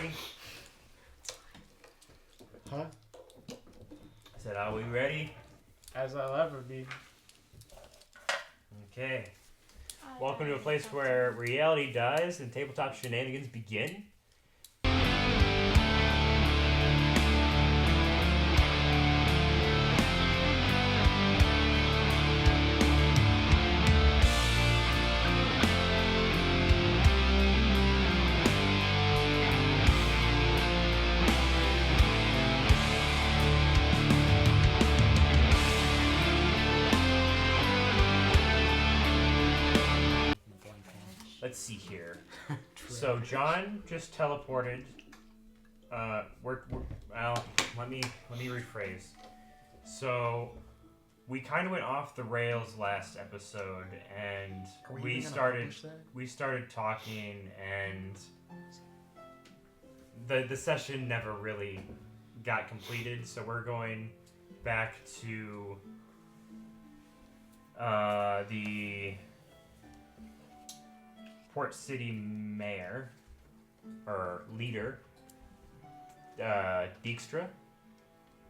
ready? Huh? I said, are we ready? As I'll ever be. Okay. Welcome to a place where reality dies and tabletop shenanigans begin. Let's see here. So John just teleported. Well, let me rephrase. So we kind of went off the rails last episode, and we started talking, and the session never really got completed. So we're going back to the Port City mayor, or leader, Dykstra,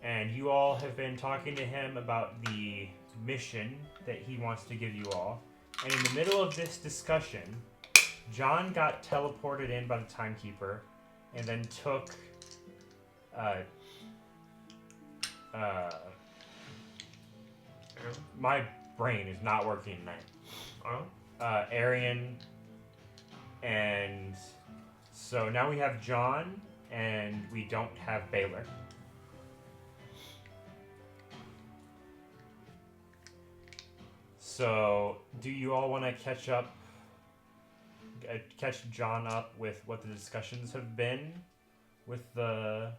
and you all have been talking to him about the mission that he wants to give you all. And in the middle of this discussion, John got teleported in by the timekeeper, and then took my brain is not working tonight. Arian. And so now we have John, and we don't have Baylor. So, do you all want to catch John up with what the discussions have been with the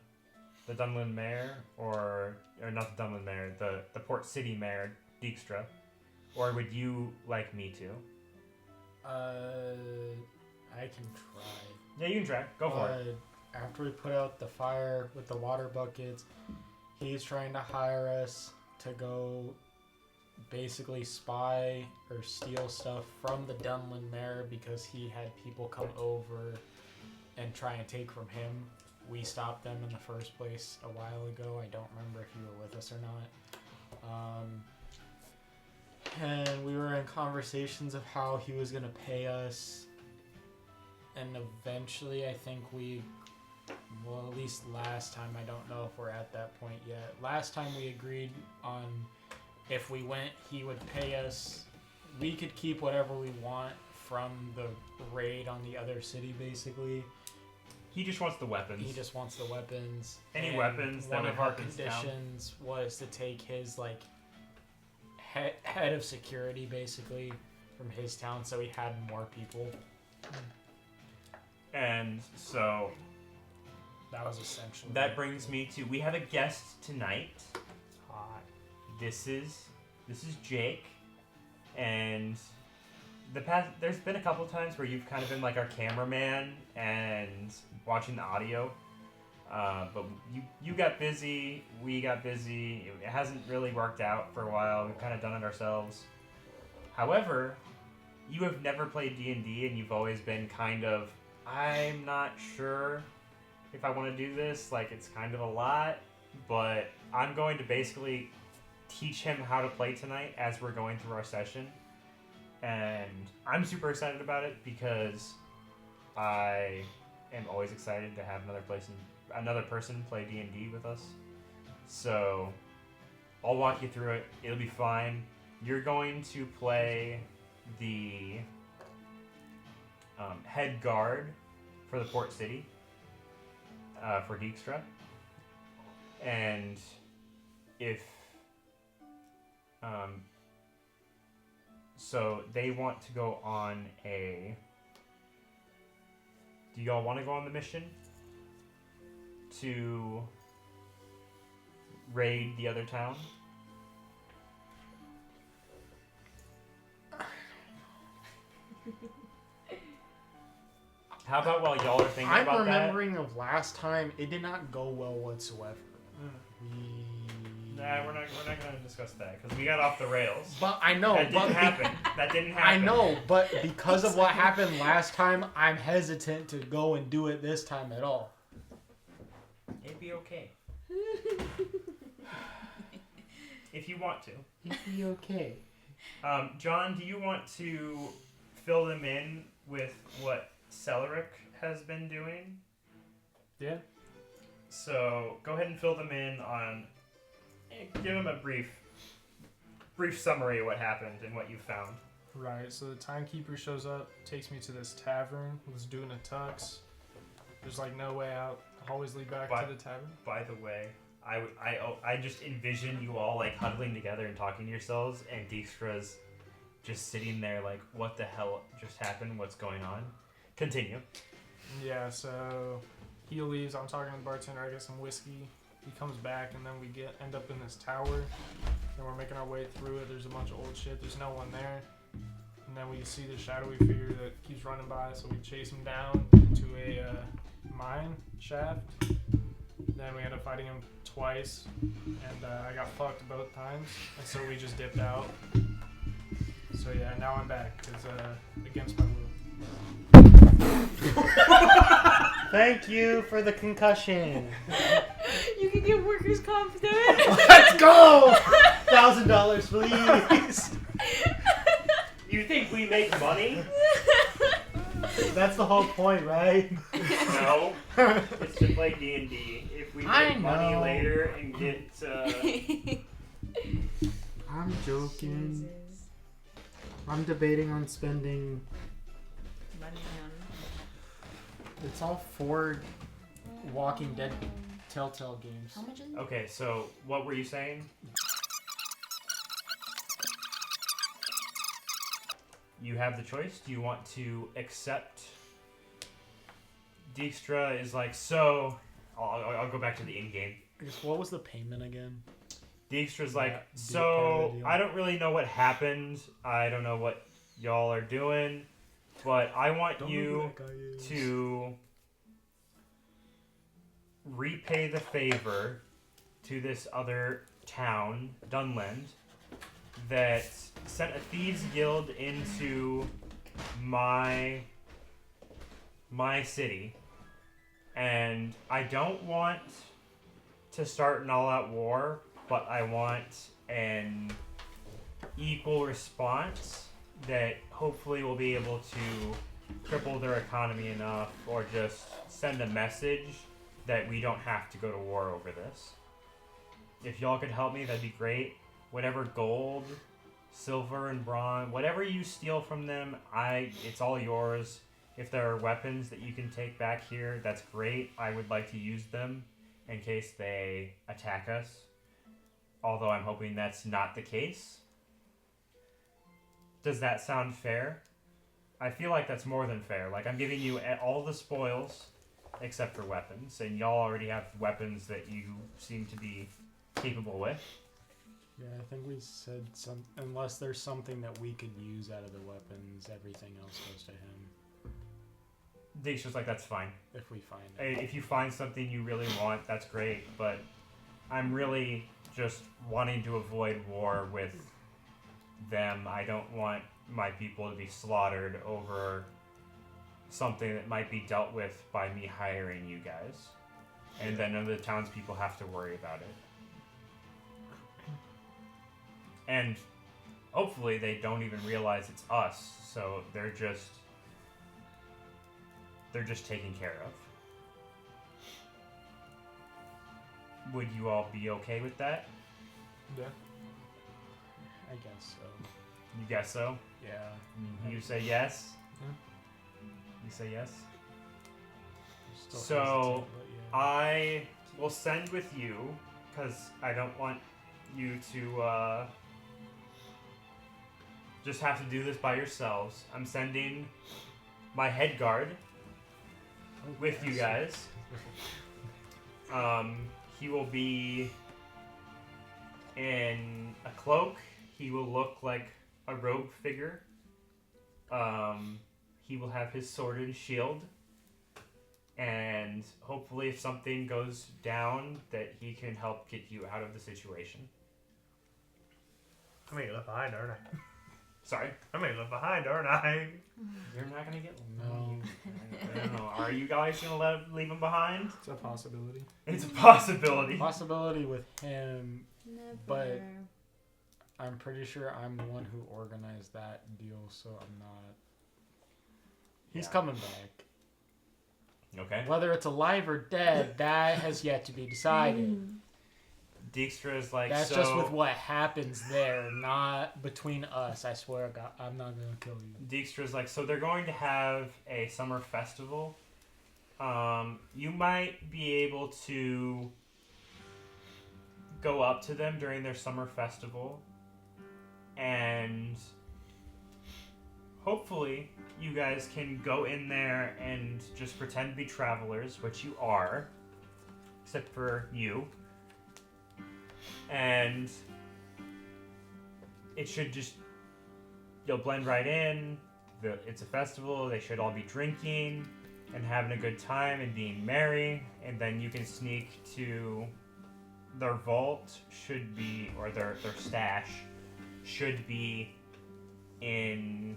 Dunland mayor, or not the Dunland mayor, the Port City mayor, Dykstra, or would you like me to? I can try. Yeah, you can try. Go for it. After we put out the fire with the water buckets, he's trying to hire us to go basically spy or steal stuff from the Dunland mayor because he had people come over and try and take from him. We stopped them in the first place a while ago. I don't remember if you were with us or not. And we were in conversations of how he was going to pay us. And eventually, I think at least last time, I don't know if we're at that point yet. Last time we agreed on if we went, he would pay us. We could keep whatever we want from the raid on the other city, basically. He just wants the weapons. He just wants the weapons. Any weapons that one would of our help his conditions was to take his, head of security, basically, from his town, so he had more people. And so that was essentially. That brings me to, we have a guest tonight. Hi. This is Jake, and there's been a couple times where you've kind of been like our cameraman and watching the audio, but you got busy, we got busy. It hasn't really worked out for a while. We've kind of done it ourselves. However, you have never played D&D, and you've always been kind of, I'm not sure if I want to do this. It's kind of a lot, but I'm going to basically teach him how to play tonight as we're going through our session. And I'm super excited about it because I am always excited to have another person play D&D with us. So I'll walk you through it. It'll be fine. You're going to play the head guard for the Port City for Dykstra, and if so they want to go on a. Do y'all want to go on the mission to raid the other town? How about while y'all are thinking about that? I'm remembering of last time, it did not go well whatsoever. Nah, we're not going to discuss that because we got off the rails. But I know. That didn't happen. That didn't happen. I know, but because of what happened last time, I'm hesitant to go and do it this time at all. It'd be okay. If you want to. It'd be okay. John, do you want to fill them in with what Celeric has been doing? Yeah. So go ahead and fill them in on. Give them a brief summary of what happened and what you found. Right, so the timekeeper shows up, takes me to this tavern, was doing a tux. There's like no way out. Always lead back to the tavern. By the way, I just envision you all like huddling together and talking to yourselves, and Dykstra's just sitting there like, what the hell just happened? What's going on? Continue. Yeah, so he leaves. I'm talking to the bartender. I get some whiskey. He comes back, and then we end up in this tower. And we're making our way through it. There's a bunch of old shit. There's no one there. And then we see the shadowy figure that keeps running by, so we chase him down into a mine shaft. Then we end up fighting him twice, and I got fucked both times, and so we just dipped out. So yeah, now I'm back. It's against my will. Thank you for the concussion. You can get workers' comp there. Let's go! $1,000, please. You think we make money? That's the whole point, right? No. It's to play D&D. If we make money later and get... I'm joking. I'm debating on spending... Money on... It's all 4 Walking Dead Telltale games. How much is it? Okay, so what were you saying? You have the choice. Do you want to accept? Dykstra is like, so... I'll go back to the in-game. I guess, what was the payment again? Dykstra's Yeah, like, be so part of the deal. I don't really know what happened. I don't know what y'all are doing. But I want you to repay the favor to this other town, Dunland, that sent a thieves guild into my city. And I don't want to start an all-out war, but I want an equal response that hopefully will be able to cripple their economy enough or just send a message that we don't have to go to war over this. If y'all could help me, that'd be great. Whatever gold, silver, and bronze, whatever you steal from them, it's all yours. If there are weapons that you can take back here, that's great. I would like to use them in case they attack us. Although I'm hoping that's not the case. Does that sound fair? I feel like that's more than fair. Like, I'm giving you all the spoils except for weapons, and y'all already have weapons that you seem to be capable with. Yeah, I think we said unless there's something that we could use out of the weapons, everything else goes to him. Dykstra's like, that's fine. If we find it. If you find something you really want, that's great, but I'm really just wanting to avoid war with them. I don't want my people to be slaughtered over something that might be dealt with by me hiring you guys. And then none of the townspeople have to worry about it. And hopefully they don't even realize it's us, so they're just taken care of. Would you all be okay with that? Yeah. I guess so. You guess so? Yeah. You say yes? Yeah. You say yes? Still So, hesitant, but yeah. I will send with you, because I don't want you to just have to do this by yourselves. I'm sending my head guard with you guys. He will be in a cloak. He will look like a rogue figure. He will have his sword and shield. And hopefully if something goes down, that he can help get you out of the situation. I'm gonna get left behind, aren't I? Sorry. I may live behind, aren't I? You're not gonna get No. I don't know. Are you guys gonna leave him behind? It's a possibility. It's a possibility. Possibility with him. Never. But- I'm pretty sure I'm the one who organized that deal, so I'm not. He's Yeah. coming back. Okay. Whether it's alive or dead, that has yet to be decided. Dykstra is like, That's so... just with what happens there, not between us. I swear, God, I'm not gonna kill you. Dijkstra's like, so they're going to have a summer festival. You might be able to go up to them during their summer festival, and hopefully you guys can go in there and just pretend to be travelers, which you are, except for you. And it should just, you'll blend right in. It's a festival. They should all be drinking and having a good time and being merry. And then you can sneak to their vault should be, or their stash should be in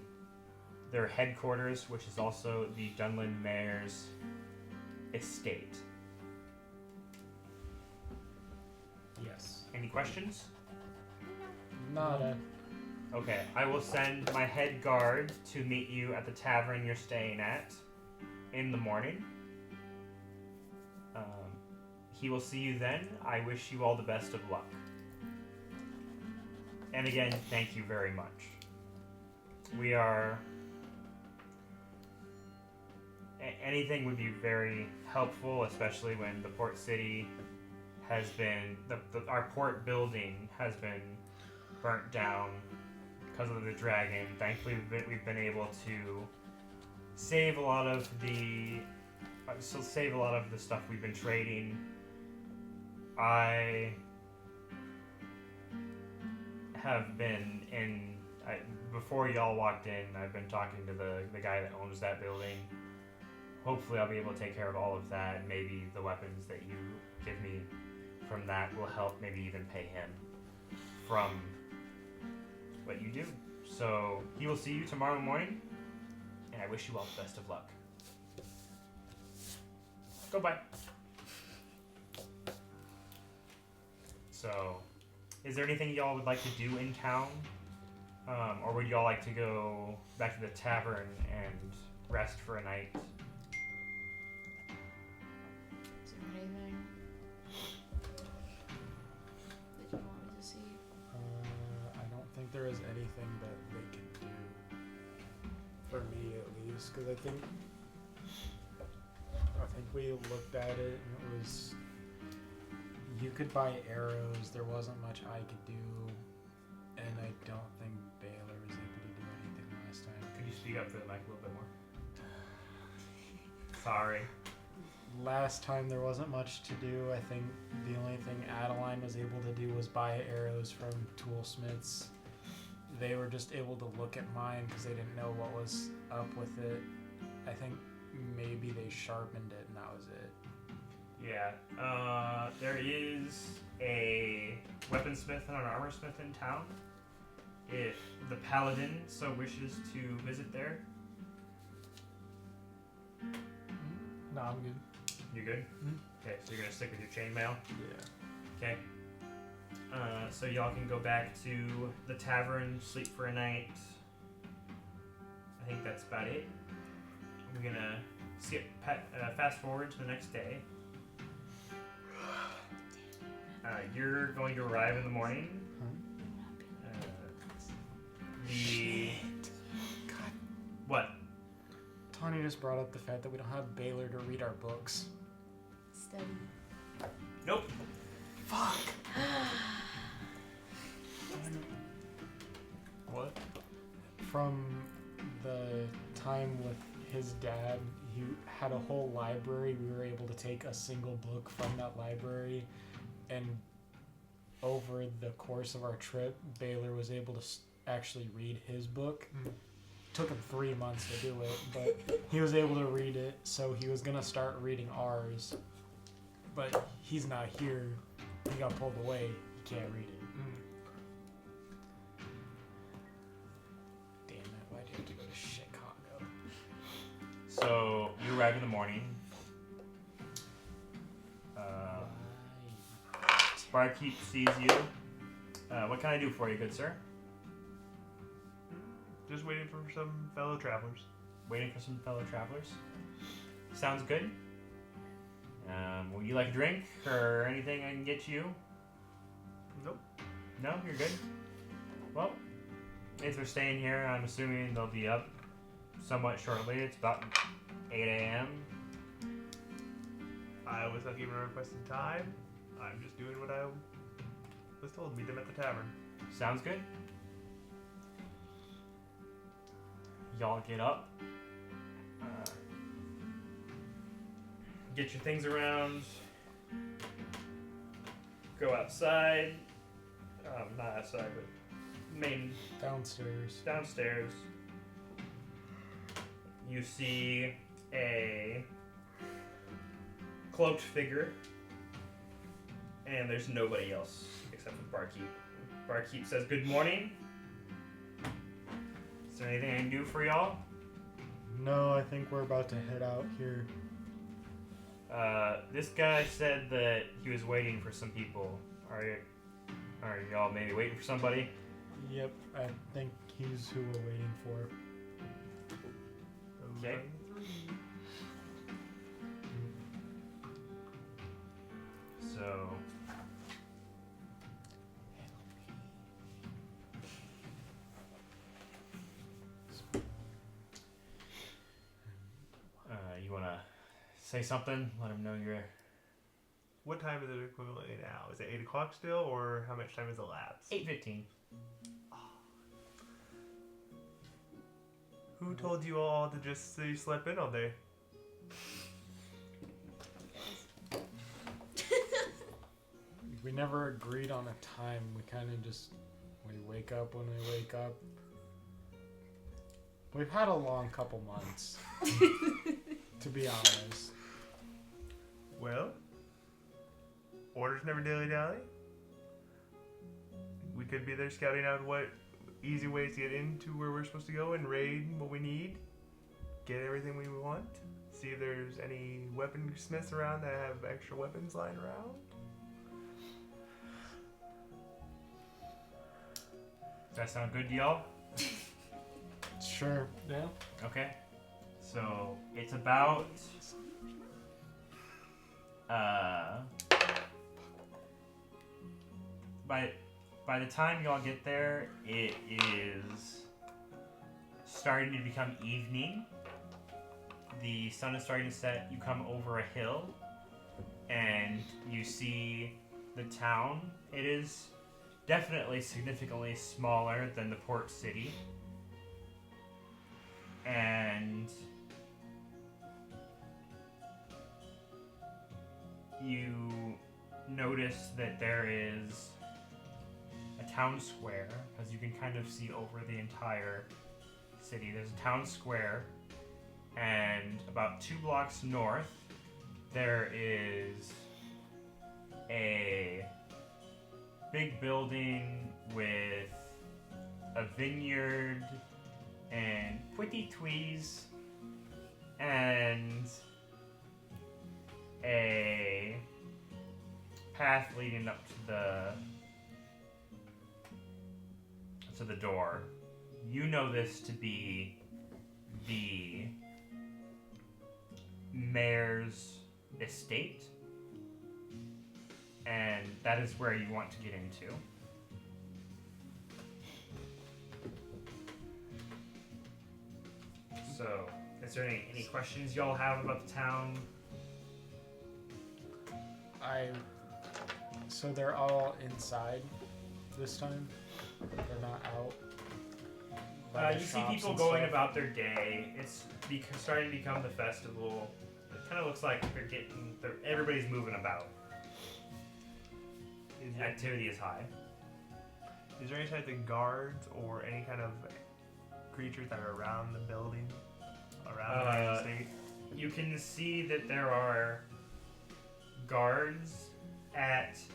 their headquarters, which is also the Dunland Mayor's estate. Yes. Any questions? Nada. Okay, I will send my head guard to meet you at the tavern you're staying at in the morning. He will see you then. I wish you all the best of luck. And again, thank you very much. We are... Anything would be very helpful, especially when the port city has been... our port building has been burnt down because of the dragon. Thankfully, we've been able to save a lot of the stuff we've been trading. I have been in... before y'all walked in, I've been talking to the guy that owns that building. Hopefully I'll be able to take care of all of that, and maybe the weapons that you give me from that will help maybe even pay him from what you do. So he will see you tomorrow morning, and I wish you all the best of luck. Goodbye. So, is there anything y'all would like to do in town? Or would y'all like to go back to the tavern and rest for a night? Is there anything that you want me to see? I don't think there is anything that they can do. For me, at least, because I think we looked at it and it was... You could buy arrows, there wasn't much I could do, and I don't think Baylor was able to do anything last time. Could you speak up to the mic a little bit more? Sorry. Last time there wasn't much to do. I think the only thing Adeline was able to do was buy arrows from toolsmiths. They were just able to look at mine because they didn't know what was up with it. I think maybe they sharpened it and that was it. Yeah. There is a weaponsmith and an armorsmith in town. If the paladin so wishes to visit there. No, I'm good. You good? Mhm. Okay, so you're gonna stick with your chainmail? Yeah. Okay. So y'all can go back to the tavern, sleep for a night. I think that's about it. We're gonna fast forward to the next day. You're going to arrive in the morning. God. What? Tawny just brought up the fact that we don't have Baylor to read our books. Study. Nope. Fuck! What? From the time with his dad, he had a whole library. We were able to take a single book from that library, and over the course of our trip, Baylor was able to actually read his book. Took him 3 months to do it, but he was able to read it, so he was gonna start reading ours. But he's not here. He got pulled away. He can't read it. So you arrive in the morning. Barkeep sees you. What can I do for you, good sir? Just waiting for some fellow travelers. Waiting for some fellow travelers. Sounds good. Would you like a drink or anything I can get you? Nope. No, you're good. Well, if they're staying here, I'm assuming they'll be up somewhat shortly. It's about 8 a.m. I was not given a requested time. I'm just doing what I was told. Meet them at the tavern. Sounds good. Y'all get up. Get your things around. Go outside. Not outside, but downstairs. You see a cloaked figure, and there's nobody else except for Barkeep. Barkeep says, "Good morning. Is there anything I can do for y'all?" No, I think we're about to head out here. This guy said that he was waiting for some people. Are y'all maybe waiting for somebody? Yep, I think he's who we're waiting for. Okay. So, you wanna say something? Let him know you're. What time is it equivalent now? Is it 8 o'clock still, or how much time has elapsed? 8:15. Who told you all to just say you slept in all day? We never agreed on a time. We kind of just we wake up when we wake up. We've had a long couple months, to be honest. Well, orders never dilly-dally. We could be there scouting out what easy ways to get into where we're supposed to go and raid what we need. Get everything we want. See if there's any weaponsmiths around that have extra weapons lying around. Does that sound good to y'all? Sure. Yeah. Okay. So it's about by the time y'all get there, it is starting to become evening. The sun is starting to set. You come over a hill, and you see the town. It is definitely significantly smaller than the port city. And you notice that there is a town square, as you can kind of see over the entire city. There's a town square, and about 2 blocks north, there is a big building with a vineyard and pretty trees and a path leading up to the door. You know this to be the mayor's estate, and that is where you want to get into. So, is there any questions y'all have about the town? So they're all inside this time? They're not out? by the You see shops people and going stuff? about their day. It's starting to become the festival. It kind of looks like everybody's moving about. Activity is high. Is there any type of guards or any kind of creatures that are around the building? Around the estate? You can see that there are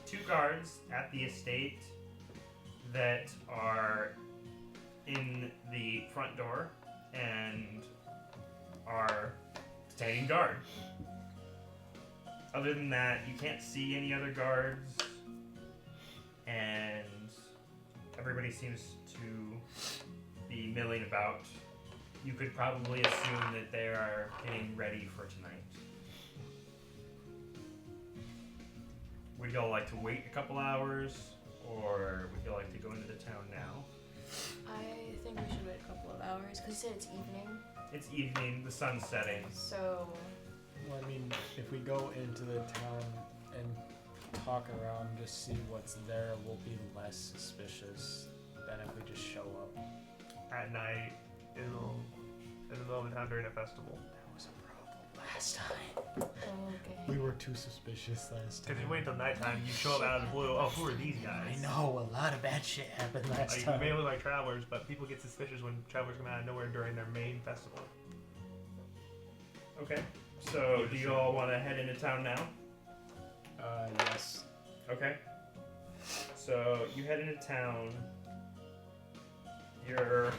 two guards at the estate that are in the front door and are standing guard. Other than that, you can't see any other guards, and everybody seems to be milling about. You could probably assume that they are getting ready for tonight. Would y'all like to wait a couple hours, or would y'all like to go into the town now? I think we should wait a couple of hours because you said it's evening. It's evening, the sun's setting. So Well, I mean, if we go into the town and talk around, just see what's there, we'll be less suspicious than if we just show up. At night, in the middle of the town during a festival. That was a problem last time. okay. We were too suspicious last time. Because you wait until nighttime, you show up out of the blue. Oh, who are these guys? I know, a lot of bad shit happened last You time. may look like travelers, but people get suspicious when travelers come out of nowhere during their main festival. Okay. So, do you all want to head into town now? Yes. Okay. So, you head into town. You're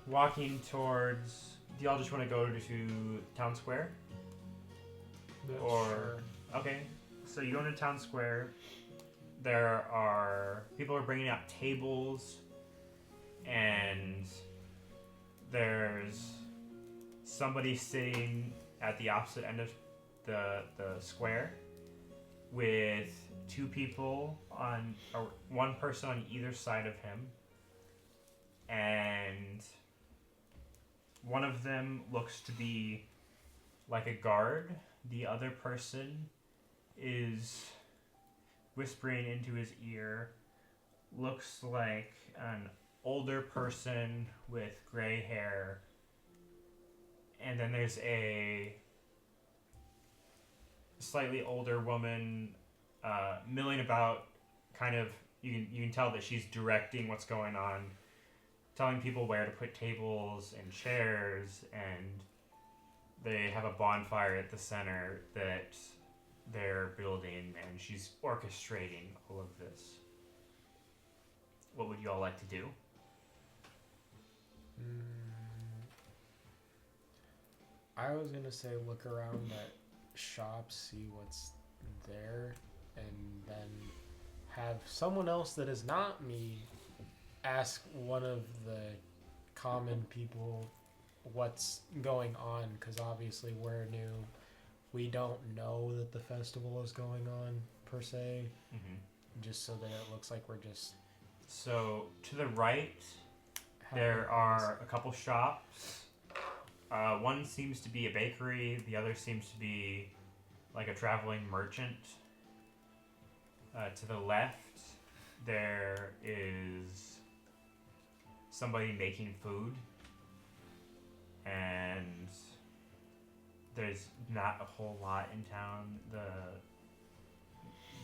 walking towards... Do y'all just want to go to town square? Or... Sure. Okay. So, you go into town square. There are... People are bringing out tables. And... There's... somebody sitting at the opposite end of the square with two people on, or one person on either side of him, and one of them looks to be like a guard. The other person is whispering into his ear, looks like an older person with gray hair. And then there's a slightly older woman milling about, kind of, you can tell that she's directing what's going on, telling people where to put tables and chairs, and they have a bonfire at the center that they're building, and she's orchestrating all of this. What would you all like to do? I was gonna say look around at shops, see what's there, and then have someone else that is not me ask one of the common people what's going on, because obviously we're new. We don't know that the festival is going on, per se, just so that it looks like we're just... So, to the right, having there are a couple shops. One seems to be a bakery, the other seems to be like a traveling merchant. To the left, there is somebody making food, and there's not a whole lot in town.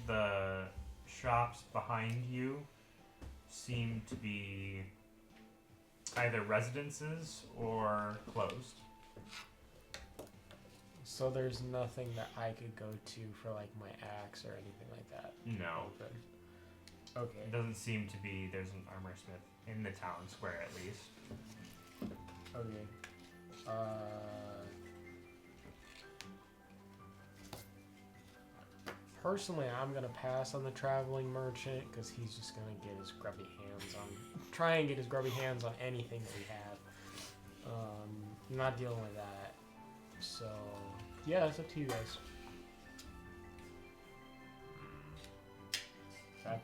The shops behind you seem to be either residences or closed. So there's nothing that I could go to for like my axe or anything like that? No. Okay. It doesn't seem to be there's an armor smith in the town square at least. Okay. Personally, I'm gonna pass on the traveling merchant because he's just gonna get his grubby hands on, try and get his grubby hands on anything that we have. I'm not dealing with that. So yeah, it's up to you guys.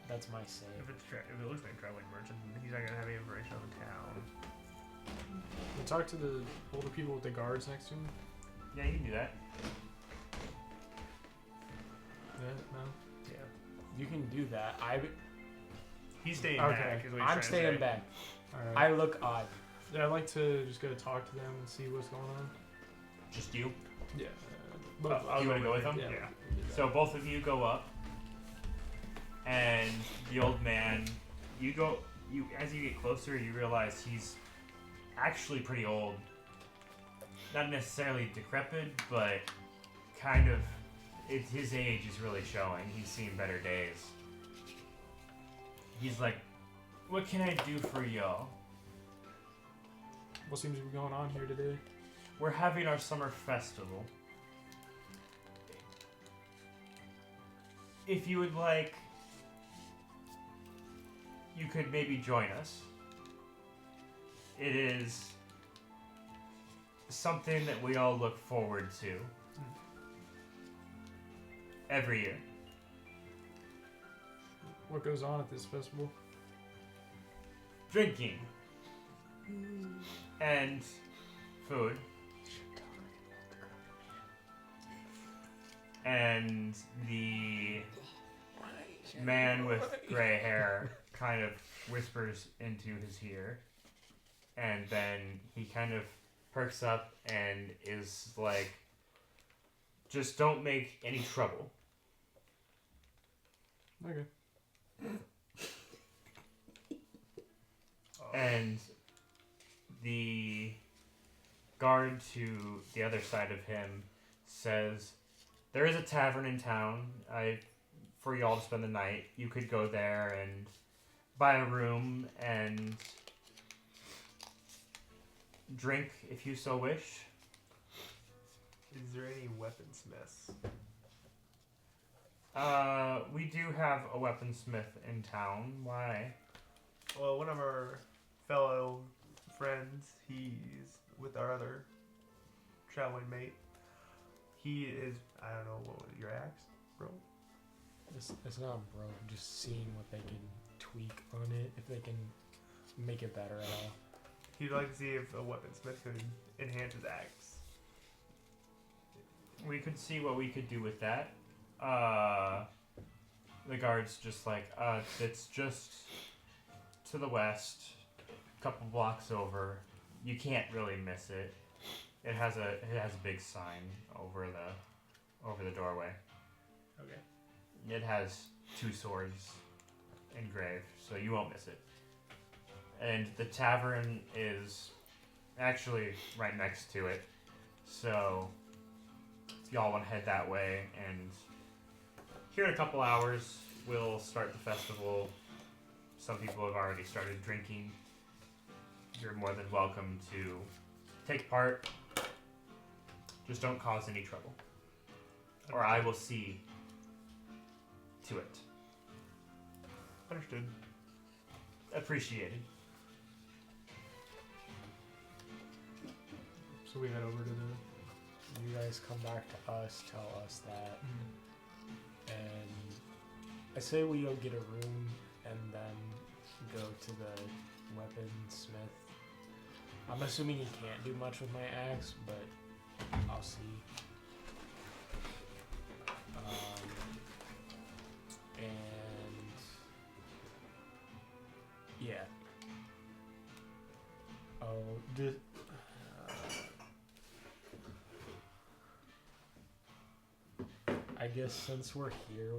That's my say. If it looks like a traveling merchant, he's not gonna have any information on the town. We talk to the older people with the guards next to him. Yeah, you can do that. Yeah, no. Yeah. You can do that. He's staying Okay. back. Is what he's I'm trying to staying say. back. All right. I look odd. Yeah, I'd like to just go talk to them and see what's going on. Just you. Yeah. You want to go with them? Yeah. So both of you go up, and the old man, as you get closer, you realize he's actually pretty old. Not necessarily decrepit, but kind of, his age is really showing. He's seen better days. He's like, "What can I do for y'all?" What seems to be going on here today? We're having our summer festival. If you would like, you could maybe join us. It is something that we all look forward to every year. What goes on at this festival? Drinking and food and the man with gray hair kind of whispers into his ear, and then he kind of perks up and is like, just don't make any trouble. Okay. And the guard to the other side of him says, there is a tavern in town for y'all to spend the night. You could go there and buy a room and drink if you so wish. Is there any weaponsmiths? We do have a weaponsmith in town. Why? Well, one of our fellow friends, he's with our other traveling mate. He is, I don't know, what was your axe, bro? It's not bro. Just seeing what they can tweak on it, if they can make it better at all. He'd like to see if a weaponsmith could enhance his axe. We could see what we could do with that. The guard's just like, it's just to the west, a couple blocks over. You can't really miss it. It has a big sign over the doorway. Okay. It has 2 swords engraved, so you won't miss it. And the tavern is actually right next to it, so if y'all want to head that way, and here in a couple hours we'll start the festival. Some people have already started drinking. You're more than welcome to take part. Just don't cause any trouble, or I will see to it. Understood. Appreciated. So we head over to the... You guys come back to us, tell us that, and I say we go get a room and then go to the weaponsmith. I'm assuming he can't do much with my axe, but I'll see. And yeah. Oh, I guess since we're here,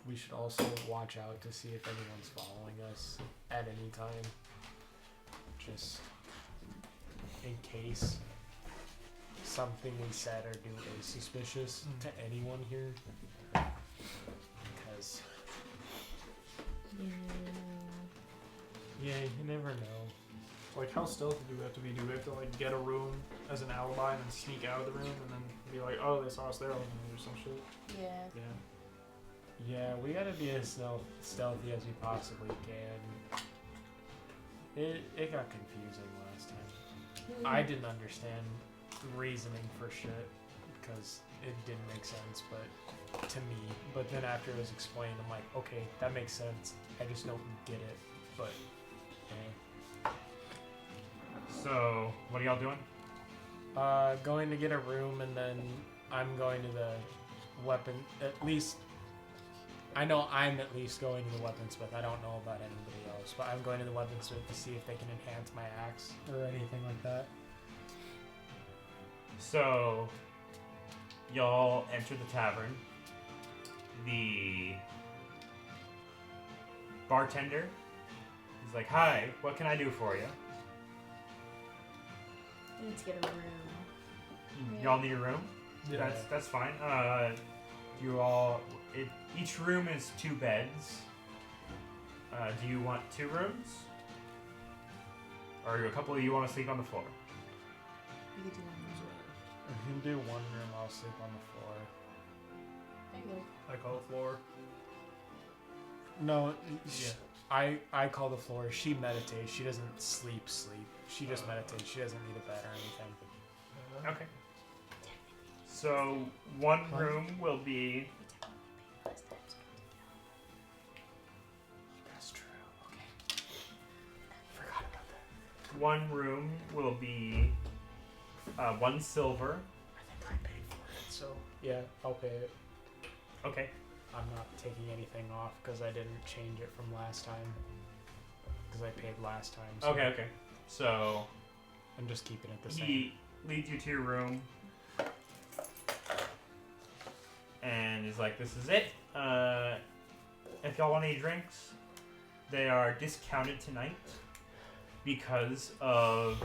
we should also watch out to see if anyone's following us at any time, just in case something we said or do is suspicious to anyone here. Because yeah, you never know. Like, how stealthy do we have to be? Do we have to, like, get a room as an alibi and then sneak out of the room and then be like, oh, they saw us there or some shit? Yeah. Yeah, we gotta be as stealthy as we possibly can. It got confusing last time. I didn't understand reasoning for shit because it didn't make sense, but to me. But then after it was explained, I'm like, okay, that makes sense. I just don't get it. But So, what are y'all doing? going to get a room, and then I'm going to the weapon. At least, I know I'm at least going to the weaponsmith. I don't know about anybody else, but I'm going to the weaponsmith to see if they can enhance my axe or anything like that. So, y'all enter the tavern. The bartender is like, hi, what can I do for you? We need to get a room. Yeah. Y'all need a room? Yeah. That's fine. Each room is 2 beds. Do you want 2 rooms? Or a couple of you want to sleep on the floor? We could do one more. If you can do one room, I'll sleep on the floor. There you go. I call the floor. No, Yeah. I call the floor. She meditates. She doesn't sleep. She just meditates. She doesn't need a bed or anything. Okay. So one room will be. That's true. Okay. Forgot about that. One room will be 1 silver. I think I paid for it, so yeah, I'll pay it. Okay. I'm not taking anything off because I didn't change it from last time. Because I paid last time. So Okay. So I'm just keeping it the same. he leads you to your room and is like, "This is it. If y'all want any drinks, they are discounted tonight because of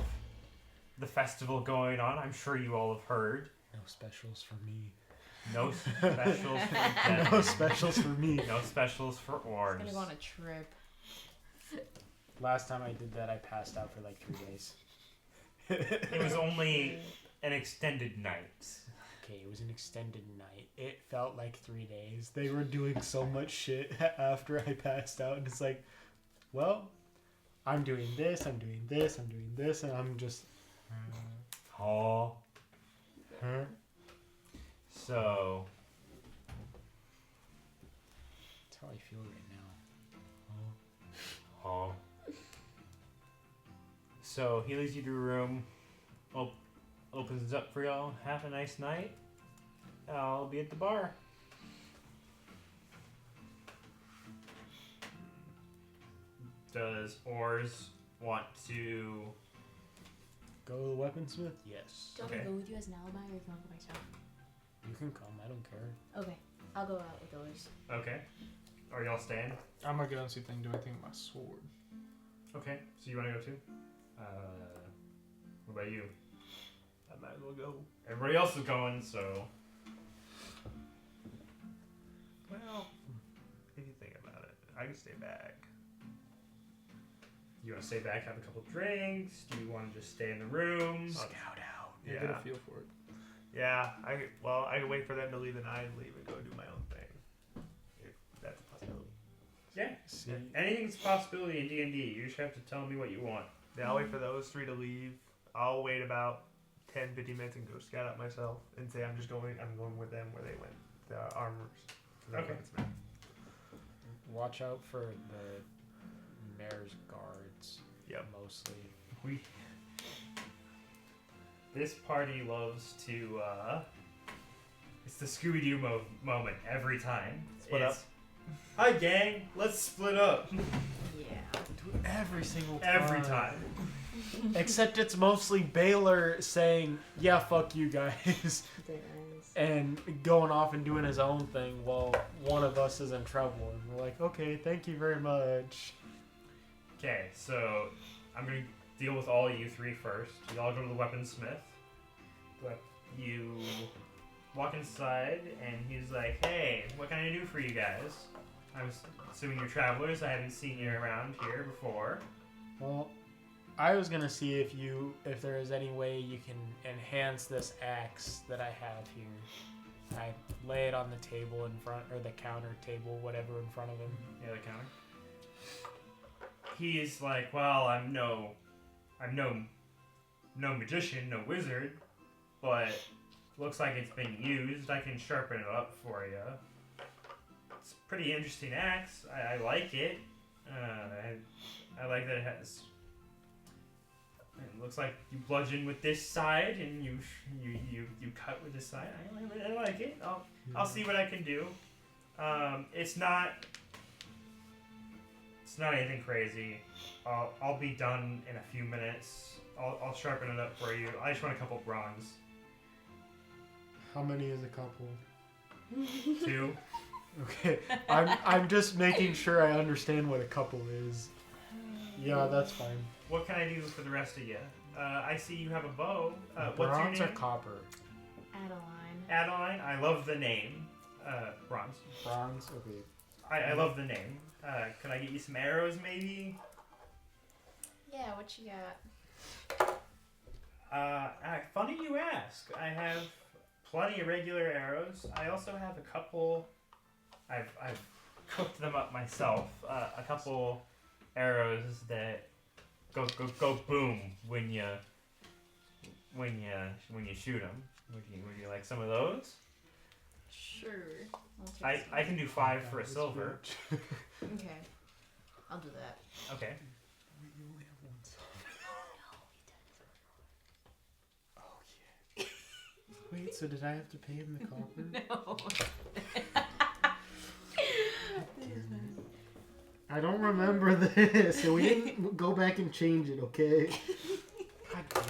the festival going on. I'm sure you all have heard. No specials for me. No specials for them. No specials for me. No specials for I'm orbs. gonna go on a trip. Last time I did that, I passed out for like 3 days. It was only an extended night. Okay, it was an extended night. It felt like 3 days. They were doing so much shit after I passed out, and it's like, well, I'm doing this, I'm doing this, I'm doing this, and I'm just. Oh. Huh? So, That's how I feel right now. oh. So he leads you to a room, opens up for y'all. Have a nice night. I'll be at the bar. Does Ors want to? Go to the weaponsmith? Yes. Do you want me to go with you as an alibi, or if you want to go myself? You can come, I don't care. Okay, I'll go out with yours. Okay. Are y'all staying? I'm gonna go and see if they can do anything with my sword. Okay. So you want to go too? What about you? I might as well go. Everybody else is going, so. Well, if you think about it, I can stay back. You want to stay back, have a couple drinks? Do you want to just stay in the room? Scout out. Yeah. Get a feel for it. Yeah. I can wait for them to leave and I leave and go do my own thing. If that's a possibility. Yeah. See, Anything's a possibility in D&D. You just have to tell me what you want. Yeah, I'll wait for those 3 to leave. I'll wait about 10-15 minutes and go scout out myself and say I'm going with them where they went. The armors. Okay. watch out for the mayor's guards. Yep. Mostly. This party loves to, it's the Scooby-Doo moment every time. Split up. Hi gang, let's split up. Yeah. Every single time. Every time. Except it's mostly Baylor saying, yeah, fuck you guys. There is. And going off and doing his own thing while one of us is in trouble. And we're like, okay, thank you very much. Okay, so I'm going to deal with all you three first. You all go to the weaponsmith. But you walk inside, and he's like, hey, what can I do for you guys? I'm assuming you're travelers. I haven't seen you around here before. Well, I was gonna see if there is any way you can enhance this axe that I have here. I lay it on the table in front, or the counter table, whatever, in front of him. Yeah, the counter. He's like, well, I'm no magician, no wizard, but looks like it's been used. I can sharpen it up for you. It's a pretty interesting axe. I like it. I like that it has. It looks like you bludgeon with this side, and you cut with this side. I like it. I'll see what I can do. It's not anything crazy. I'll be done in a few minutes. I'll sharpen it up for you. I just want a couple bronze. How many is a couple? 2. Okay, I'm just making sure I understand what a couple is. Yeah, that's fine. What can I do for the rest of you? I see you have a bow. What's your Bronze or name? copper? Adeline. Adeline. I love the name. Bronze. Bronze. Okay. I love the name. Can I get you some arrows, maybe? Yeah, what you got? Funny you ask. I have plenty of regular arrows. I also have a couple. I've cooked them up myself. A couple arrows that go boom when you shoot them. Would you like some of those? Sure. I'll take some. I can do 5 for a silver. Okay. I'll do that. Okay. We only have one silver. Wait, so did I have to pay him the copper? No. I don't remember this, so we didn't go back and change it, okay? God damn it.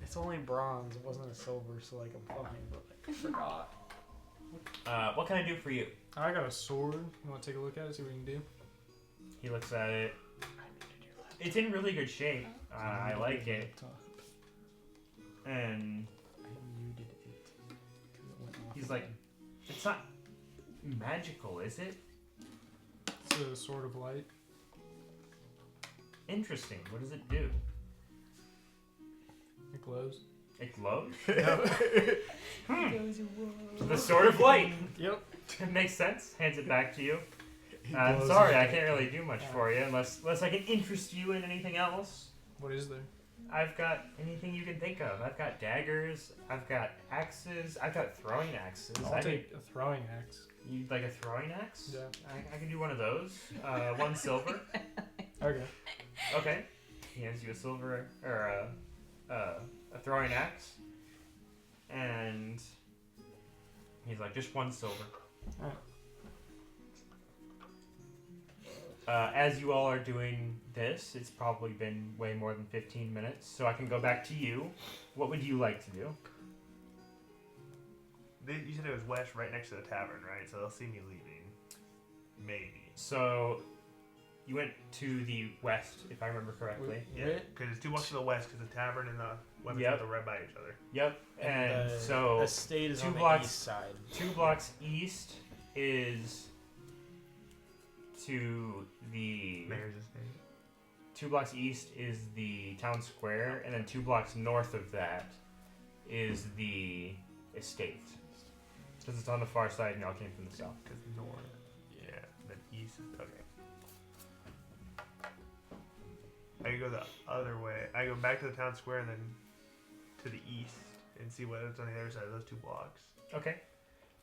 It's only bronze, it wasn't a silver, so like I'm fine, but I forgot. What can I do for you? I got a sword. You want to take a look at it, see what we can do? He looks at it. It's in really good shape. I like it. And he's like, it's not magical, is it? It's a sword of light. Interesting. What does it do? It glows. It glows? Goes, whoa. The Sword of Light. Yep. It makes sense. Hands it back to you. He I'm glows sorry, in I the- can't really do much for you unless I can interest you in anything else. What is there? I've got anything you can think of. I've got daggers. I've got axes. I've got throwing axes. I'll take a throwing axe. You'd like a throwing axe? Yeah. I can do one of those. 1 silver. Okay. Okay. He hands you a silver or a throwing axe, and he's like, just 1 silver. Alright. As you all are doing this, it's probably been way more than 15 minutes, so I can go back to you. What would you like to do? You said it was west, right next to the tavern, right? So they'll see me leaving. Maybe. So, you went to the west, if I remember correctly. Yeah, because it's 2 blocks to the west, because the tavern and the weapons Yep. are right by each other. Yep. And the so, estate is 2 on the blocks- east side. 2 blocks east is to the... Mayor's estate. 2 blocks east is the town square, and then 2 blocks north of that is the estate. Because it's on the far side and y'all came from the south. Because north. Yeah. Then east. Okay. I could go the other way. I go back to the town square and then to the east and see what's on the other side of those 2 blocks. Okay.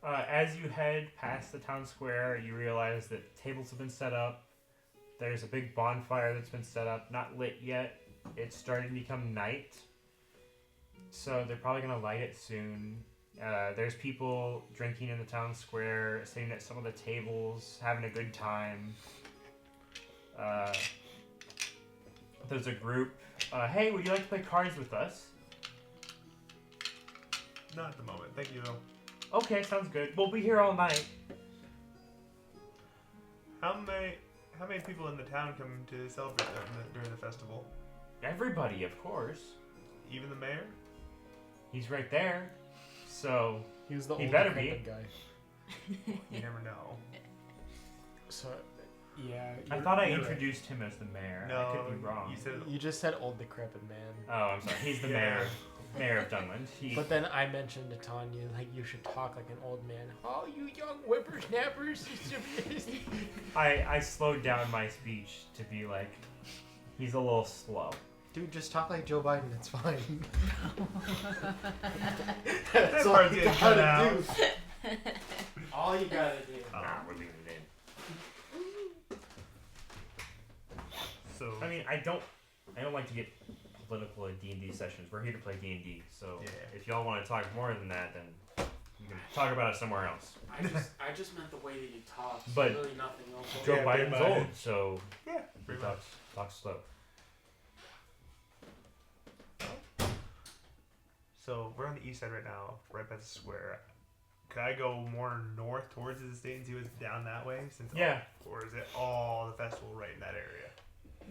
As you head past the town square, you realize that tables have been set up. There's a big bonfire that's been set up, not lit yet. It's starting to become night. So they're probably going to light it soon. There's people drinking in the town square, sitting at some of the tables, having a good time. There's a group. Hey, would you like to play cards with us? Not at the moment. Thank you, though. Okay, sounds good. We'll be here all night. How many people in the town come to celebrate during the festival? Everybody, of course. Even the mayor? He's right there. So, He was the He old better decrepit be. guy. You never know. So, yeah. I you're- thought I you're right. introduced him as the mayor. No, I could be wrong. you said You just said old decrepit man. Oh, I'm sorry. He's the Yeah. mayor of Dunland. He, But then I mentioned to Tanya, like, you should talk like an old man. Oh, you young whippersnappers. I slowed down my speech to be like, he's a little slow. Dude, just talk like Joe Biden. It's fine. That That's all part's you getting cut gotta out. do. All you gotta do. Nah, we're leaving it in. so. I mean, I don't like to get political at D&D sessions. We're here to play D&D. So Yeah. if y'all want to talk more than that, then you can talk about it somewhere else. I just meant the way that you talk. So But- really nothing else. Joe Yeah, Biden's Biden. old, so Yeah, he pretty much. talks slow. So we're on the east side right now, right by the square. Could I go more north towards the estate and see what's down that way? Since Yeah. or is it all the festival right in that area?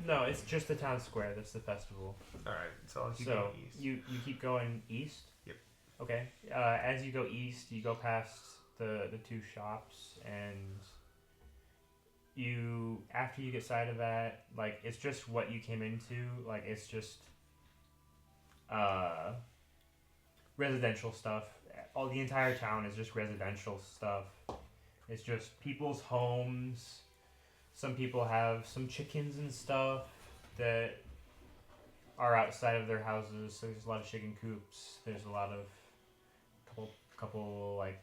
No, it's just the town square that's the festival. All right, so I'll keep So going east. you keep going east. Yep. Okay. As you go east, you go past the 2 shops, and after you get sight of that, like, it's just what you came into. Like, it's just residential stuff. The entire town is just residential stuff. It's just people's homes. Some people have some chickens and stuff that are outside of their houses. So there's a lot of chicken coops. There's a lot of couple like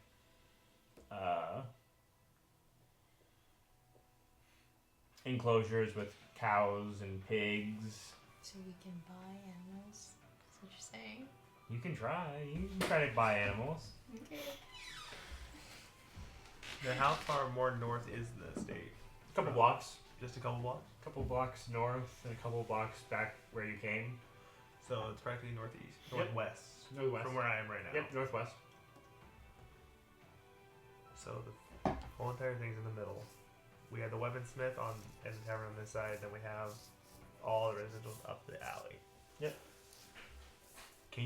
enclosures with cows and pigs. So we can buy animals? That's what you're saying? You can try. You can try to buy animals. Okay. Now, how far more north is the state? A couple blocks. Just a couple blocks? A couple blocks north and a couple blocks back where you came. So it's practically northeast. Yep. Northwest. Northwest. From where I am right now. Yep, northwest. So the whole entire thing's in the middle. We have the weaponsmith on and the tavern on this side, then we have all the residentials up the alley. Yep. Can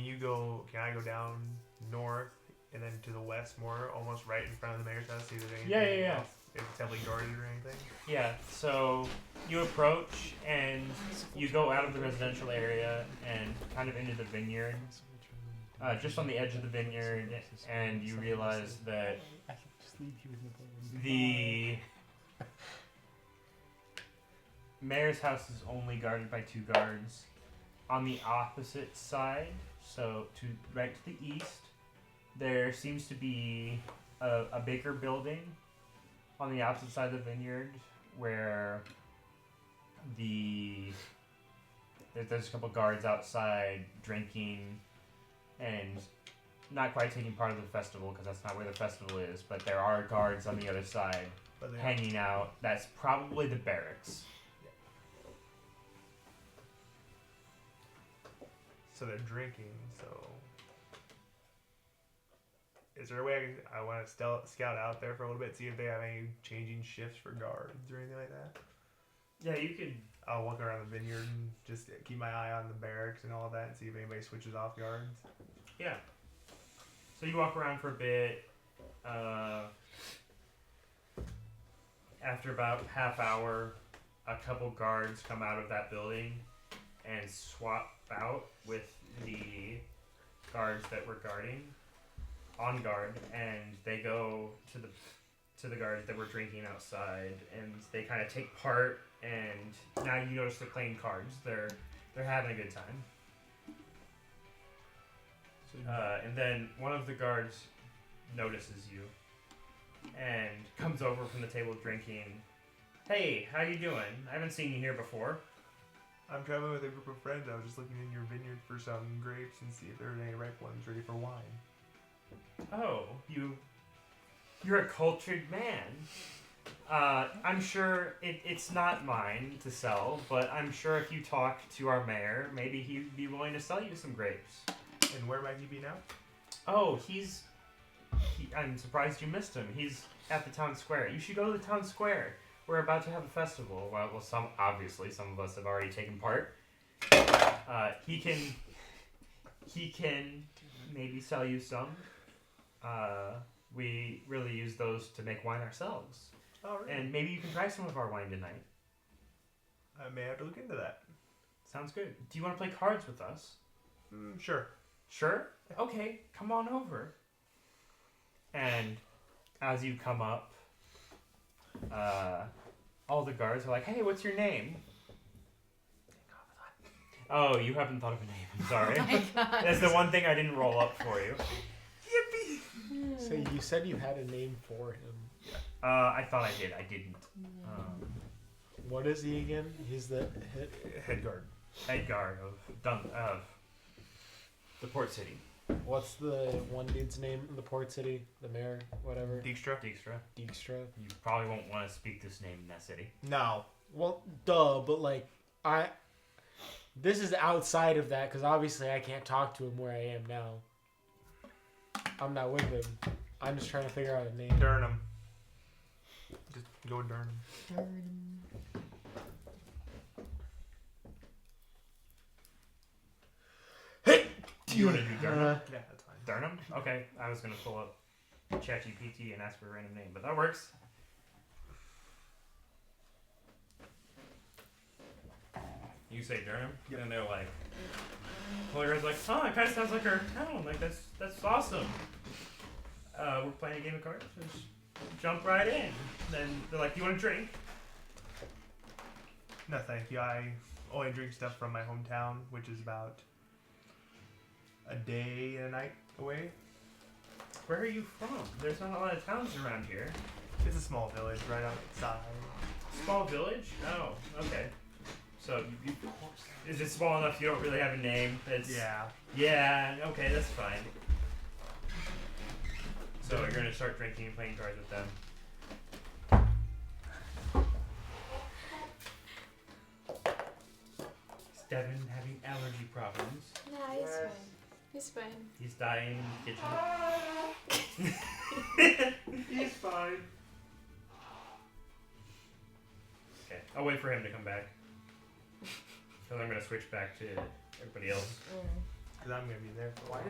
I go down north and then to the west more, almost right in front of the mayor's house, see if there's anything Yeah. else? If it's heavily guarded or anything? Yeah, so you approach and you go out of the residential area and kind of into the vineyard, just on the edge of the vineyard, and you realize that the mayor's house is only guarded by 2 guards. On the opposite side, so right to the east, there seems to be a bigger building on the opposite side of the vineyard where there's a couple guards outside drinking and not quite taking part of the festival because that's not where the festival is, but there are guards on the other side hanging out. That's probably the barracks. So they're drinking, so... Is there a way I want to scout out there for a little bit, see if they have any changing shifts for guards or anything like that? Yeah, you could. I'll walk around the vineyard and just keep my eye on the barracks and all of that and see if anybody switches off guards. Yeah. So you walk around for a bit. After about half hour, a couple guards come out of that building and swap out with the guards that were on guard, and they go to the guards that were drinking outside, and they kind of take part. And now you notice they're playing cards. They're having a good time. And then one of the guards notices you and comes over from the table drinking. Hey, how you doing? I haven't seen you here before. I'm traveling with a group of friends. I was just looking in your vineyard for some grapes and see if there are any ripe ones ready for wine. Oh, you're a cultured man. I'm sure it's not mine to sell, but I'm sure if you talk to our mayor, maybe he'd be willing to sell you some grapes. And where might he be now? Oh, I'm surprised you missed him. He's at the town square. You should go to the town square. We're about to have a festival. Well, some of us have already taken part. He can maybe sell you some. We really use those to make wine ourselves. Oh, really? And maybe you can try some of our wine tonight. I may have to look into that. Sounds good. Do you want to play cards with us? Sure. Sure? Okay, come on over. And as you come up, all the guards are like, hey, what's your name? Oh, you haven't thought of a name. I'm sorry. Oh my God. That's the one thing I didn't roll up for you. Yippee! So you said you had a name for him. I thought I did. I didn't. What is he again? He's the Head guard. Head guard of the port city. What's the one dude's name in the port city? The mayor, whatever. Dykstra? Dykstra. You probably won't want to speak this name in that city. No. Well, duh, but like this is outside of that because obviously I can't talk to him where I am now. I'm not with him. I'm just trying to figure out a name. Durnham. Just go with Durnham. Do you want to do Durnham? Yeah, that's fine. Durnham? Okay, I was going to pull up ChatGPT and ask for a random name, but that works. You say Durham, and they're like, Folklore's like, oh, it kind of sounds like our town. Like that's awesome. We're playing a game of cards. Just jump right in. Then they're like, you want a drink? No, thank you. I only drink stuff from my hometown, which is about a day and a night away. Where are you from? There's not a lot of towns around here. It's a small village right outside. Small village? Oh, okay. So, is it small enough you don't really have a name? Yeah. Yeah, okay, that's fine. So you're gonna start drinking and playing cards with them. Is Devin having allergy problems? Nah, he's fine. He's fine. He's dying in the kitchen. He's fine. Okay, I'll wait for him to come back. Because I'm gonna switch back to everybody else. Because I'm going to be there for a while.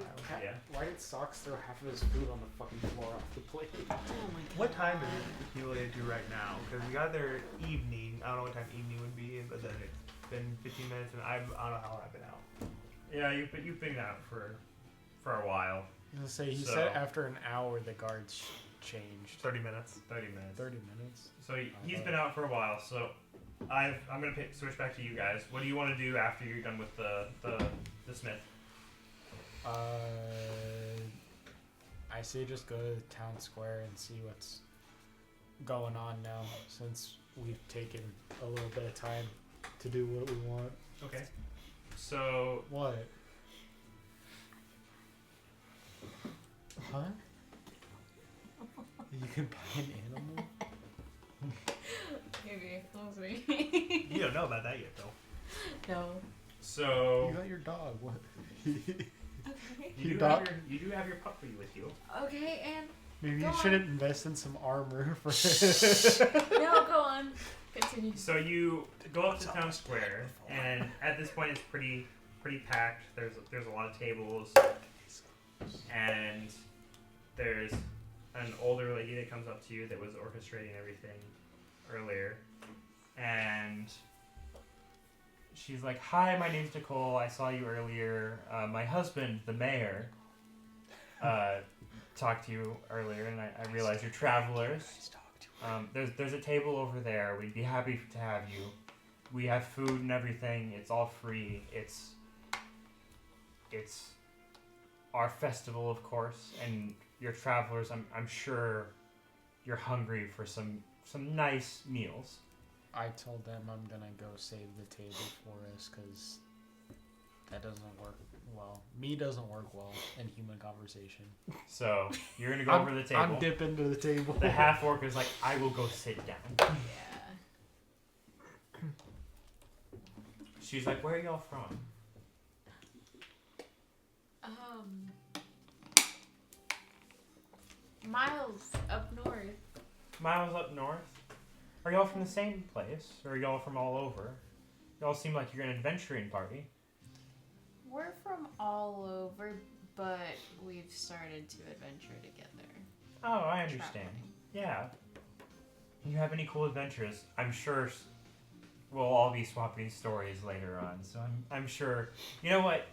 Yeah. Why did Socks throw half of his food on the fucking floor off the plate? Oh my god. What time is it accumulated to right now? Because we got there evening. I don't know what time evening would be, but then it's been 15 minutes and I don't know how long I've been out. Yeah, you've been out for a while. I was gonna say, he So- said after an hour the guards changed. 30 minutes. 30 minutes. 30 minutes? So he's been out for a while. So I'm gonna switch back to you guys. What do you want to do after you're done with the smith? I say just go to the town square and see what's going on now, since we've taken a little bit of time to do what we want. Okay. So What? Huh? You can buy an animal? Maybe. We'll see. You don't know about that yet, though. No. so You got your dog. What? Okay. you Your do have your puppy with you. Okay, and Maybe Go you on. shouldn't invest in some armor for no, go on. Continue. So you go up to town square, and at this point it's pretty packed. There's a lot of tables, and there's an older lady that comes up to you that was orchestrating everything earlier, and she's like, "Hi, my name's Nicole. I saw you earlier. My husband, the mayor, talked to you earlier, and I realize you're travelers. There's a table over there. We'd be happy to have you. We have food and everything. It's all free. It's our festival, of course, and you're travelers. I'm sure you're hungry for some nice meals." I told them I'm gonna go save the table for us because that doesn't work well. Me doesn't work well in human conversation. So you're gonna go over to the table. I'm dipping to the table. The half orc is like, "I will go sit down." Yeah. She's like, "Where are y'all from?" Miles up north. Miles up north. Are y'all from the same place, or are y'all from all over? Y'all seem like you're an adventuring party. We're from all over, but we've started to adventure together. Oh, I understand. Traveling. Yeah. You have any cool adventures? I'm sure we'll all be swapping stories later on, so I'm sure. You know what?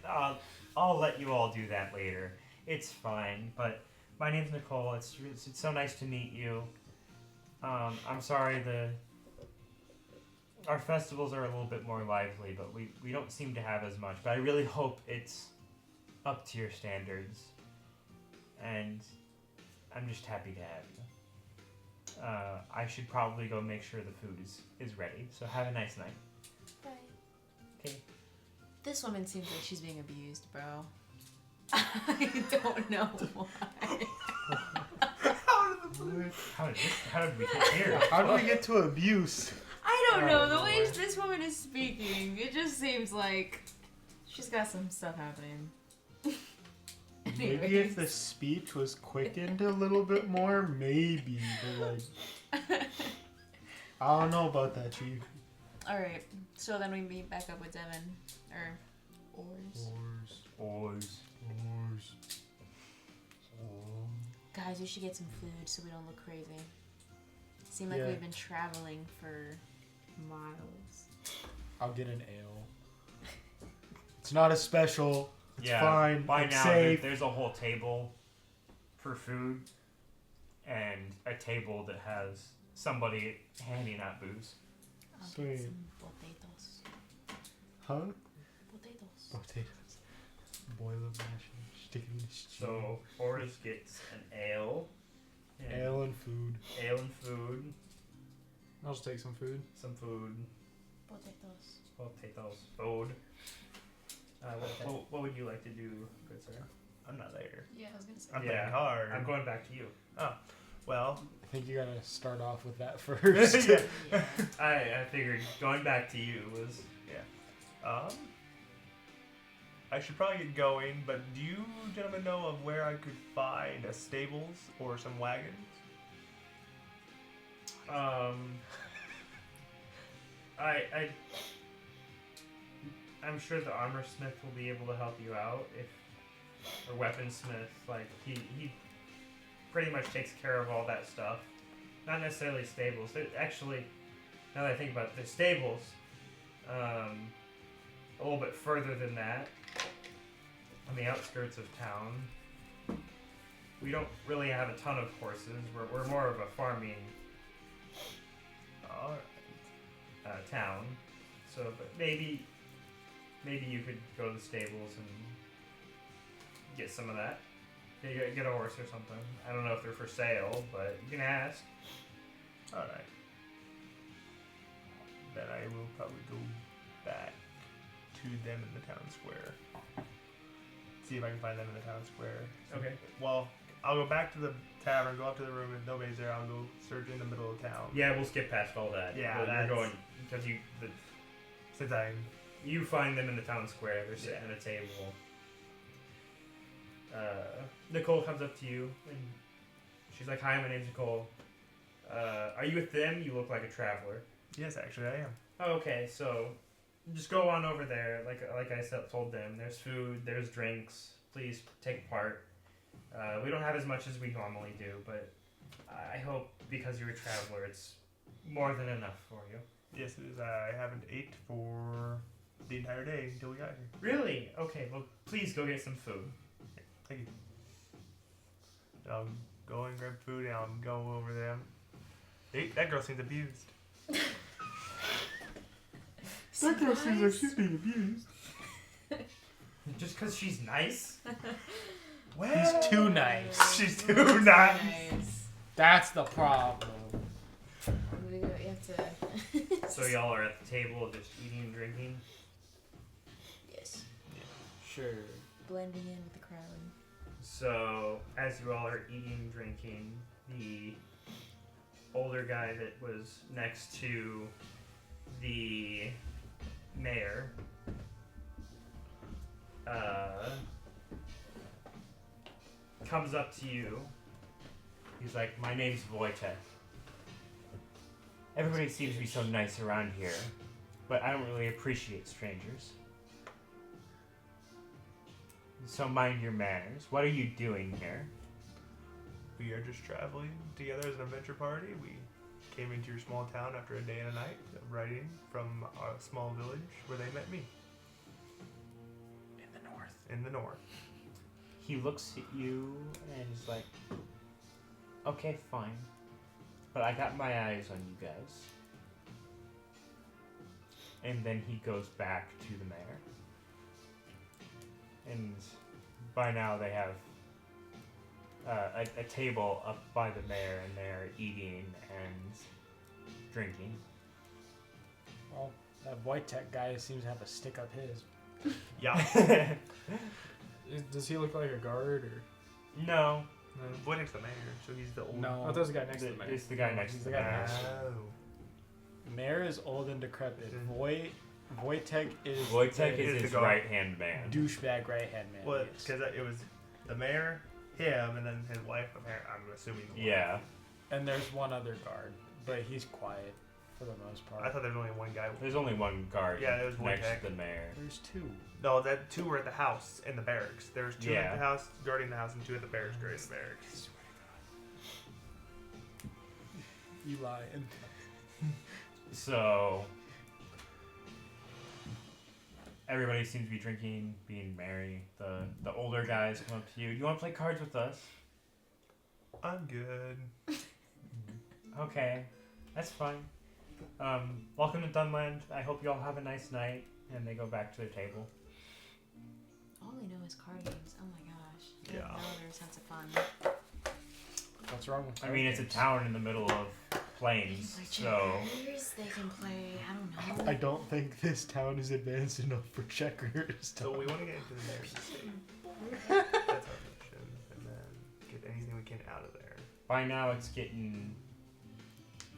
I'll let you all do that later. It's fine. But my name's Nicole. It's so nice to meet you. I'm sorry our festivals are a little bit more lively, but we don't seem to have as much. But I really hope it's up to your standards, and I'm just happy to have you. I should probably go make sure the food is ready. So have a nice night. Bye. Okay. This woman seems like she's being abused, bro. I don't know why. How did we get here? How do we get to abuse? I don't know. The way Lord. this woman is speaking, it just seems like she's got some stuff happening. Maybe if the speech was quickened a little bit more, maybe. But like, I don't know about that, Chief. Alright, so then we meet back up with Devin. Or Oars. Boys. Guys, we should get some food so we don't look crazy. Seem like Yeah. we've been traveling for miles. I'll get an ale. It's not as special. It's fine. By it's now, safe. there's a whole table for food and a table that has somebody handing out booze. I'll Sweet. get some potatoes. Huh? Potatoes. Potatoes. Boil them, mash them, stick them in the stew. So Forrest gets an ale. Ale and food. Ale and food. I'll just take some food. Some food. Potatoes. Potatoes. Food. What would you like to do, good sir? I'm not there. Yeah, I was gonna say. I'm Yeah. playing hard. I'm going back to you. Well, I think you gotta start off with that first. Yeah. Yeah. I figured going back to you was I should probably get going, but do you gentlemen know of where I could find a stables or some wagons? I'm sure the armor smith will be able to help you out or weaponsmith. Like he pretty much takes care of all that stuff. Not necessarily stables. Actually, now that I think about it, there's stables. A little bit further than that, on the outskirts of town. We don't really have a ton of horses. We're more of a farming town. So, but maybe you could go to the stables and get some of that. Get a horse or something. I don't know if they're for sale, but you can ask. Alright. Then I will probably go back to them in the town square. See if I can find them in the town square. Okay. Well, I'll go back to the tavern, go up to the room. If nobody's there, I'll go search in the middle of town. Yeah, we'll skip past all that. Yeah, But that's- you're going because Since I'm you find them in the town square. They're sitting at a table. Nicole comes up to you and she's like, "Hi, my name's Nicole. Are you with them? You look like a traveler." yes, actually I am. Oh, okay, so just go on over there. Like I told them, there's food, there's drinks. Please take part. We don't have as much as we normally do, but I hope because you're a traveler, it's more than enough for you. Yes, it is. I haven't ate for the entire day until we got here. Really? Okay, well, please go get some food. Thank you. I'll go and grab food and I'll go over them. Hey, that girl seems abused. That girl seems like she's being abused. Just because she's nice? Well, He's too nice. She's too nice. That's the problem. You have to. So y'all are at the table just eating and drinking? Yes. Sure. Blending in with the crowd. So, as you all are eating and drinking, the older guy that was next to the mayor comes up to you. He's like, "My name's Wojtek. Everybody seems to be so nice around here, but I don't really appreciate strangers. So mind your manners. What are you doing here?" We are just traveling together as an adventure party. We came into your small town after a day and a night of riding from a small village where they met me. In the north. He looks at you and is like, "Okay, fine. But I got my eyes on you guys." And then he goes back to the mayor. And by now they have a table up by the mayor and they're eating and drinking. Well, that white tech guy seems to have a stick up his. Yeah. Does he look like a guard or? No, No. Wojtek's the mayor, so he's the old. I No. thought there was a guy next to the mayor. it's the guy next He's to the the guy mayor. next Oh. Mayor is old and decrepit. Wojtek is Wojtek the is his guard. right-hand man. douchebag right hand man. Well, yes. because it was the mayor, him, and then his wife. I'm assuming. the wife. Yeah. And there's one other guard, but he's quiet for the most part. I thought there was only one guy. There's only one guard Yeah, there was next Wojtek. to the mayor. There's two. No, that two were at the house in the barracks. There's two Yeah. at the house guarding the house and two at the barracks guarding the barracks. You lying. So, everybody seems to be drinking, being merry. The older guys come up to you. You want to play cards with us? I'm good. Okay, that's fine. Welcome to Dunland. I hope you all have a nice night. And they go back to their table. All they know is card games. Oh my gosh. They Yeah. have no other sense of fun. What's wrong with I mean, it's a town in the middle of plains, They can so play checkers. They can play. I don't know. I don't think this town is advanced enough for checkers. So we want to get into the mayor's estate. That's our mission, and then get anything we can out of there. by now it's getting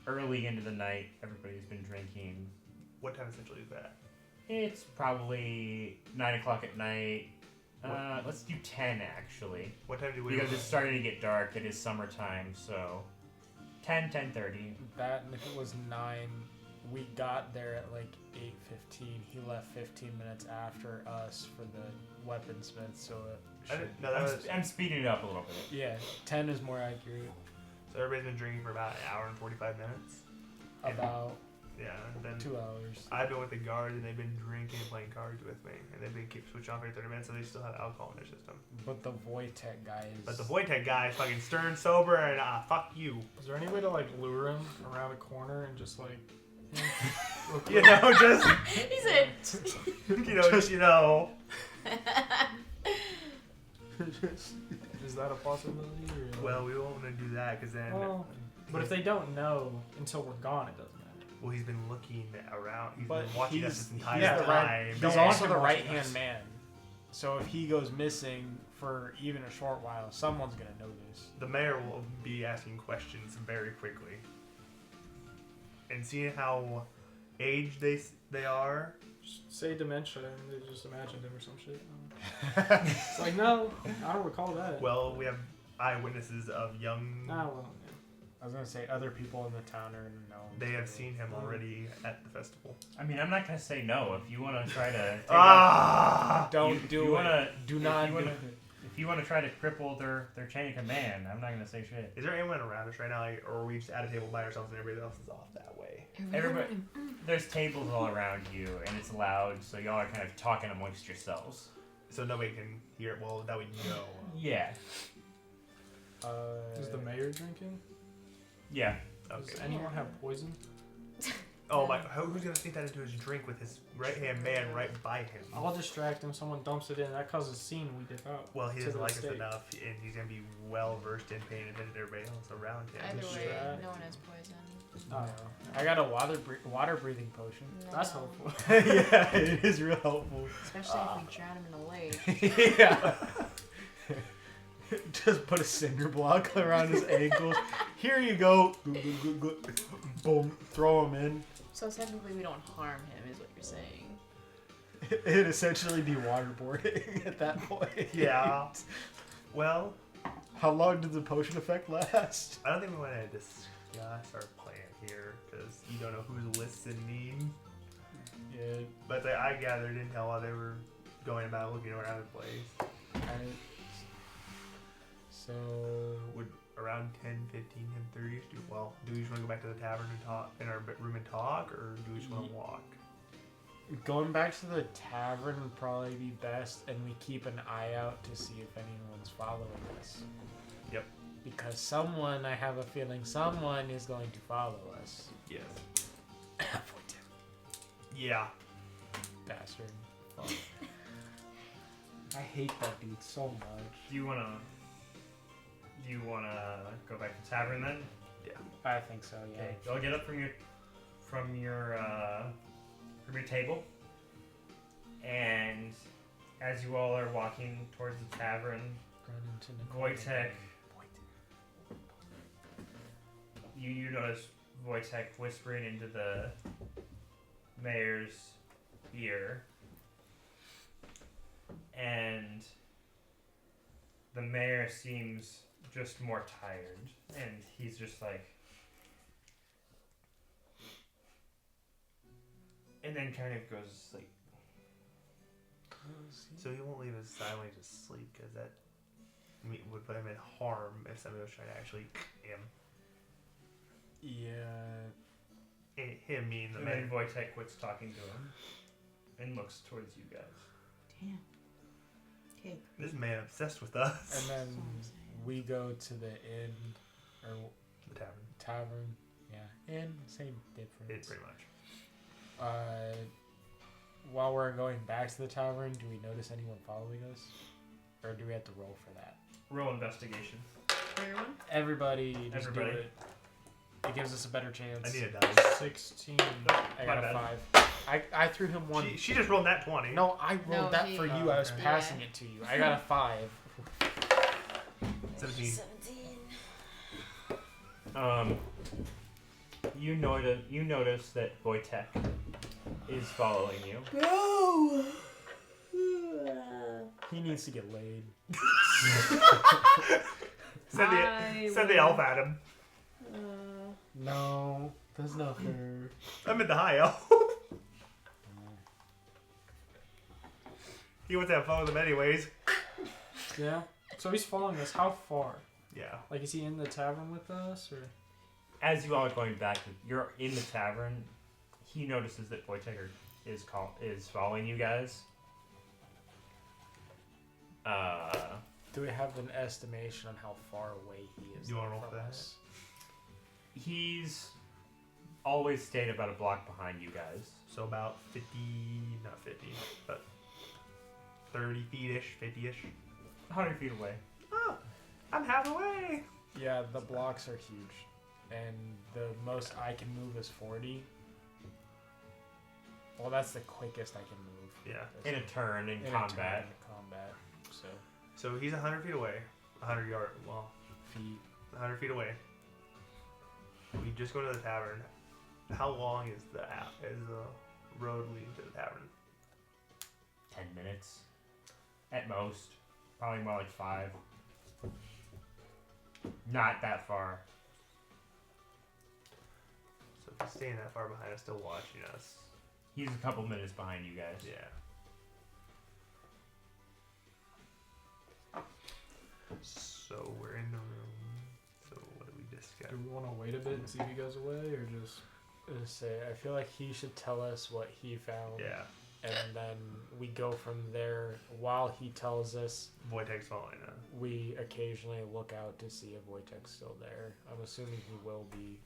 early into the night. Everybody's been drinking. What time essentially is that? It's probably 9 o'clock at night. What? Let's do 10 actually. What time do we? Because it's starting to get dark. It is summertime, so 10:30. That, and if it was 9, we got there at like 8:15. He left 15 minutes after us for the weaponsmith, so it should... No, that was. I'm speeding it up a little bit. Yeah, 10 is more accurate. So everybody's been drinking for about an hour and 45 minutes. About Yeah, and then 2 hours. I've been with the guards and they've been drinking and playing cards with me, and they've been keep switching off every 30 minutes, so they still have alcohol in their system. But the Wojtek guy is... But the Wojtek guy is fucking stern sober and fuck you. Is there any way to like lure him around a corner and just like, You know, just He said. you know. is that a possibility? Or, Well, we won't want to do that because then. Well, but if they don't know until we're gone, it doesn't matter. Well, he's been looking around. He's But been watching us he's- this entire he's the right- time. He's Don't also want the him watching right-hand us. man. So if he goes missing for even a short while, someone's going to notice. The mayor will be asking questions very quickly. And seeing how aged they are, Just say dementia and they just imagined him or some shit. It's like, no, I don't recall that. well, we have eyewitnesses of young. Ah, well, yeah. I was going to say other people in the town are known. They have seen him already at the festival. I mean, I'm not gonna say no if you want to try to. Take Don't if do you it. wanna, Do if not you do wanna, it. If you want to try to cripple their chain of command, I'm not gonna say shit. Is there anyone around us right now, like, or are we just at a table by ourselves and everybody else is off that way? Everybody, there's tables all around you, and it's loud, so y'all are kind of talking amongst yourselves. So nobody can hear it. Well, that we know. Yeah, Is the mayor drinking? yeah. Okay. Does anyone have poison? Oh my! Who's gonna sneak that into his drink with his right-hand man right by him? I'll distract him. Someone dumps it in. That causes a scene. We dip out. Well, he to doesn't the like us estate. enough, and he's gonna be well versed in paying attention to everybody else around him. Either way, Distract. no one has poison. Oh, I got a water breathing potion. No. that's helpful. Yeah, it is real helpful. Especially if we drown him in a lake. Yeah. Just put a cinder block around his ankles. Here you go. Boom. Throw him in. So technically, we don't harm him, is what you're saying. It'd essentially be waterboarding at that point. Yeah. Well, How long did the potion effect last? I don't think we want to discuss our plan here because you don't know who's listening. Yeah. But I gathered intel while they were going about looking around the place. So Would around 10, 15, 10, 30 do well? Do we just want to go back to the tavern and talk in our room and talk, or do we just want to walk? going back to the tavern would probably be best, and we keep an eye out to see if anyone's following us. Yep. Because someone, I have a feeling, someone is going to follow us. Yes. Yeah. Bastard. Fuck. I hate that dude so much. Do you wanna go back to the tavern then? I think so, yeah. Okay. Y'all get up from your table, and as you all are walking towards the tavern, Run into Wojtek, you notice Wojtek whispering into the mayor's ear, and the mayor seems just more tired, and he's just like, and then kind of goes like, So he won't leave us silently to sleep because that would put him in harm if somebody was trying to actually him. Yeah. Him meaning the and man. then Wojtek quits talking to him, and looks towards you guys. Damn. Okay. This man obsessed with us. And then we go to the inn or The tavern. tavern. Yeah, inn, same difference. It pretty much. While we're going back to the tavern, do we notice anyone following us, or do we have to roll for that? Roll investigation. Everyone? Everybody, just Everybody. do it. It gives us a better chance. I need a dice. 16. I My got a bad. 5. I threw him one. She just rolled that 20. No, I rolled No, that he- for you. Oh, I was okay. passing Yeah. it to you. I got a 5. 17. 17. You notice that Wojtek is following you. No! He needs to get laid. Send the elf at him. No, that's not fair. I'm in the high elf. He wants to have fun with him anyways. Yeah. So he's following us. How far? Yeah. Like, is he in the tavern with us, or? As you all are going back, you're in the tavern. He notices that Wojtek is following you guys. Do we have an estimation on how far away he is You wanna roll from for that? us? He's always stayed about a block behind you guys. So about 50, not 50, but 30 feet-ish, 50-ish. 100 feet away. Oh, I'm halfway. Yeah, the blocks are huge, and the most I can move is 40. Well, that's the quickest I can move. Yeah. In a turn, in In a combat. turn in combat. So So he's 100 feet away. 100 yard, well, feet. 100 feet away. We just go to the tavern. How long is the road leading to the tavern? 10 minutes. At most. Probably more like 5. Not that far. So if he's staying that far behind us, still watching us. He's a couple minutes behind you guys. Yeah. So we're in the room. So what do we discuss? Do we want to wait a bit and see if he goes away, or just? I feel like he should tell us what he found. Yeah. And then we go from there. While he tells us, Wojtek's following us. we occasionally look out to see if Wojtek's still there. I'm assuming he will be.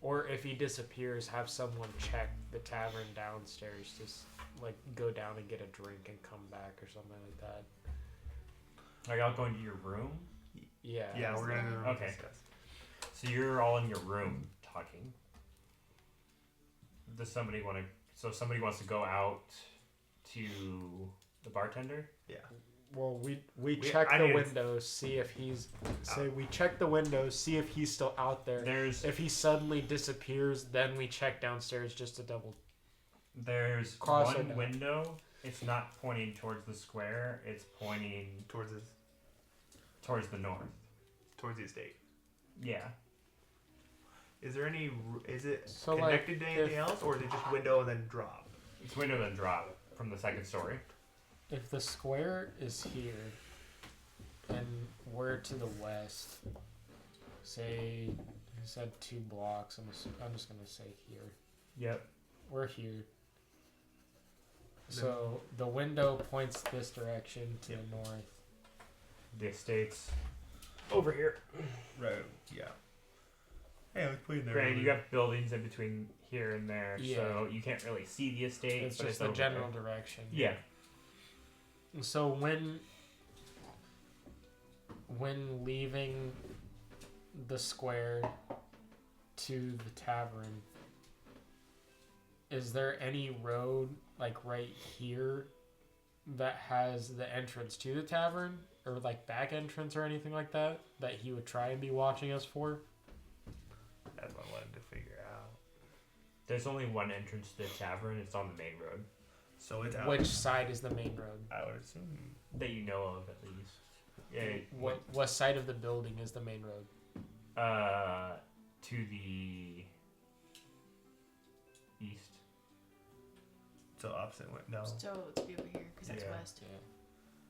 Or if he disappears, have someone check the tavern downstairs. Just like go down and get a drink and come back or something like that. Are y'all going to your room? Yeah. Yeah, we're gonna do Okay. So you're all in your room talking. Does somebody want to? So somebody wants to go out to the bartender? Yeah. Well, we I check the need to- windows, see if he's. We check the windows, see if he's still out there. There's If he suddenly disappears, then we check downstairs just to double. there's Cross it one out. window. It's not pointing towards the square. It's pointing towards the north. the estate. Yeah. Is there any? Is it So, connected to like, anything else, or is it just window and then drop? It's window then drop from the second story. If the square is here, and we're to the west, say, you said 2 blocks. I'm just gonna say here. Yep. We're here. So the window points this direction to the north. The estate's Over here. Road. Yeah. Hey, let's put it there. granted, you have buildings in between here and there, Yeah. so you can't really see the estate. It's but just it's the over general there. direction. Yeah. So when leaving the square to the tavern, is there any road like right here that has the entrance to the tavern, or like back entrance or anything like that he would try and be watching us for? That's what I wanted to figure out. There's only one entrance to the tavern. It's on the main road So it's out. Which side is the main road? I would assume. that you know of, at least. Yeah. What side of the building is the main road? To the east. So opposite way. No. So it's be over here because that's Yeah. west.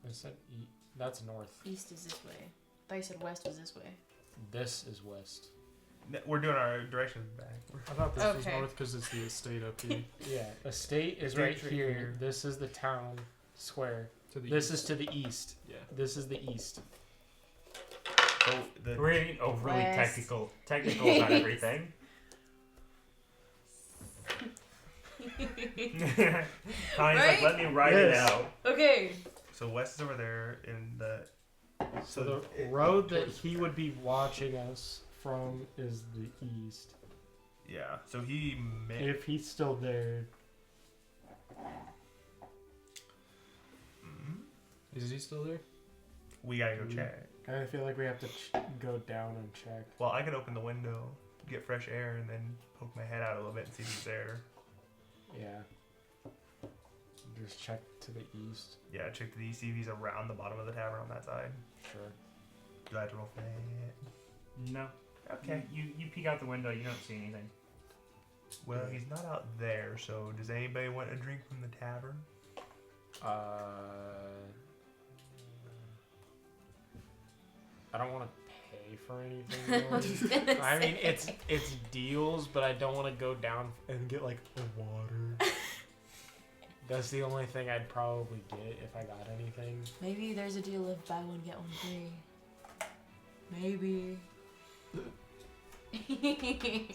I said that's north. East is this way. I thought you said west was this way. This is west. We're doing our directions back. I thought this was Okay. north because it's the estate up here. Yeah, estate is Estate's right right here. here. This is the town square. To the This east. is to the east. Yeah. This is the east. So We're getting overly West. technical about everything. Connie's like, Right? let me write it Yes. out. Okay. So west is over there in the. So the road that he would be watching us from is the east. Yeah. So he may. If he's still there. Mhm. Is he still there? We gotta go Mm. check. I feel like we have to go down and check. Well, I can open the window, get fresh air, and then poke my head out a little bit and see if he's there. Yeah. Just check to the east. Yeah, check the see if he's around the bottom of the tavern on that side. Sure. Do I have to roll for that? No. Okay. You peek out the window, you don't see anything. Well, he's not out there, so does anybody want a drink from the tavern? I don't want to pay for anything. Really. I mean, it's deals, but I don't want to go down and get like a water. That's the only thing I'd probably get if I got anything. Maybe there's a deal of buy one get one free. Maybe.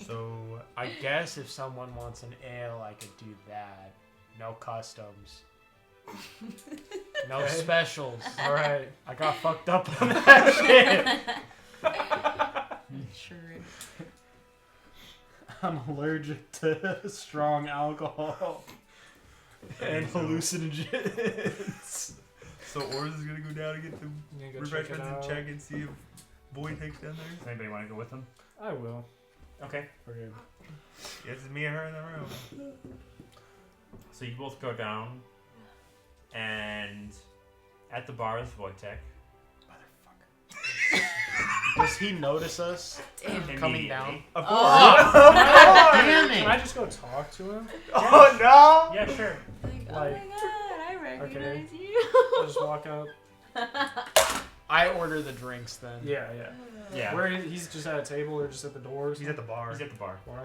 So I guess if someone wants an ale, I could do that. No customs. No Okay. specials. All right. I got fucked up on that shit. Sure. I'm allergic to strong alcohol and So- hallucinogens. So Oars is gonna go down and get the You gonna go check it refreshments and out? check and see if Boy takes down there. Does anybody want to go with them? I will. Okay. Okay. Yes, it's me and her in the room. So you both go down, and at the bar is Wojtek. Does he notice us Damn. coming down? Of Oh. Damn Can I it! just go talk to him? Oh no! Yeah, sure. Like, oh Like- my god, I recognize you. I'll just walk up. I order the drinks then. Yeah, yeah. Yeah. Where he's just at a table or just at the door? He's at the bar. He's at the bar. bar.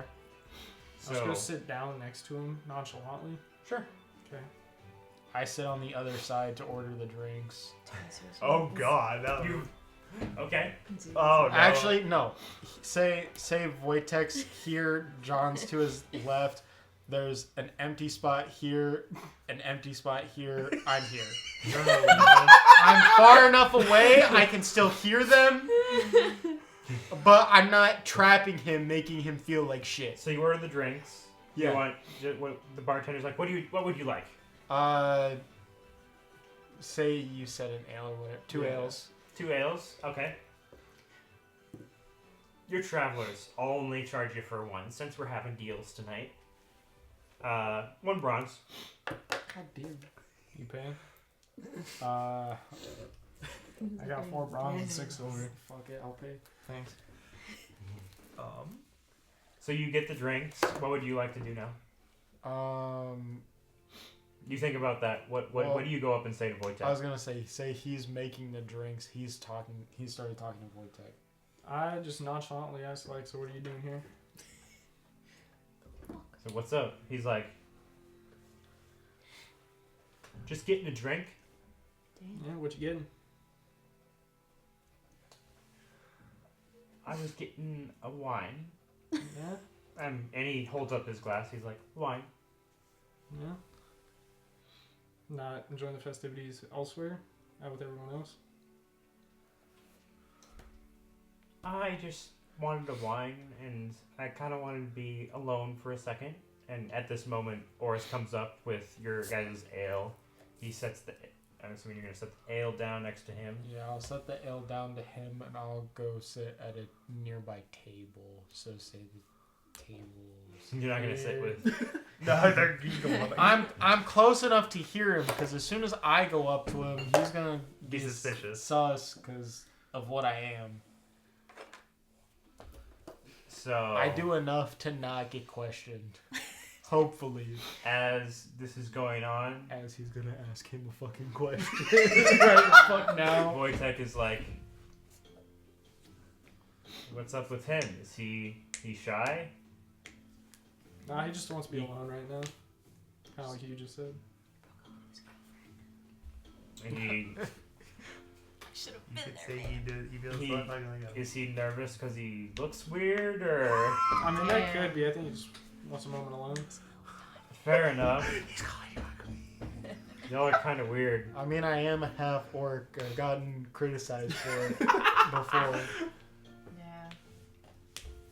I'll just go So sit down next to him nonchalantly. sure. Okay. I sit on the other side to order the drinks. Oh god, that You. Okay. Oh no. Actually, no. Say Wojtek's here, John's to his left. There's an empty spot here, an empty spot here. I'm here. I'm far enough away I can still hear them, but I'm not trapping him, making him feel like shit. So you order the drinks. Yeah. You want what the bartender's like? What would you like? Say you said an ale or whatever. Two Yeah. ales. 2 ales. Okay. Your travelers, I'll only charge you for one since we're having deals tonight. 1 bronze. God damn. You paying? I I got 4 bronze and 6 silver. Fuck it, I'll pay. Thanks. So you get the drinks. What would you like to do now? You think about that. What Well, do you go up and say to Wojtek? I was gonna say he's making the drinks. He started talking to Wojtek. I just nonchalantly asked, like, so what are you doing here? So what's up? He's like, just getting a drink. Yeah, what you getting? I was getting a wine. Yeah, And he holds up his glass. He's like, wine. yeah. Not enjoying the festivities elsewhere, out with everyone else. I just wanted a wine, and I kind of wanted to be alone for a second. And at this moment, Oris comes up with your guys' ale. He sets the... I'm assuming you're going to set the ale down next to him. Yeah, I'll set the ale down to him, and I'll go sit at a nearby table. So say the tables. You're not going to sit with... No, they're giggling. I'm close enough to hear him because as soon as I go up to him, he's gonna Be suspicious. sus because of what I am. So... I do enough to not get questioned. Hopefully, As this is going on, as he's gonna ask him a fucking question right the fuck now. Wojtek is like, What's up with him? Is he shy? Nah, he just wants to be alone right now. Kind of like you just said. He Should have You been could there. say he feels He- like a is he nervous because he looks weird or? I mean, that Yeah. could be. I think he just wants a moment alone. Fair enough. He's calling you ugly. Y'all are kind of weird. I mean, I am a half orc. I've gotten criticized for it before. Yeah.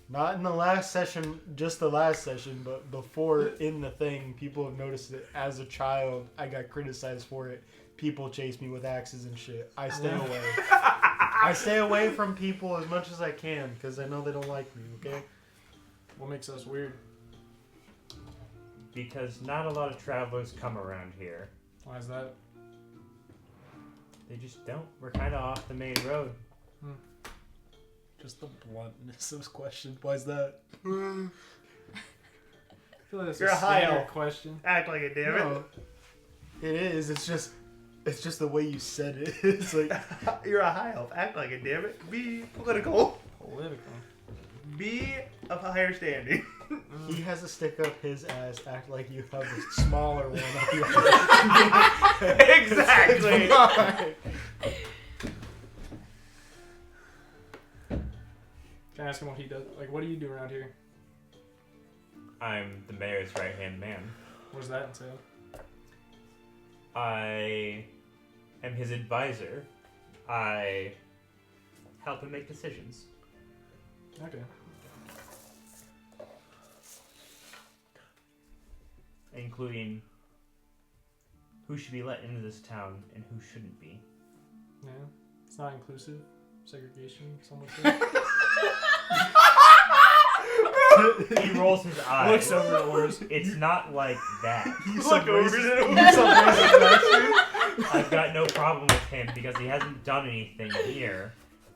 Not in the last session, just the last session, but before in the thing, people have noticed it. As a child, I got criticized for it. People chase me with axes and shit. I stay away. I stay away from people as much as I can because I know they don't like me, okay? What makes us weird? Because not a lot of travelers come around here. Why is that? They just don't. We're kind of off the main road. Just the bluntness of this question. Why is that? I feel like that's You're a a high standard elf. question. Act like it, damn it. No, it is. It's just the way you said it. It's like You're a high elf. Act like it, damn it. Be political. Political. Be of higher standing. he has to stick up his ass. Act like you have a smaller one up your Exactly. Can I ask him what he does? Like, what do you do around here? I'm the mayor's right-hand man. What does that entail? I am his advisor. I help him make decisions. Okay. Including who should be let into this town and who shouldn't be. Yeah. It's not inclusive. Segregation, some would say. He rolls his eyes. Looks over at Oars. It's not like that. Look over to I've got no problem with him because he hasn't done anything here.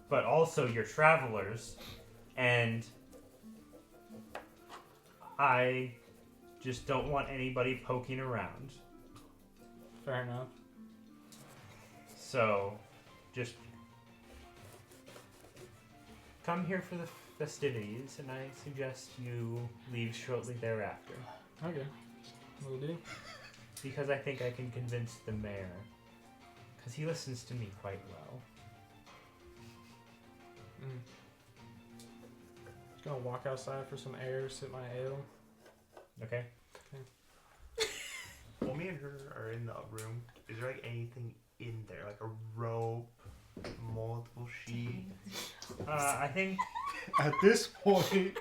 But also, you're travelers, and I just don't want anybody poking around. Fair enough. So, just come here for the festivities, and I suggest you leave shortly thereafter. Okay. Will do. Because I think I can convince the mayor. Because he listens to me quite well. Just gonna walk outside for some air, sip my ale. Okay? While me and her are in the room, is there like anything in there? Like a rope, multiple sheets? I think At this point,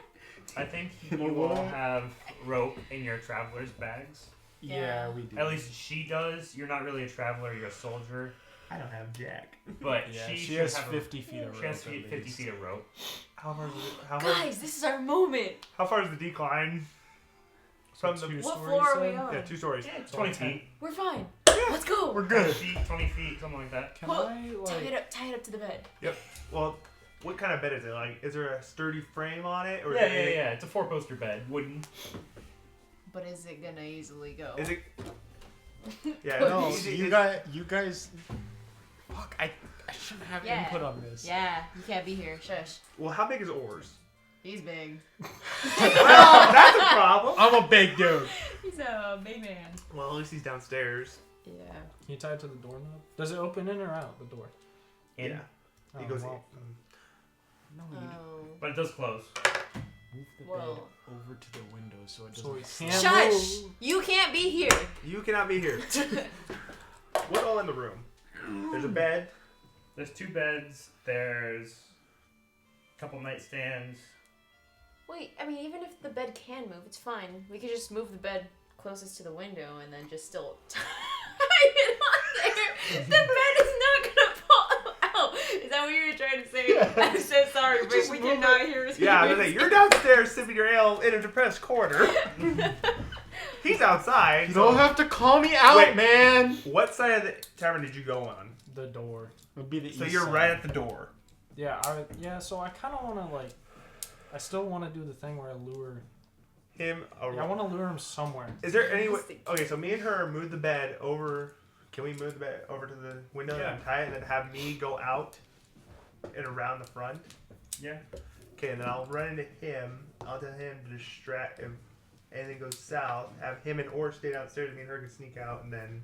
you all have rope in your traveler's bags. yeah, we do. At least she does. You're not really a traveler, you're a soldier. I don't have jack. But Yeah, she she should has have 50 feet of rope. She has at 50 least. feet of rope. How far is it? How far, Guys, this is our moment. how far is the decline from the? Two What stories, floor are we you said? on? Yeah, 2 stories. Yeah, it's 20 feet. We're fine. Let's go. We're 10 good. feet, 20 feet, something like that. Can Well, I, like... Tie it up to the bed. Well, what kind of bed is it? Like, is there a sturdy frame on it, or Yeah, is it, yeah. It's a 4-poster bed, wooden. But is it gonna easily go? Is it? Yeah. No, is it- you guys. Fuck, I shouldn't have Yeah. input on this. Yeah, you can't be here. Shush. Well, how big is oars? He's big. Well, that's a problem. I'm a big dude. He's a big man. Well, at least he's downstairs. Yeah. Can you tie it to the doorknob? Does it open in or out, the door? In. Yeah. He Oh, goes. well. No, Oh. But it does close. move the Whoa. bed over to the window so it So doesn't. we can't Shush! move. You can't be here. You cannot be here. What's all in the room? There's a bed. There's 2 beds. There's a couple nightstands. Wait, I mean, even if the bed can move, it's fine. We could just move the bed closest to the window and then just still tie it on there. The bed is not gonna fall out. Is that what you were trying to say? Yeah. I'm so sorry, but Just we move cannot hear us. Yeah, I was gonna say, you're downstairs sipping your ale in a depressed corner. He's outside. You so- don't have to call me out, Wait. man. What side of the tavern did you go on? The door. Would be the So east you're side. right at the door. Yeah, so I kind of want to, like... I still want to do the thing where I lure... Him. I want to lure him somewhere. Is there any way? Okay, so me and her move the bed over. Can we move the bed over to the window Yeah. and tie it, and then have me go out and around the front? Yeah. Okay, and then I'll run into him. I'll tell him to distract if anything goes south. Have him and Or stay downstairs, and me and her can sneak out, and then.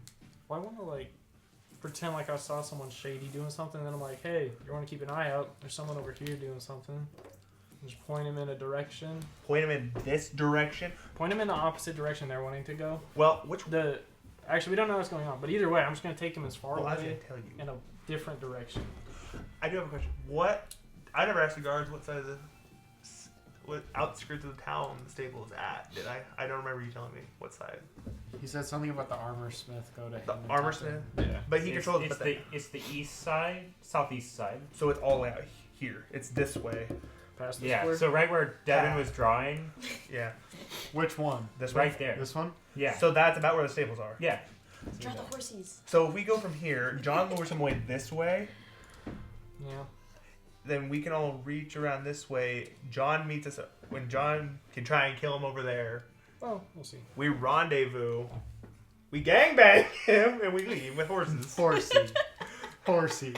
Well, I want to like pretend like I saw someone shady doing something, and then I'm like, hey, you want to keep an eye out? There's someone over here doing something. Just point him in a direction. Point him in this direction. Point him in the opposite direction they're wanting to go. Well, which Actually, we don't know what's going on, but either way, I'm just gonna take him as far I was away gonna tell you. in a different direction. I do have a question. What? I never asked the guards what side of what outskirts of the town the stable is at. Did I? I don't remember you telling me what side. He said something about the armor smith. Go to him. The and armor talk to him. smith? Yeah. But he controls. It's the east side, southeast side. So it's all the way out here. It's this way. Past the Yeah. square. So right where Devin was drawing, Yeah. Which one? This right way. there. This one? Yeah. So that's about where the stables are. Yeah. Draw the horses. So if we go from here, John lures him away this way. Yeah. Then we can all reach around this way. John meets us when John can try and kill him over there. Well, we'll see. We rendezvous. We gangbang him and we leave with horses. Horsey. Horsey.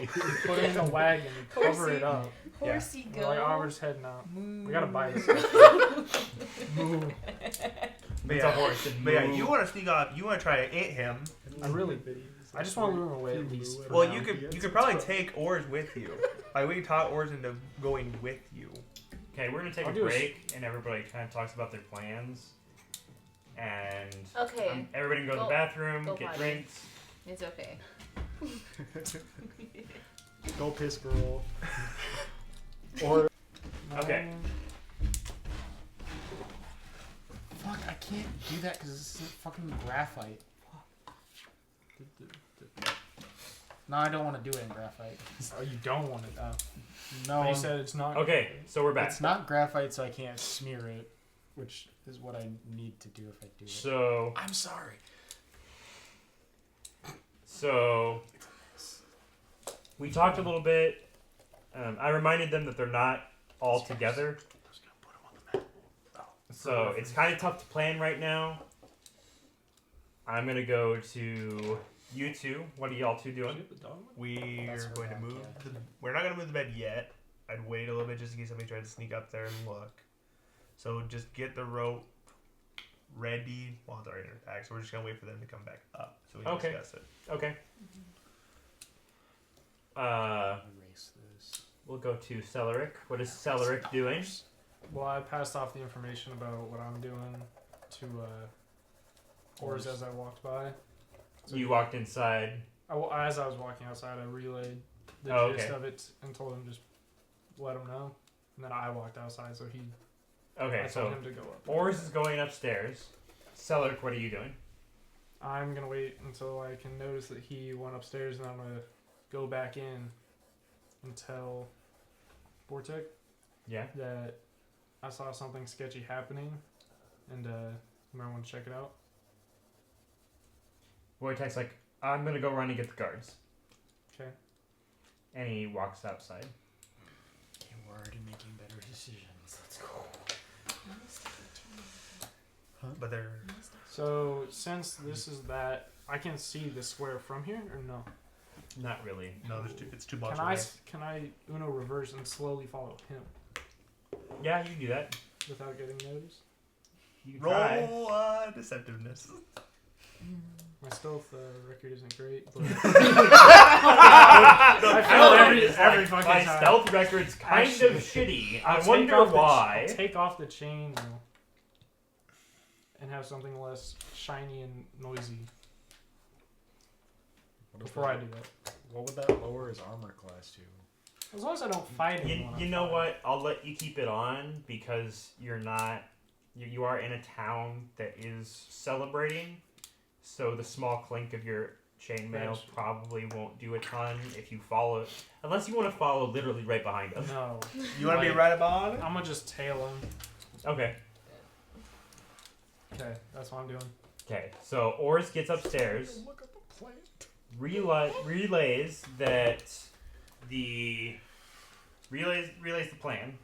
Put him in a wagon and cover Horsey. it up. Horsey We're go. like, oh, we're just heading out. Moo. We gotta buy this stuff. Moo. But It's yeah, a horse. And but yeah, move. you want to sneak off. You want to try to hit him. I just want to lure him away at least. for Well, now. you could probably take oars with you. Like we can talk oars into going with you. Okay, we're gonna take I'll a do a break, and everybody kind of talks about their plans. And Okay, everybody can go to the Go- bathroom, go get potty. drinks. it's okay. Go piss girl. Or Okay. fuck, I can't do that because this is fucking graphite. No, I don't want to do it in graphite. Oh, you don't want it. No, But you said it's not. Okay, so we're back. it's not graphite, so I can't smear it, which is what I need to do if I do it. So I'm sorry. we talked a little bit. I reminded them that they're not all together. So it's kind of tough to plan right now. I'm gonna go to you two. What are y'all two doing? We That's are her going to back, move. yeah. We're not going to move the bed yet. I'd wait a little bit just in case somebody tried to sneak up there and look. So just get the rope ready. Well, it's already in attack, so we're just going to wait for them to come back up so we can Okay. discuss it. Okay. Erase this. We'll go to Celeric. What is Celeric doing? Well, I passed off the information about what I'm doing to Ors as I walked by. So You walked inside. As I was walking outside, I relayed the Oh, gist okay. of it and told him just let him know. And then I walked outside, so Okay, I told so him to go up. Ors is going upstairs. Celeric, what are you doing? I'm gonna wait until I can notice that he went upstairs, and I'm gonna go back in and tell Vortek Yeah. that I saw something sketchy happening, and you might want to check it out. Vortex like, I'm gonna go run and get the guards. Okay. And he walks outside. Okay, we're already making better decisions. Let's go. But they're. So since this is that, I can see the square from here, or no? Not really. No, it's too much. Can I Uno reverse and slowly follow him Yeah, you can do that. without getting noticed? You can try. Roll deceptiveness. My stealth record isn't great, but I failed every fucking my time. stealth record's kind Actually, of shitty. I'll I take wonder off why. I'll take off the chain though, and have something less shiny and noisy before I do that. What would that lower his armor class to? As long as I don't fight anyone. You I'm know fine. what? I'll let you keep it on because you're not. You are in a town that is celebrating, so the small clink of your chainmail That's- probably won't do a ton if you follow it. Unless you want to follow literally right behind us. No, You want to be Like- right about it? I'm gonna just tail him. Okay. Okay, that's what I'm doing. Okay. So Oris gets upstairs. Look at the plant. Relays that relays the plan.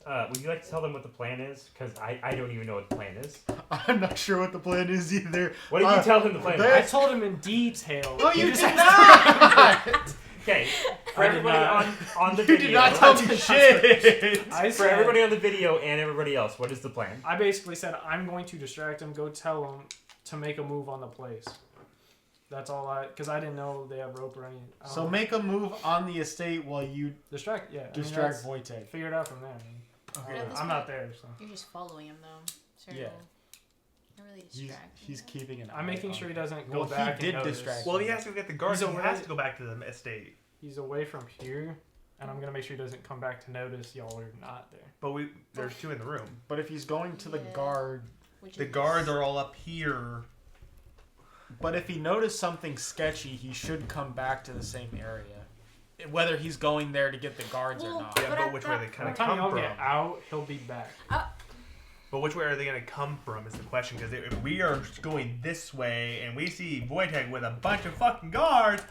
Would you like to tell them what the plan is? Because I don't even know what the plan is. I'm not sure what the plan is either. What did you tell him the plan that- I was? told him in detail. Oh, you just did has to- not! Okay. For everybody on the You video. did not tell me shit. I For said, everybody on the video and everybody else, what is the plan? I basically said I'm going to distract him. Go tell him to make a move on the place. That's all because I didn't know they have rope or any. So make a move on the estate while you distract. Yeah, distract Wojtek. Figure it out from there. Okay. At this I'm point, not there, so You're just following him though. So Yeah. not really He's distracting. keeping an eye I'm making on sure he him. doesn't Well, go back. he did and notice. distract. Well, he has to get the guards. He's He away. has to go back to the estate. He's away from here, and I'm gonna make sure he doesn't come back to notice y'all are not there. But there's two in the room. But if he's going to the Yeah. guard, Which The is- guards are all up here. but if he noticed something sketchy, he should come back to the same area. Whether he's going there to get the guards or Well, not. Yeah, But but at which way that they By kind the of time come y'all from? get out, he'll be back. But which way are they going to come from is the question. Because if we are going this way and we see Wojtek with a bunch of fucking guards,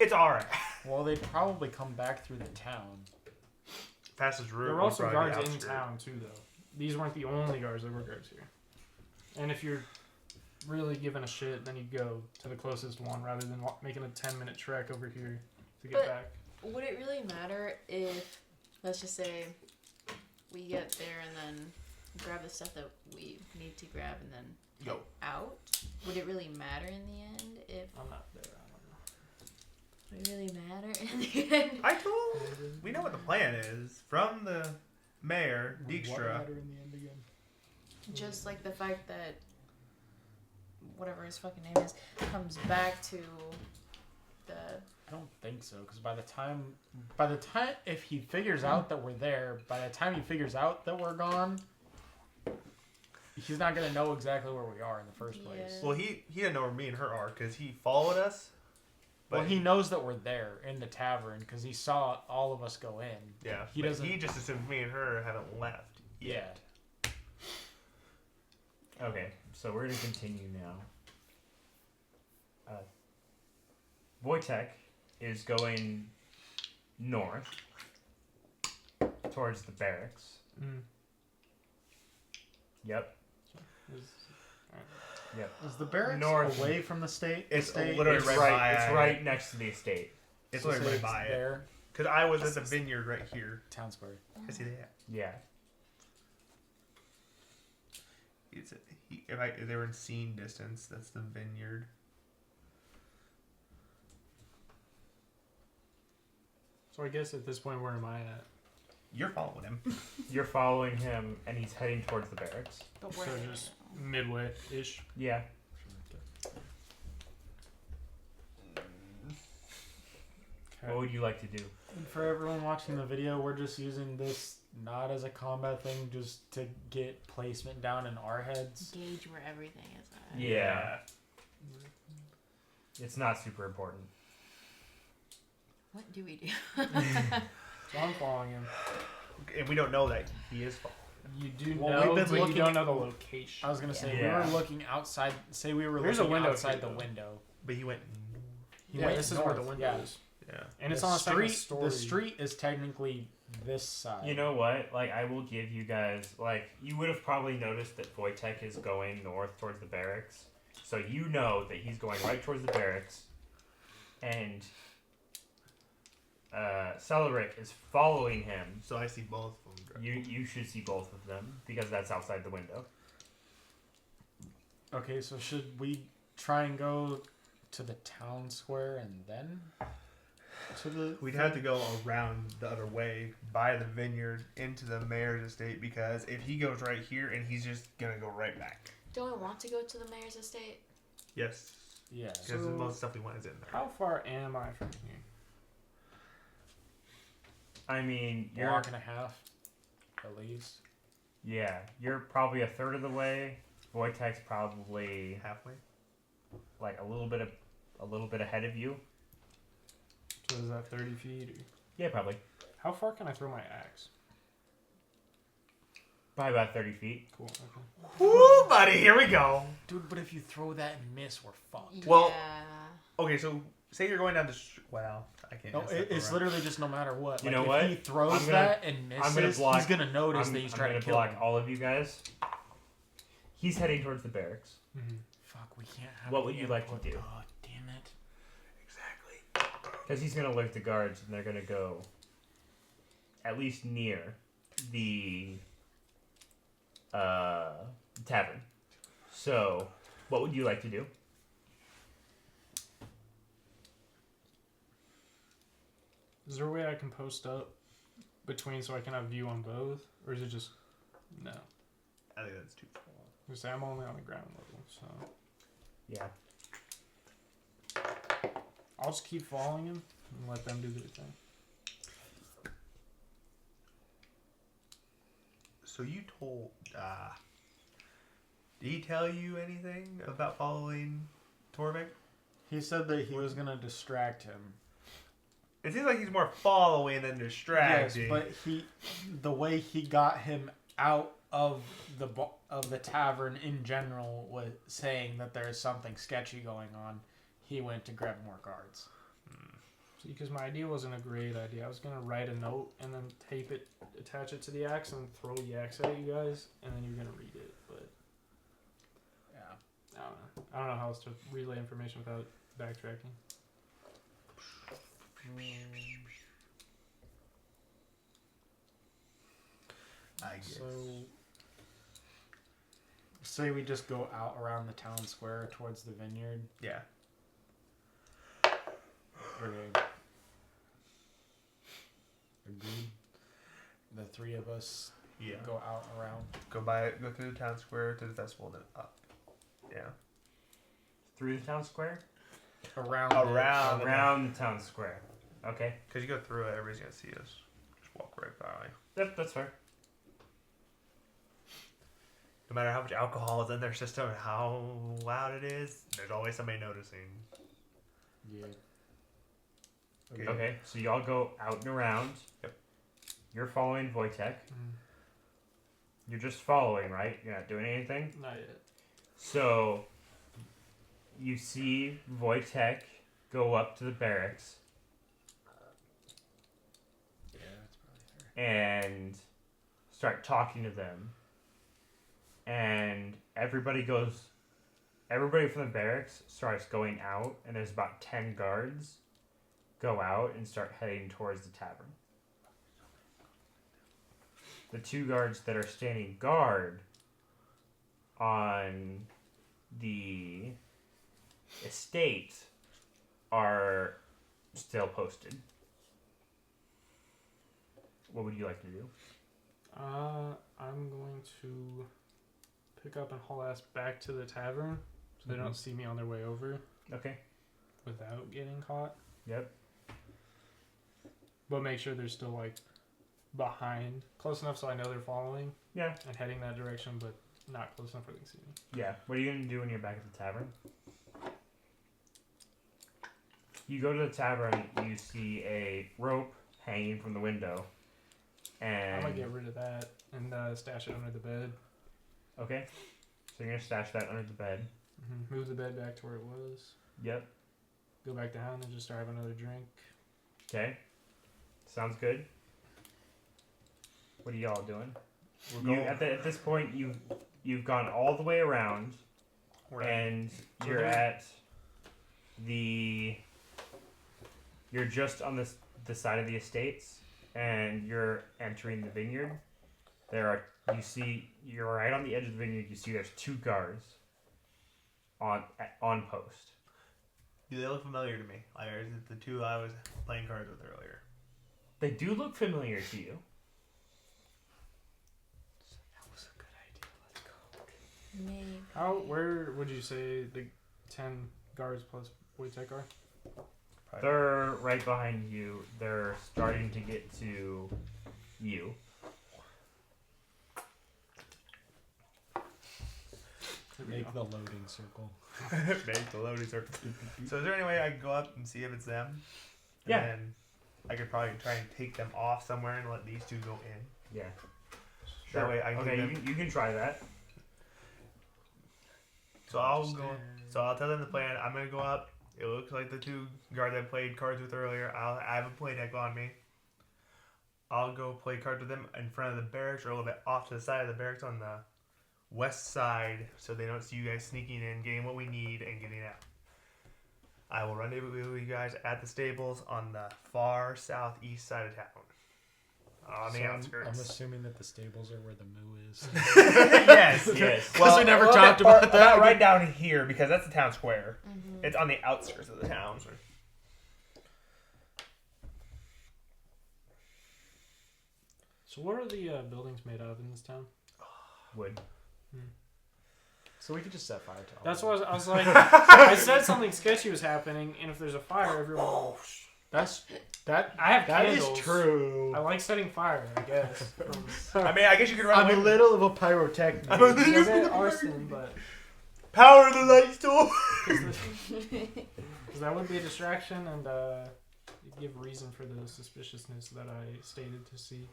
it's alright. Well, they'd probably come back through the town. Fastest route. There were would also probably be guards in outskirts. town too, though. These weren't the only guards. There were guards here. And if you're really giving a shit, then you go to the closest one rather than making a 10-minute trek over here to get But- back. Would it really matter if, let's just say, we get there and then grab the stuff that we need to grab and then Go. out? Would it really matter in the end? If I'm not there. I would it really matter in the end? I told. We know what the plan is from the mayor, Dykstra. Just like the fact that whatever his fucking name is comes back to the. I don't think so, because by the time, if he figures out that we're there, by the time he figures out that we're gone, he's not gonna know exactly where we are in the first place. Yeah. Well, he didn't know where me and her are because he followed us. But Well, he knows that we're there in the tavern because he saw all of us go in. yeah, he but doesn't- He just assumed me and her haven't left. Yeah. Okay, so we're gonna continue now. Wojtek is going north towards the barracks. Mm. Yep. Yep. Is the barracks North. away from the state? It's estate? literally It's right right. by It's it. right next to the estate. It's So literally right it's by it. there. Because I was at the vineyard right here. Town square. I see that. Yeah. If they were in scene distance, that's the vineyard. So I guess at this point, where am I at? You're following him. You're following him, and he's heading towards the barracks. But So where? just midway-ish. Yeah. Okay. What would you like to do? And for everyone watching the video, we're just using this not as a combat thing, just to get placement down in our heads. Gauge where everything is at. Yeah. It's not super important. What do we do? So I'm following him. And we don't know that he is following. You do Well, know, we've been but you looking- don't know the location. I was gonna say Yeah. we were looking outside. Say we were There's a looking window outside here, the though. window. But he went. He Yeah, went this is where the north, window yeah. is. Yeah. And it's The on a second street. story. The street is technically this side. You know what? Like, I will give you guys, like, you would have probably noticed that Wojtek is going north towards the barracks. So you know that he's going right towards the barracks. And Celeric is following him. So I see both of them. You should see both of them because that's outside the window. Okay, so should we try and go to the town square and then to the? We'd have to go around the other way by the vineyard into the mayor's estate because if he goes right here and he's just gonna go right back. Don't I want to go to the mayor's estate? Yes. Yeah. Because So- the most stuff we want is in there. How far am I from here? I mean, you're Block and a half, at least. yeah, you're probably a third of the way. Wojtek's probably Halfway. like a little bit ahead of you. So is that 30 feet? Or... Yeah, probably How far can I throw my axe? by about 30 feet. Cool. Okay. Woo, buddy, here we go. Dude, but if you throw that and miss, we're fucked. Well, Yeah. Okay, so say you're going down the street. Wow, I can't. No, mess that it's around. literally just no matter what. You Like, know if what? he throws I'm gonna- that and misses, I'm gonna block- he's gonna notice I'm that he's I'm trying gonna to kill block him. all of you guys. He's heading towards the barracks. Mm-hmm. Fuck, we can't have. What would the you like to input. do? God damn it. Exactly. Because he's going to alert the guards, and they're going to go at least near the tavern. So, what would you like to do? Is there a way I can post up between so I can have view on both? Or is it just... No. I think that's too far. Because I'm only on the ground level, so... Yeah. I'll just keep following him and let them do their thing. So you told... did he tell you anything about following Torvik? He said that he was gonna distract him. It seems like he's more following than distracting. Yes, but the way he got him out of the tavern in general was saying that there is something sketchy going on. He went to grab more guards. See, because my idea wasn't a great idea. I was going to write a note and then tape it, attach it to the axe, and throw the axe at you guys, and then you're going to read it. But, Yeah. I don't know. I don't know how else to relay information without backtracking. I guess. So, say we just go out around the town square towards the vineyard. Yeah. Okay. Agreed. The three of us Yeah. go out around. Go through the town square to the festival, then up. Yeah. Through the town square? Around Around the town square. Okay. Because you go through it, everybody's going to see us. Just walk right by. Yep, that's fair. No matter how much alcohol is in their system and how loud it is, there's always somebody noticing. Yeah. Okay, so y'all go out and around. Yep. You're following Wojtek. You're just following, right? You're not doing anything? Not yet. So, you see Wojtek go up to the barracks Yeah, that's probably fair. and start talking to them. And everybody from the barracks starts going out, and there's about 10 guards go out and start heading towards the tavern. The 2 guards that are standing guard on the estate are still posted. What would you like to do? I'm going to pick up and haul ass back to the tavern so they don't see me on their way over Okay. without getting caught. Yep. But make sure they're still like behind, close enough so I know they're following Yeah. and heading that direction, but not close enough where they can see me. Yeah. What are you going to do when you're back at the tavern? You go to the tavern, you see a rope hanging from the window. And I might get rid of that and stash it under the bed. Okay. So you're going to stash that under the bed. Move the bed back to where it was. Yep. Go back down and just start having another drink. Okay. Sounds good. What are y'all doing? We're You, at this point, you've gone all the way around, and you're at you're just on the side of the estates, and you're entering the vineyard. You're right on the edge of the vineyard. You see there's 2 guards on post. Do they look familiar to me? Like, or is it the 2 I was playing cards with earlier? They do look familiar to you. That was a good idea. Let's go. Where would you say the 10 guards plus Wojtek are? They're right behind you. They're starting to get to you. Make the loading circle. Make the loading circle. So is there any way I can go up and see if it's them? And Yeah. then I could probably try and take them off somewhere and let these 2 go in. Yeah. That way I can okay, leave them. you can try that. So I'll go. So I'll tell them the plan. I'm gonna go up. It looks like the 2 guards I played cards with earlier. I have a play deck on me. I'll go play cards with them in front of the barracks or a little bit off to the side of the barracks on the west side, so they don't see you guys sneaking in, getting what we need, and getting out. I will rendezvous with you guys at the stables on the far southeast side of town. On the outskirts. I'm assuming that the stables are where the moo is. Yes. Yes. Because we never talked about that. Right down here, because that's the town square. Mm-hmm. It's on the outskirts of the town. So what are the buildings made of in this town? Wood. So we could just set fire to all That's of what them. I was like. I said something sketchy was happening, and if there's a fire, everyone will... That I have that is candles. true. I like setting fire, I guess. I mean, I guess you could run I'm away a with little of a pyrotechnist. I'm a It's a little bit arson, but... power of the light store. Because that would be a distraction, and give reason for the suspiciousness that I stated to see.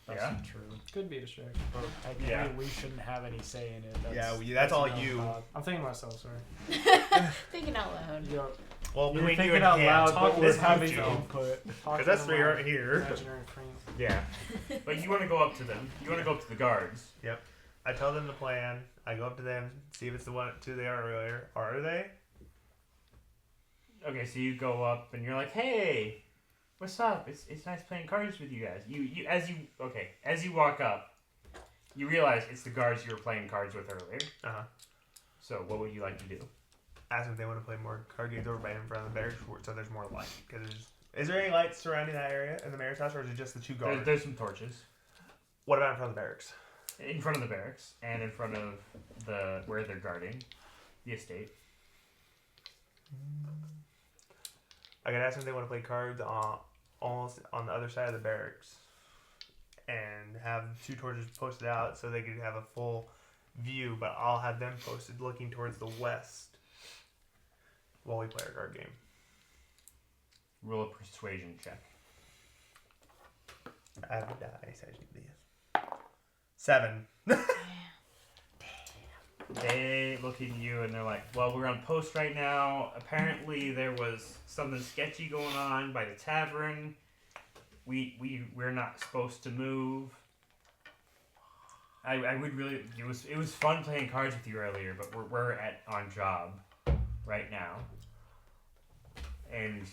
That's Yeah. not true. Could be a distraction. Yeah. We shouldn't have any say in it. That's all enough. you. I'm thinking to myself, sorry. Thinking out loud. Yup. Well, You're between thinking you and out him, loud, talk but we're this having mutual. input. because that's three aren't here. Imaginary friend. Yeah. But you want to go up to them. You want to go up to the guards. I tell them the plan. I go up to them, see if it's the one two they are earlier. Are they? Okay, so you go up and you're like, "Hey, what's up? It's nice playing cards with you guys." As you walk up, you realize it's the guards you were playing cards with earlier. So what would you like to do? Ask them if they want to play more card games over by in front of the barracks, so there's more light. Is there any lights surrounding that area in the mayor's house, or is it just the two guards? There's some torches What about in front of the barracks? in front of the barracks and in front of the where they're guarding the estate. I could ask them if they want to play cards almost on the other side of the barracks, and have two torches posted out so they could have a full view. But I'll have them posted looking towards the west while we play our card game. Roll a persuasion check. I have a dice. I should do this. 7. They look at you and they're like, "Well, we're on post right now. Apparently, there was something sketchy going on by the tavern. We're not supposed to move. I would really. It was fun playing cards with you earlier, but we're on job right now." And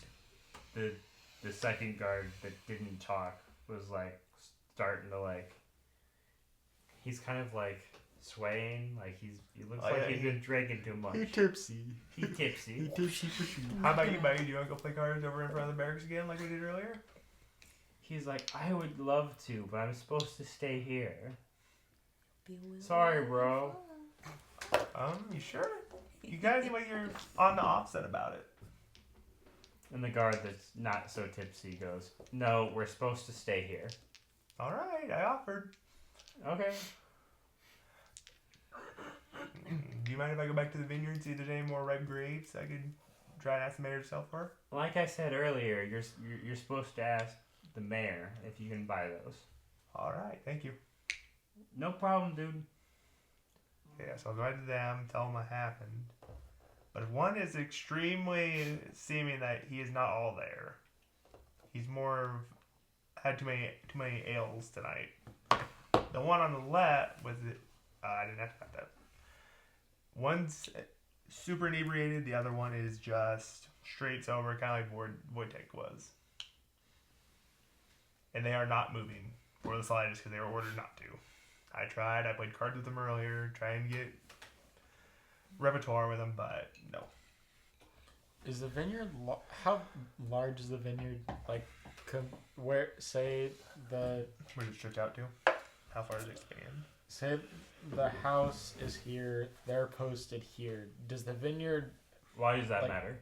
the second guard that didn't talk was like starting to like. He's kind of like swaying, like he looks like he's been drinking too much. He tipsy. He tipsy. tipsy for sure. How about you, buddy? Do you want to go play cards over in front of the barracks again like we did earlier? He's like, "I would love to, but I'm supposed to stay here." Sorry, bro. You sure? You guys seem like you're on the offset about it. And the guard that's not so tipsy goes, "No, we're supposed to stay here." Alright, I offered. Okay. Do you mind if I go back to the vineyard and see if there's any more ripe grapes I could try and ask the mayor to sell for? Like I said earlier, you're supposed to ask the mayor if you can buy those. Alright, thank you. No problem, dude. Yeah, so I'll go to them, tell them what happened. But one is extremely seeming that he is not all there. He's more had too many ales tonight. The one on the left was I didn't ask about that. One's super inebriated. The other one is just straight sober, kind of like Wojtek was. And they are not moving for the slightest because they were ordered not to. I tried. I played cards with them earlier, trying to get repertoire with them, but no. Is the vineyard how large is the vineyard? Like, where say the Where does it stretch out to? How far does it expand? say the house is here, they're posted here. Does the vineyard Why does that Like- matter?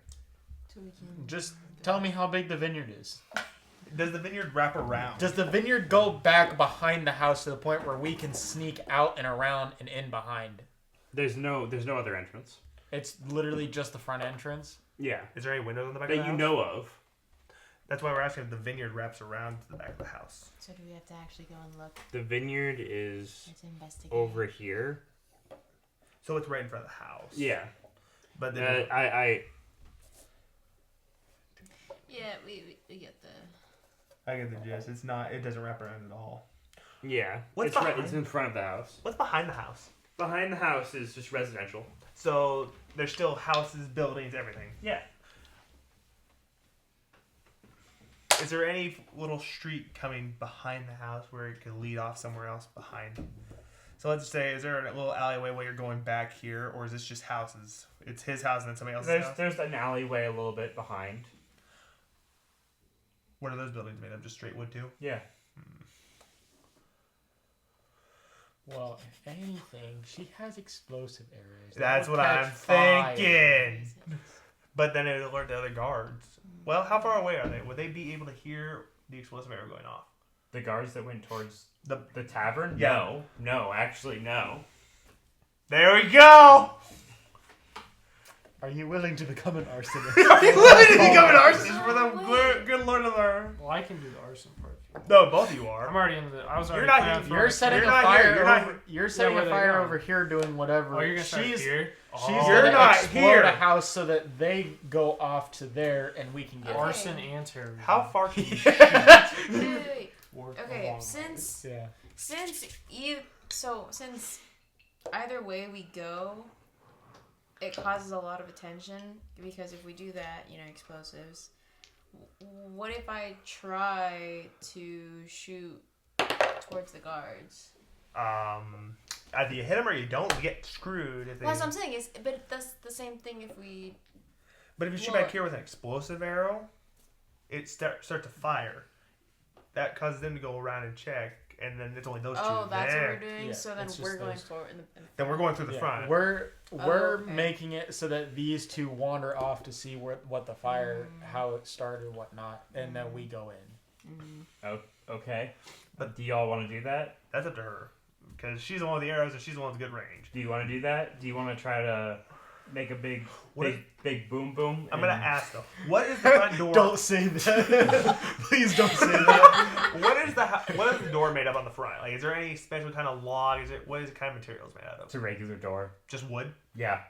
So we can... just tell me how big the vineyard is? Does the vineyard wrap around? Does the vineyard go back behind the house to the point where we can sneak out and around and in behind? There's no other entrance. It's literally just the front entrance. Yeah. Is there any windows on the back That of the you house? know of. That's why we're asking if the vineyard wraps around to the back of the house. So do we have to actually go and look? The vineyard is Let's investigate. over here. So it's right in front of the house. Yeah. But then Yeah, we get the... I get the gist. It's not. It doesn't wrap around at all. Yeah. What's it's right, behind? it's in front of the house. What's behind the house? Behind the house is just residential. So there's still houses, buildings, everything. Yeah. Is there any little street coming behind the house where it could lead off somewhere else behind? So let's say, is there a little alleyway where you're going back here, or is this just houses? It's his house and then somebody else's house? There's an alleyway a little bit behind. What are those buildings made of? Just straight wood too? Yeah. Well, if anything, she has explosive arrows. That's That would what catch I'm fire. thinking. But then it alert the other guards. Well, how far away are they? Would they be able to hear the explosive arrow going off? The guards that went towards The tavern? Yeah. No, actually no. There we go! Are you willing to become an arsonist? Are you willing to become an arsonist for the good lord of our... Well, I can do the arson part. No, both of you I'm are. already into the. I was already. You're not planning here. for You're it. setting You're a not fire here. You're not over. You're setting where a they fire go. over here, doing whatever. Oh, you're gonna start she's here. she's You're gonna not explode here. a house so that they go off to there and we can get. Okay. Arson and terrorism. How far can you Wait. Work Okay, along. since Yeah. since either way we go, it causes a lot of attention because if we do that, explosives. What if I try to shoot towards the guards? Either you hit them or you don't. You get screwed. If they... Well, that's what I'm saying. But that's the same thing if we. But if you shoot Well- back here with an explosive arrow, it start to fire. That causes them to go around and check, and then it's only those two Oh, that's there. what we're doing. Yeah, so then it's just we're going those. forward. Then we're going through the Yeah, front. We're okay. making it so that these two wander off to see what the fire, how it started, whatnot, and then we go in. Okay. But do y'all want to do that? That's up to her. Because she's the one with the arrows and she's the one with good range. Do you want to do that? Do you want to try to make a big What big boom boom? I'm going to ask though. What is the front door? Don't say that. Please don't say that. What is the door made of on the front? Like, is there any special kind of log? What is the kind of materials made out of? It's a regular door. Just wood? Yeah.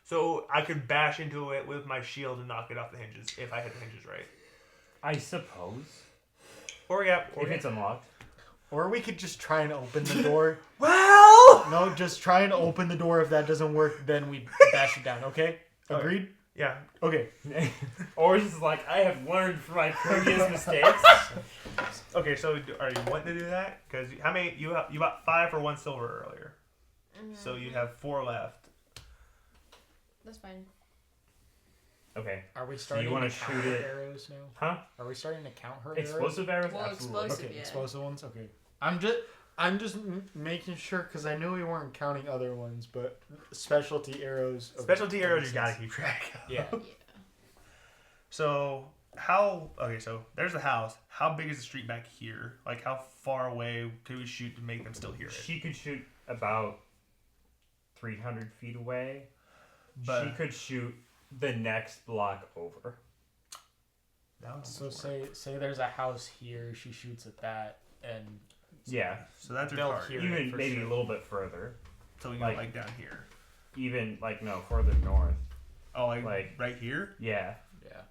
So I could bash into it with my shield and knock it off the hinges if I hit the hinges right. I suppose. Or If it's unlocked. Or we could just try and open the door. well, No, just try and open the door. If that doesn't work, then we bash it down. Okay? Agreed? yeah. Okay. Or it's just like, I have learned from my previous mistakes. Okay, so are you wanting to do that? Because how many you bought 5 for 1 silver earlier, so you'd have 4 left. That's fine. Okay. Are we starting you wanna to count shoot her it- arrows now? Huh? Are we starting to count her Explosive arrows? Well, Absolutely. explosive. arrows? Okay, Yeah. explosive ones. Okay. I'm just making sure because I knew we weren't counting other ones, but specialty arrows. Okay, Specialty that arrows makes you gotta sense. keep track of. Yeah. Yeah. So so there's the house. How big is the street back here? Like how far away could we shoot to make them still hear it? She could shoot about 300 feet away. But She could shoot the next block over. that would So work. say there's a house here. She shoots at that, and Yeah. So that's they'll your hear target. it Even for maybe sure. a little bit further. So we go like- like down here. Even, no, further north. Oh, like like- right here. Yeah. yeah.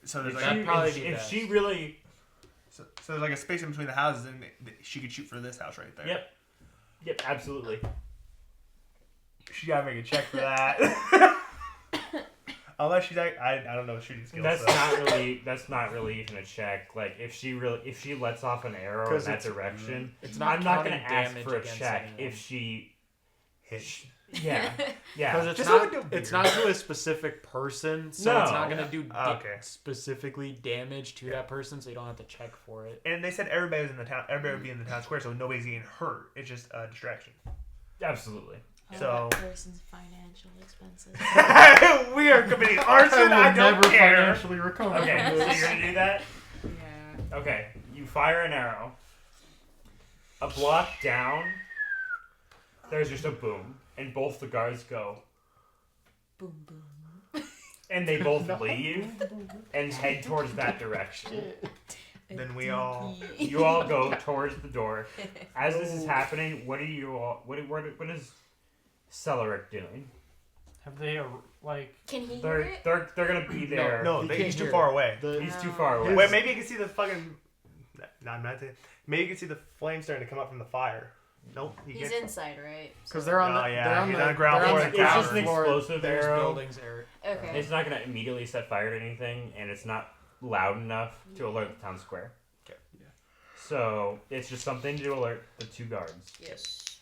So there's If, like That'd probably be if best. she really... so there's like a space in between the houses, and she could shoot for this house right there. Yep, absolutely. She gotta make a check for that. Unless she's like, I don't know shooting skills. That's so. not really even a check. Like if she lets off an arrow in 'Cause that it's- direction, It's not. I'm not counting gonna ask damage for a against check anyone. if she. Hit. Yeah, Because yeah. it's Just so not. we don't It's hear. not to a specific person, so it's not No. gonna do Okay. specifically damage to that person, so you don't have to check for it. And they said everybody was in the town. Everybody would be in the town square, so nobody's getting hurt. It's just a distraction. Absolutely. So- that person's financial expenses. We are committing arson. I don't care. financially recover. Okay, so you're gonna do that. Yeah. Okay, you fire an arrow. A block down, there's just a boom, and both the guards go, Boom boom. and they both leave and head towards that direction. Then we all- You all go towards the door. As this is happening, what are you all? What is Celeric doing? Have they Can he hear They're it? they're they're gonna be there. No, He he's can't too hear far it. away. He's too far away. Wait, maybe you can see the fucking. No, I'm not saying. Maybe you can see the flame starting to come up from the fire. Nope. He He's can't. inside, right? Because they're on the. Oh, yeah, they're on he's the, on the ground they're floor on of the the It's ground just an floor. explosive There's arrow. buildings, Eric. Okay. It's not gonna immediately set fire to anything, and it's not loud enough to alert the town square. Okay. Yeah. So it's just something to alert the 2 guards. Yes.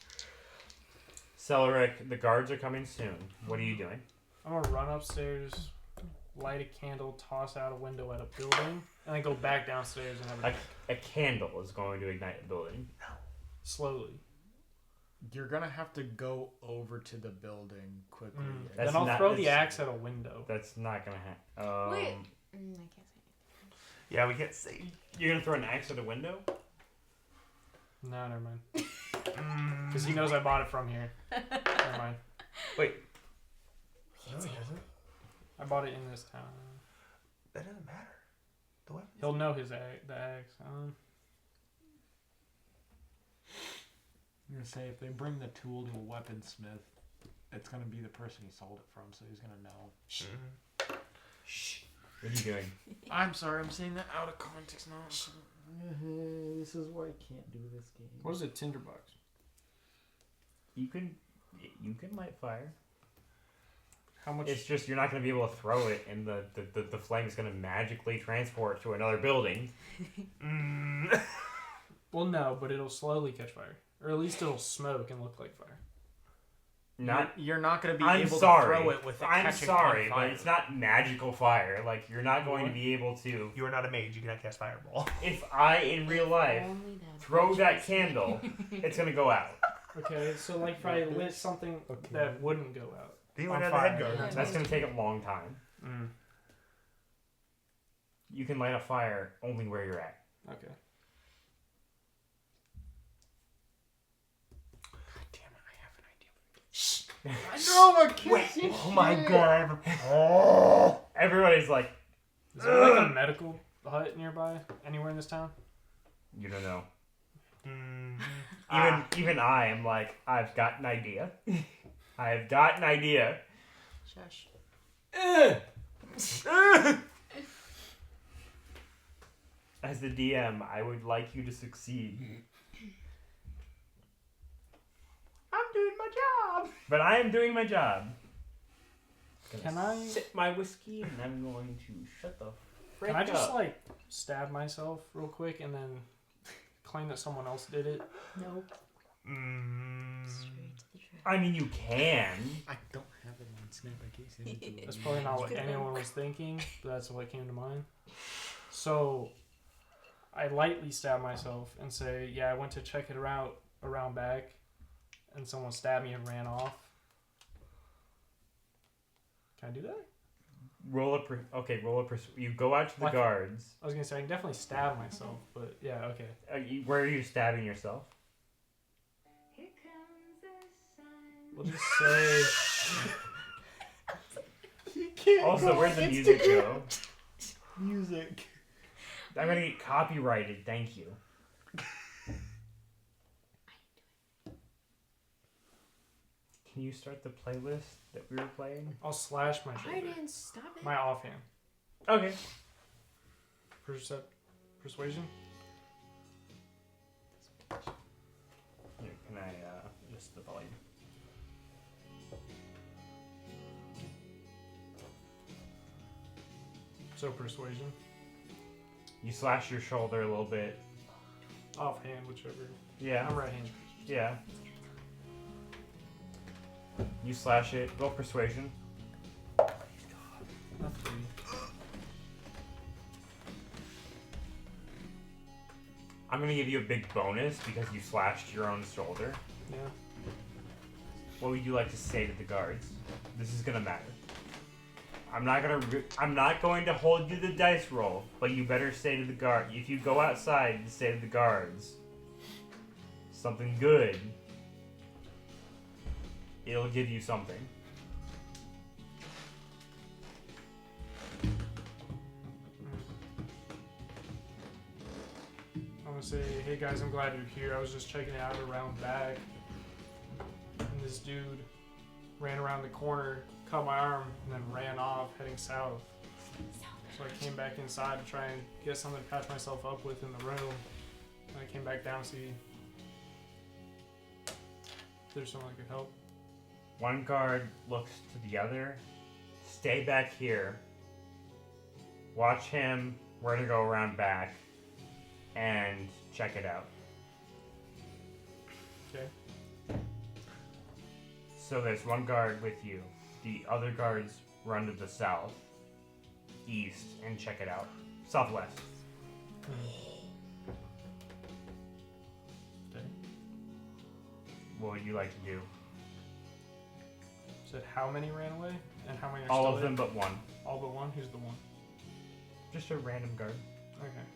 Celeric, the guards are coming soon. What are you doing? I'm gonna run upstairs, light a candle, toss out a window at a building, and then go back downstairs and have a drink. A candle is going to ignite the building. Slowly. You're gonna have to go over to the building quickly. That's Then I'll not- throw the that's- axe at a window. That's not gonna happen. Wait. I can't say anything. Yeah, we can't see. You're gonna throw an axe at a window? No, never mind. Because he knows I bought it from here. Never mind. Wait. I bought it in this town. That doesn't matter. The weapon. He'll know the axe. I'm gonna say if they bring the tool to a weaponsmith, it's gonna be the person he sold it from, so he's gonna know. Shh. What are you doing? I'm sorry, I'm saying that out of context now. This is why I can't do this game. What is a tinderbox? You can light fire. How much? It's just you're not gonna be able to throw it, and the flame is gonna magically transport to another building. Well, no, but it'll slowly catch fire, or at least it'll smoke and look like fire. You're not gonna be I'm able sorry. to throw it with it I'm catching sorry, on but fire. it's not magical fire. Like you're not going to What? be able to. You are not a mage. You cannot cast fireball. If I in real life Only that throw bitch that was- candle, it's gonna go out. Okay, so like if I lit something that wouldn't go out. Then you On went out the head fire. guard. Yeah. That's gonna take a long time. You can light a fire only where you're at. Okay. Damn it, I have an idea. I know, I can't Wait. see Oh my shit. god. Oh. Everybody's like, Is there like a medical hut nearby anywhere in this town? you don't know. Mm. Even I am like, I've got an idea. I've got an idea. Shush. As the DM, I would like you to succeed. I'm doing my job. But I am doing my job. Can I- sip my whiskey and I'm going to shut the frick Can I just up. like stab myself real quick and then claim that someone else did it? Nope. Straight to the trash. I mean, you can. I don't have it on Snap. I can't see it. That's probably not what Could've anyone been. was thinking, but that's what came to mind. So I lightly stab myself and say, yeah, I went to check it around back, and someone stabbed me and ran off. Can I do that? Roll a you go out to the Like- guards. I was gonna say I can definitely stab myself, but yeah, okay. Where are you stabbing yourself? We'll just say You can't Also, go where'd on the music go? Music. I'm gonna get copyrighted. Thank you. Can you start the playlist that we were playing? I'll slash my I shoulder. didn't stop it. My offhand. Okay. Persuasion? Here, can I adjust the volume? So persuasion. You slash your shoulder a little bit. Offhand, whichever. Yeah. I'm right-handed. Yeah. You slash it. Roll persuasion. Not three. I'm gonna give you a big bonus because you slashed your own shoulder. Yeah. What would you like to say to the guards? This is gonna matter. I'm not going to hold you the dice roll, but you better say to the guard. If you go outside and say to the guards something good, it'll give you something. I'm gonna say, hey guys, I'm glad you're here. I was just checking it out around back, and this dude ran around the corner, caught my arm, and then ran off, heading south. So I came back inside to try and get something to patch myself up with in the room. And I came back down to see if there's someone that could help. One guard looks to the other. Stay back here. Watch him we're gonna go around back and check it out. Okay. So there's one guard with you. The other guards run to the south, east, and check it out. Southwest. Okay. What would you like to do? Said how many ran away and how many are All still of them but one. All but one? Who's the one? Just a random guard. Okay.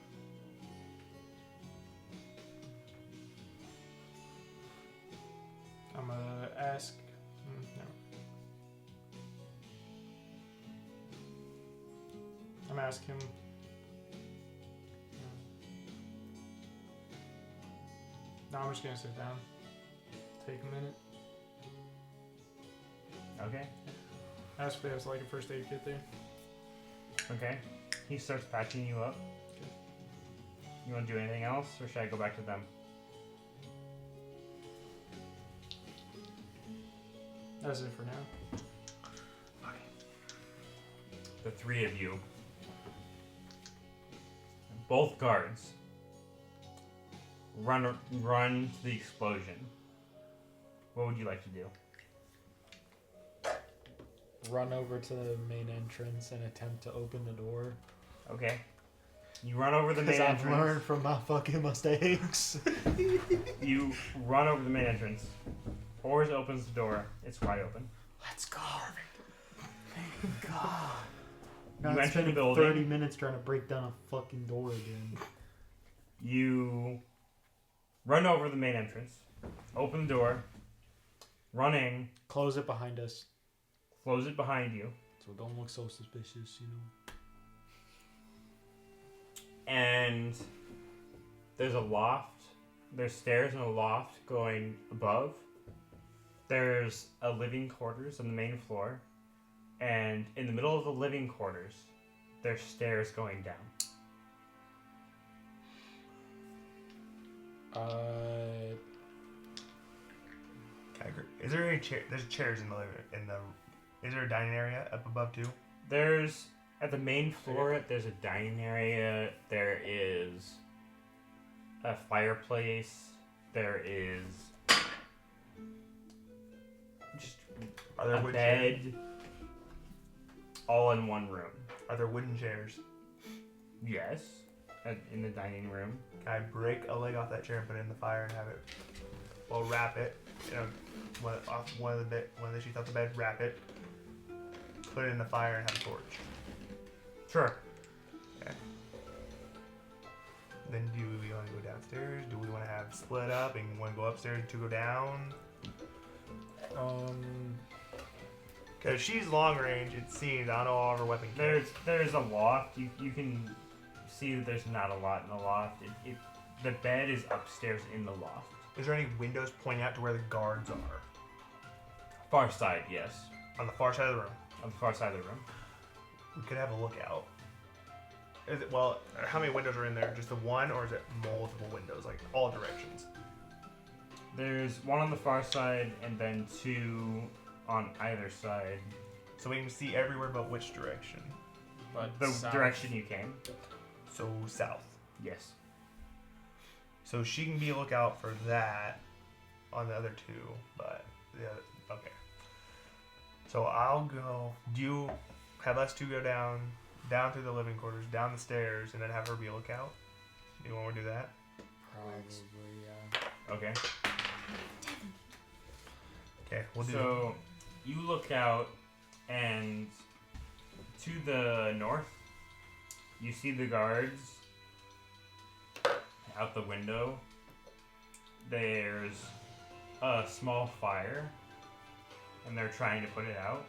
I'm gonna ask. No. I'm gonna ask him. No, I'm just gonna sit down. Take a minute. Okay. Ask if he has like a first aid kit there. Okay. He starts patching you up. Okay. You want to do anything else, or should I go back to them? That's it for now. The three of you, both guards, run to the explosion. What would you like to do? Run over to the main entrance and attempt to open the door. Okay. You run over the main Because I've entrance. learned from my fucking mistakes. You run over the main entrance. Ors opens the door. It's wide open. Let's go. Thank God. You Not enter the spending building. 30 minutes trying to break down a fucking door again. You run over the main entrance. Open the door. Running. Close it behind us. Close it behind you. So it don't look so suspicious, you know. And there's a loft. There's stairs and a loft going above. There's a living quarters on the main floor. And in the middle of the living quarters, there's stairs going down. Is there any chair? There's chairs in the Is there a dining area up above too? There's at the main floor. There's a dining area. There is a fireplace. There is just Are there a wood bed. chairs? All in one room. Are there wooden chairs? Yes, in the dining room. Can I break a leg off that chair and put it in the fire and have it? Well, wrap it. You know, one of the sheets off the bed. Wrap it. Put it in the fire and have a torch. Sure. Okay. Then do we want to go downstairs? Do we want to have split up and want to go upstairs to go down? Because she's long range, it seems. I don't know all of her weapon kit. There's a loft. You can see that there's not a lot in the loft. The bed is upstairs in the loft. Is there any windows pointing out to where the guards are? Far side, yes. On the far side of the room. On the far side of the room. We could have a lookout. Is it, well, how many windows are in there? Just the one, or is it multiple windows, like all directions? There's one on the far side and then two on either side. So we can see everywhere but which direction? But The south. direction you came. So south. Yes. So she can be a lookout for that on the other two, but the other, okay. So I'll go. Do you have us two go down through the living quarters, down the stairs, and then have her be a lookout? Do you want to do that? Probably, yeah. Okay. Okay, we'll do. So you look out, and to the north, you see the guards out the window. There's a small fire, and they're trying to put it out,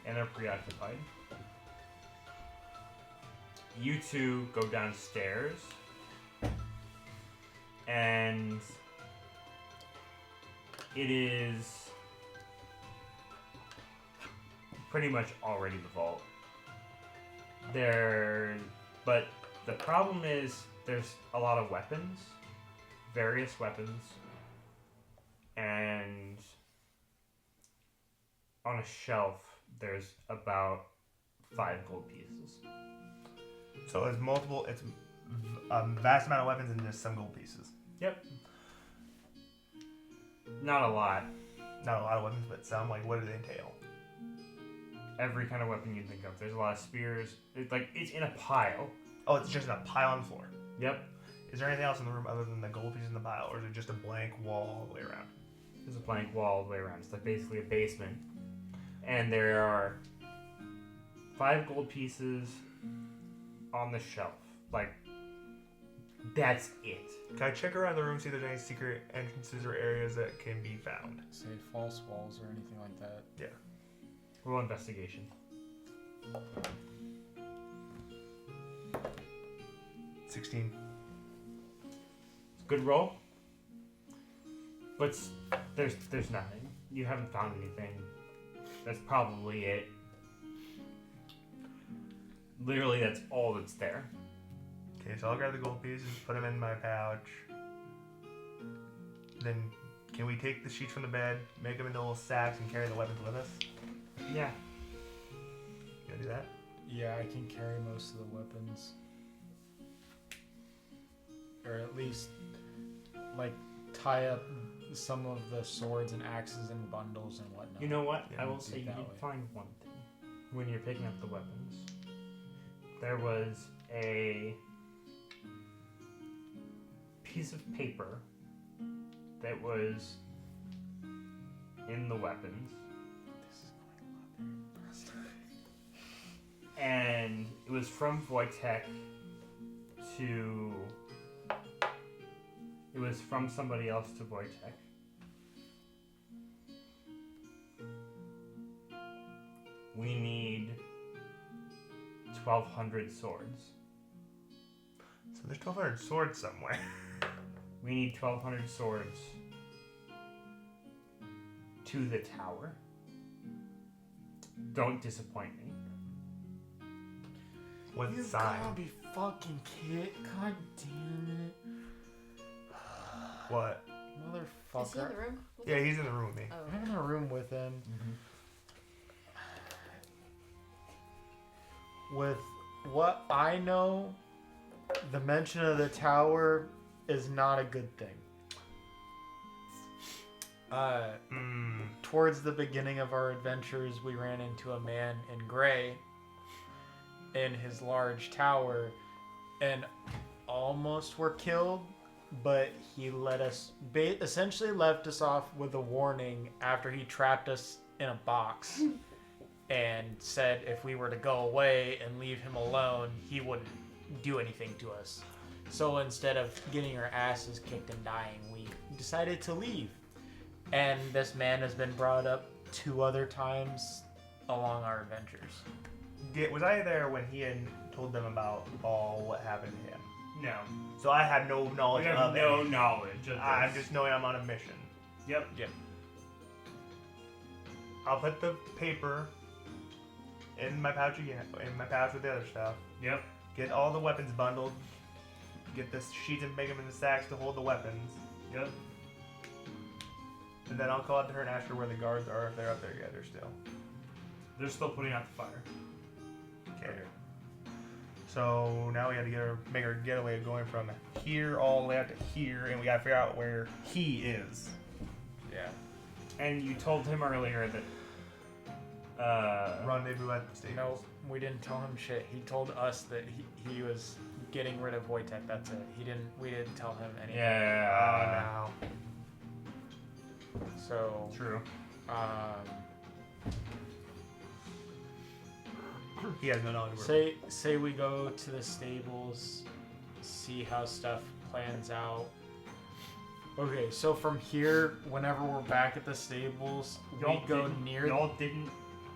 and they're preoccupied. You two go downstairs, and it is pretty much already the vault. But the problem is there's a lot of weapons, various weapons, and on a shelf there's about 5 gold pieces. So it's multiple. It's a vast amount of weapons and just some gold pieces. Yep. Not a lot. Not a lot of weapons, but some. Like, what do they entail? Every kind of weapon you think of. There's a lot of spears. It's in a pile. Oh, it's just in a pile on the floor. Yep. Is there anything else in the room other than the gold pieces in the pile, or is it just a blank wall all the way around? There's a blank wall all the way around. It's like basically a basement. And there are 5 gold pieces on the shelf. Like, that's it. Can I check around the room, see if there's any secret entrances or areas that can be found? Say false walls or anything like that. Yeah. Roll investigation. 16. Good roll. But there's nothing. You haven't found anything. That's probably it. Literally, that's all that's there. Okay, so I'll grab the gold pieces, put them in my pouch. Then, can we take the sheets from the bed, make them into little sacks, and carry the weapons with us? Yeah. You gonna do that? Yeah, I can carry most of the weapons. Or at least, like, tie up some of the swords and axes in bundles and whatnot. You know what? Yeah, I will do say you that did way. find one thing. When you're picking up the weapons, there was a piece of paper that was in the weapons. This is going a lot better. And it was from Wojtek to... It was from somebody else to Wojtek. We need 1,200 swords. So there's 1,200 swords somewhere. We need 1,200 swords to the tower. Don't disappoint me. What You sign? gotta be fucking kid. God damn it. What? Motherfucker. Is he in the room? with Yeah, us? he's in the room with me. Oh. I'm in a room with him. With what I know, the mention of the tower is not a good thing. Towards the beginning of our adventures, we ran into a man in gray in his large tower and almost were killed, but he let us essentially left us off with a warning after he trapped us in a box and said if we were to go away and leave him alone, he wouldn't do anything to us. So instead of getting our asses kicked and dying, we decided to leave. And this man has been brought up 2 other times along our adventures. Was I there when he had told them about all what happened to him? No. So I had no knowledge You have of no it. knowledge of I'm this. just knowing I'm on a mission. Yep. I'll put the paper in my pouch again, in my pouch with the other stuff. Yep. Get all the weapons bundled. Get the sheets and make them into sacks to hold the weapons. Yep. And then I'll call out to her and ask her where the guards are, if they're up there yet or still. They're still putting out the fire. Okay. So now we have to make our getaway going from here all the way out to here, and we gotta figure out where he is. Yeah. And you told him earlier that Rendezvous at the stables. No, we didn't tell him shit. He told us that he was getting rid of Wojtek. That's it. We didn't tell him anything. Yeah. Oh, So, True. he has no knowledge of where. say we go to the stables, see how stuff plans out. Okay, so from here, whenever we're back at the stables, we go near. Y'all didn't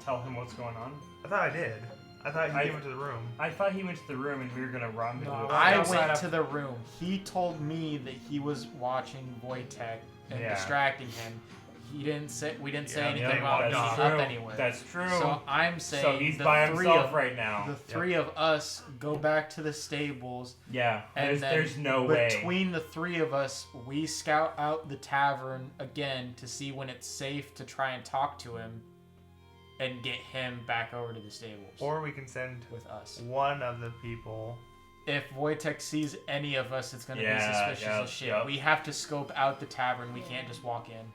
tell him what's going on? I thought I did. I thought he came into the room. I thought he went to the room and we were gonna rendezvous. No, I outside went of- to the room. He told me that he was watching Wojtek and Yeah. distracting him. We didn't say Yeah, anything yeah, about that's meeting true. up anywhere. That's true. So I'm saying So he's the by three himself of, right now. The 3 of us go back to the stables, Yeah. and There's no way. between the 3 of us, we scout out the tavern again to see when it's safe to try and talk to him. and get him back over to the stables. Or we can send with us. one of the people. If Wojtek sees any of us, it's going to be Yeah, suspicious yep, as shit. yep. We have to scope out the tavern. We can't just walk in.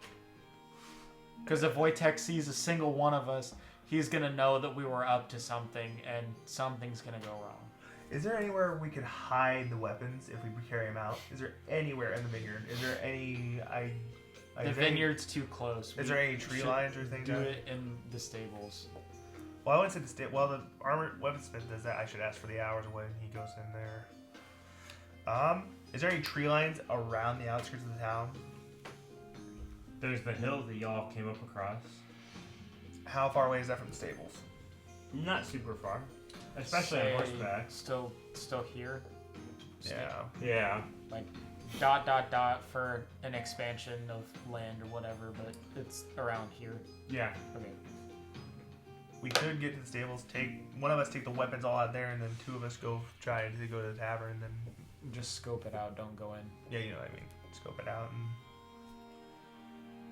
Because if Wojtek sees a single one of us, he's going to know that we were up to something, and something's going to go wrong. Is there anywhere we could hide the weapons if we carry them out? Is there anywhere in the vineyard? Is there any... The vineyard's too close. Is there any tree lines or things? Do it in the stables. Well, I wouldn't say the state. Well, the armor weaponsmith does that. I should ask for the hours when he goes in there. Is there any tree lines around the outskirts of the town? There's the hill that y'all came up across. How far away is that from the stables? Not super far, especially on horseback. Still here. Yeah. Yeah. Like ... for an expansion of land or whatever, but it's around here. Yeah. Okay. We could get to the stables. One of us take the weapons all out there, and then two of us go try to go to the tavern. And then Just scope it out. Don't go in. yeah, you know what I mean. Scope it out and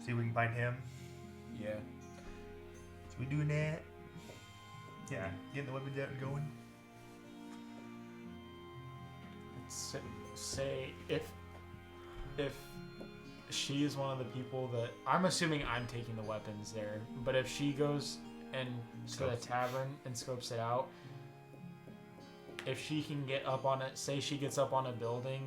see if we can find him. Yeah. So we doing that. Yeah. Getting the weapons out and going. Say if she is one of the people that I'm assuming I'm taking the weapons there, but if she goes and to the tavern and scopes it out, if she can get up on it, say she gets up on a building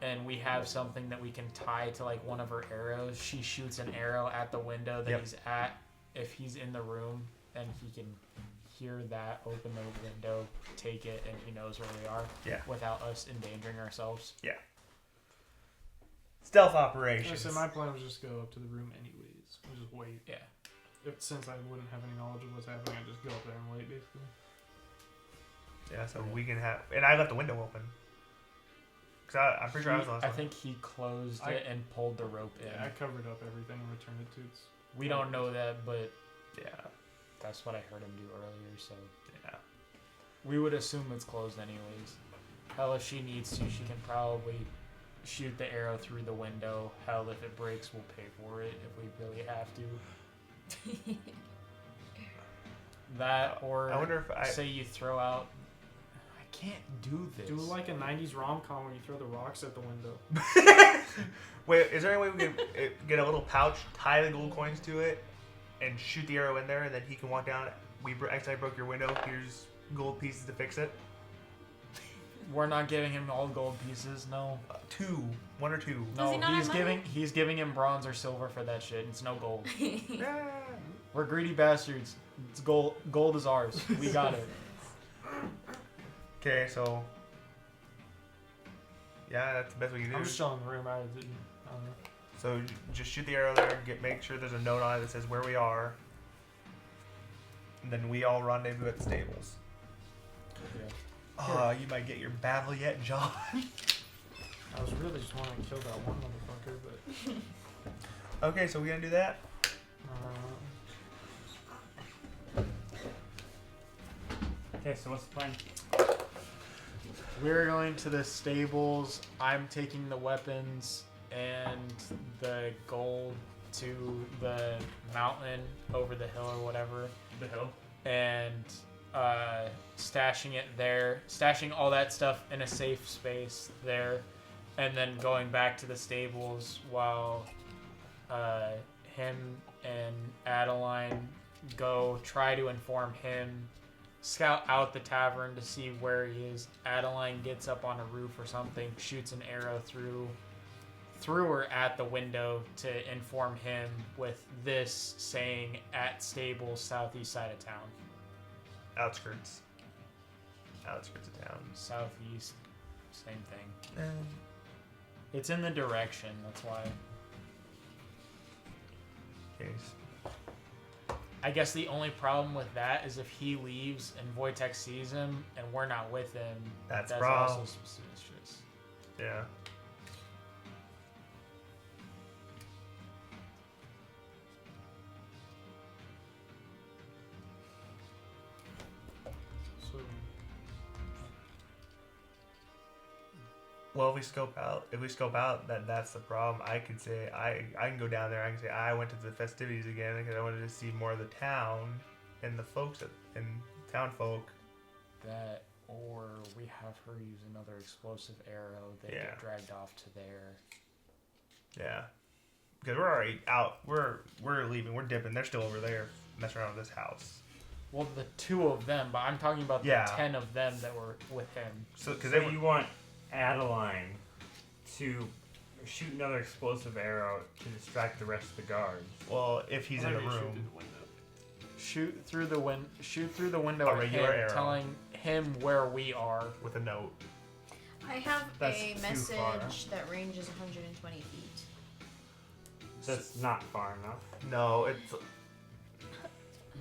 and we have something that we can tie to like one of her arrows, she shoots an arrow at the window that he's at. If he's in the room and he can hear that, open the window, take it, and he knows where we are. Yeah. Without us endangering ourselves. Yeah. Stealth I operations. said my plan was just go up to the room anyways. And just wait. Yeah. Since I wouldn't have any knowledge of what's happening, I just go up there and wait, basically. Yeah, so we can have... And I left the window open. Because I'm pretty sure I was the last I one. think he closed it and pulled the rope in. Yeah, I covered up everything and returned it to its... We don't know that, but Yeah. that's what I heard him do earlier, so... Yeah. We would assume it's closed anyways. Hell, if she needs to, she can probably shoot the arrow through the window. Hell, if it breaks, we'll pay for it if we really have to. That, or I wonder if say you throw out... I can't do this. Do like a 90s rom-com where you throw the rocks at the window. Wait, is there any way we can get a little pouch, tie the gold coins to it, and shoot the arrow in there, and then he can walk down? Actually, I broke your window. Here's gold pieces to fix it. We're not giving him all gold pieces, no. One or two. Does No, he not have money? he's giving him bronze or silver for that shit. It's no gold. Yeah. We're greedy bastards. It's gold. Gold is ours. We got it. Okay, so yeah, that's the best we can do. I'm just showing the room. I don't know. So just shoot the arrow there. Make sure there's a note on it that says where we are. And then we all rendezvous at the stables. Yeah. Oh, you might get your battle yet, John. I was really just wanting to kill that one motherfucker, but... Okay, so we gonna do that? Okay, so what's the plan? We're going to the stables. I'm taking the weapons and the gold to the mountain over the hill or whatever. The hill? And stashing it there. Stashing all that stuff in a safe space there. And then going back to the stables while him and Adeline go try to inform him, scout out the tavern to see where he is. Adeline gets up on a roof or something, shoots an arrow through or at the window to inform him with this saying at stables southeast side of town. Outskirts of town. Southeast, same thing. It's in the direction, that's why. Okay. I guess the only problem with that is if he leaves and Wojtek sees him and we're not with him, That's also problem. suspicious. Yeah. So, Well, if we scope out that that's the problem, I can go down there. I can say I went to the festivities again because I wanted to see more of the town. and the folks and town folk. That, or we have her use another explosive arrow. They Yeah. get dragged off to there. Yeah, because we're already out. We're leaving. We're dipping. They're still over there messing around with this house. Well, the 2 of them, but I'm talking about Yeah. the 10 of them that were with him. So because So you want Adeline to shoot another explosive arrow to distract the rest of the guards. well, if he's in the Maybe shoot room, through the window. Shoot through the window A at regular him, arrow. telling him where we are. with a note. I have That's a too message far. that ranges 120 feet. That's not far enough. No, it's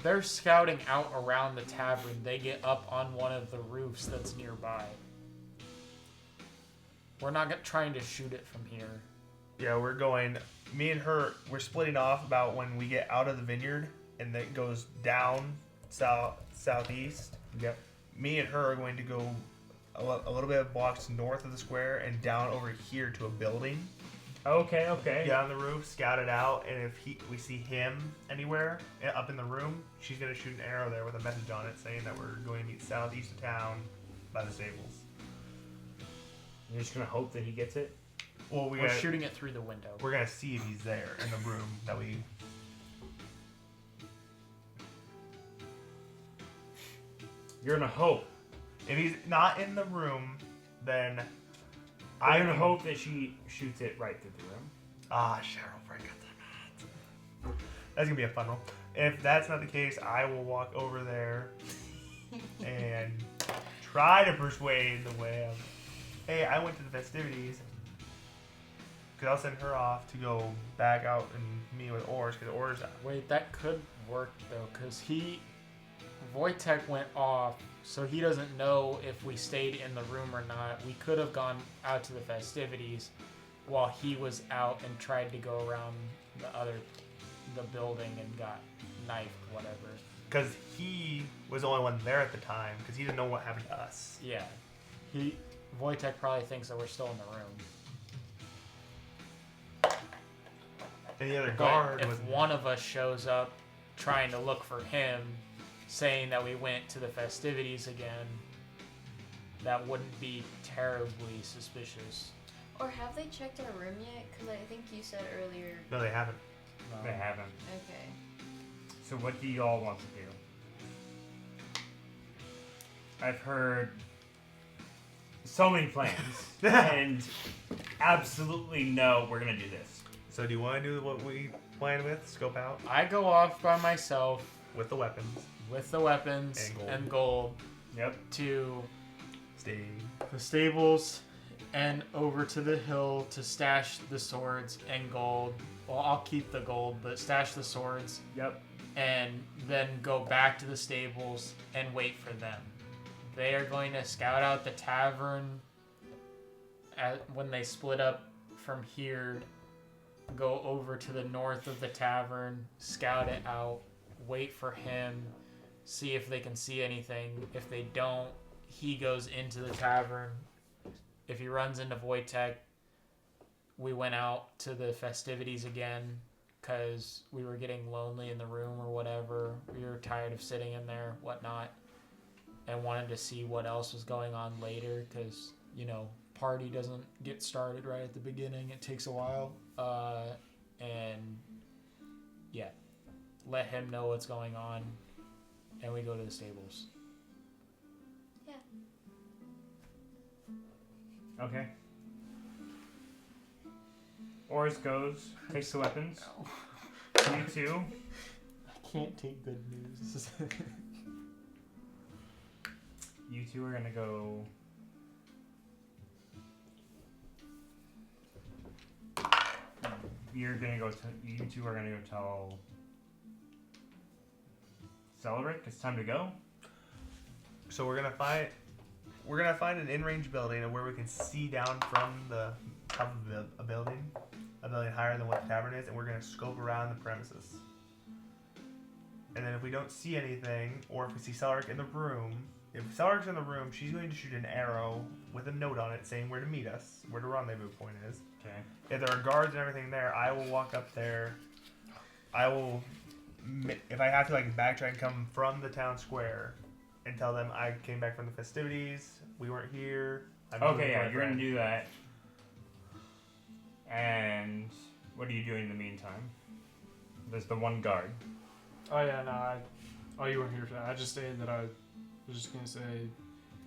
They're scouting out around the tavern. They get up on one of the roofs that's nearby. We're not trying to shoot it from here. yeah. We're going. Me and her. We're splitting off about when we get out of the vineyard, and it goes down southeast. Yep. Me and her are going to go a little bit of blocks north of the square and down over here to a building. Okay. Get on the roof, scout it out, and if we see him anywhere up in the room, she's gonna shoot an arrow there with a message on it saying that we're going to meet southeast of town by the stables. You're just gonna hope that he gets it. Well, We're shooting it through the window. we're gonna see if he's there in the room that we. You're gonna hope. If he's not in the room, then I'm gonna hope that she shoots it right through the room. Cheryl, break up the mat. That's gonna be a fun roll. If that's not the case, I will walk over there and try to persuade the whale. Hey, I went to the festivities. Cause I'll send her off to go back out and meet with Oars. Cause Oars, Wait, that could work though, because Wojtek went off, so he doesn't know if we stayed in the room or not. We could have gone out to the festivities while he was out and tried to go around the building and got knifed, whatever. cause he was the only one there at the time. Cause he didn't know what happened to us. Yeah, Wojtek probably thinks that we're still in the room. And the other But guard if was. one of us shows up trying to look for him, saying that we went to the festivities again, that wouldn't be terribly suspicious. Or have they checked our room yet? Because I think you said earlier. No, they haven't. They haven't. Okay. So what do you all want to do? I've heard so many plans, and absolutely no, we're gonna do this. So do you want to do what we planned with? Scope out I go off by myself with the weapons. with the weapons and gold Yep. to Stay. the stables and over to the hill to stash the swords and gold. Well, I'll keep the gold, but stash the swords Yep. and then go back to the stables and wait for them. They are going to scout out the tavern when they split up from here, go over to the north of the tavern, scout it out, wait for him, see if they can see anything. If they don't, he goes into the tavern. If he runs into Wojtek, we went out to the festivities again because we were getting lonely in the room or whatever. We were tired of sitting in there, whatnot, and wanted to see what else was going on later because, party doesn't get started right at the beginning. It takes a while. And yeah, let him know what's going on, and we go to the stables. Yeah. Okay. Oris goes, takes the weapons. You two. I can't take good news. You two are gonna go. You two are gonna go tell Celebric it's time to go. So we're gonna find an in-range building where we can see down from the top of a building higher than what the tavern is, and we're gonna scope around the premises. And then if we don't see anything, or if we see Celebric in the room, if Celeric's in the room, she's going to shoot an arrow with a note on it saying where to meet us, where the rendezvous point is. Okay. If there are guards and everything there, I will walk up there. I will if I have to like backtrack and come from the town square and tell them I came back from the festivities, we weren't here. I'm just Okay, looking for yeah, a you're gonna friend. do that. And what are you doing in the meantime? There's the one guard. Oh yeah, no, oh, you weren't here for that. I just stated that I was just gonna say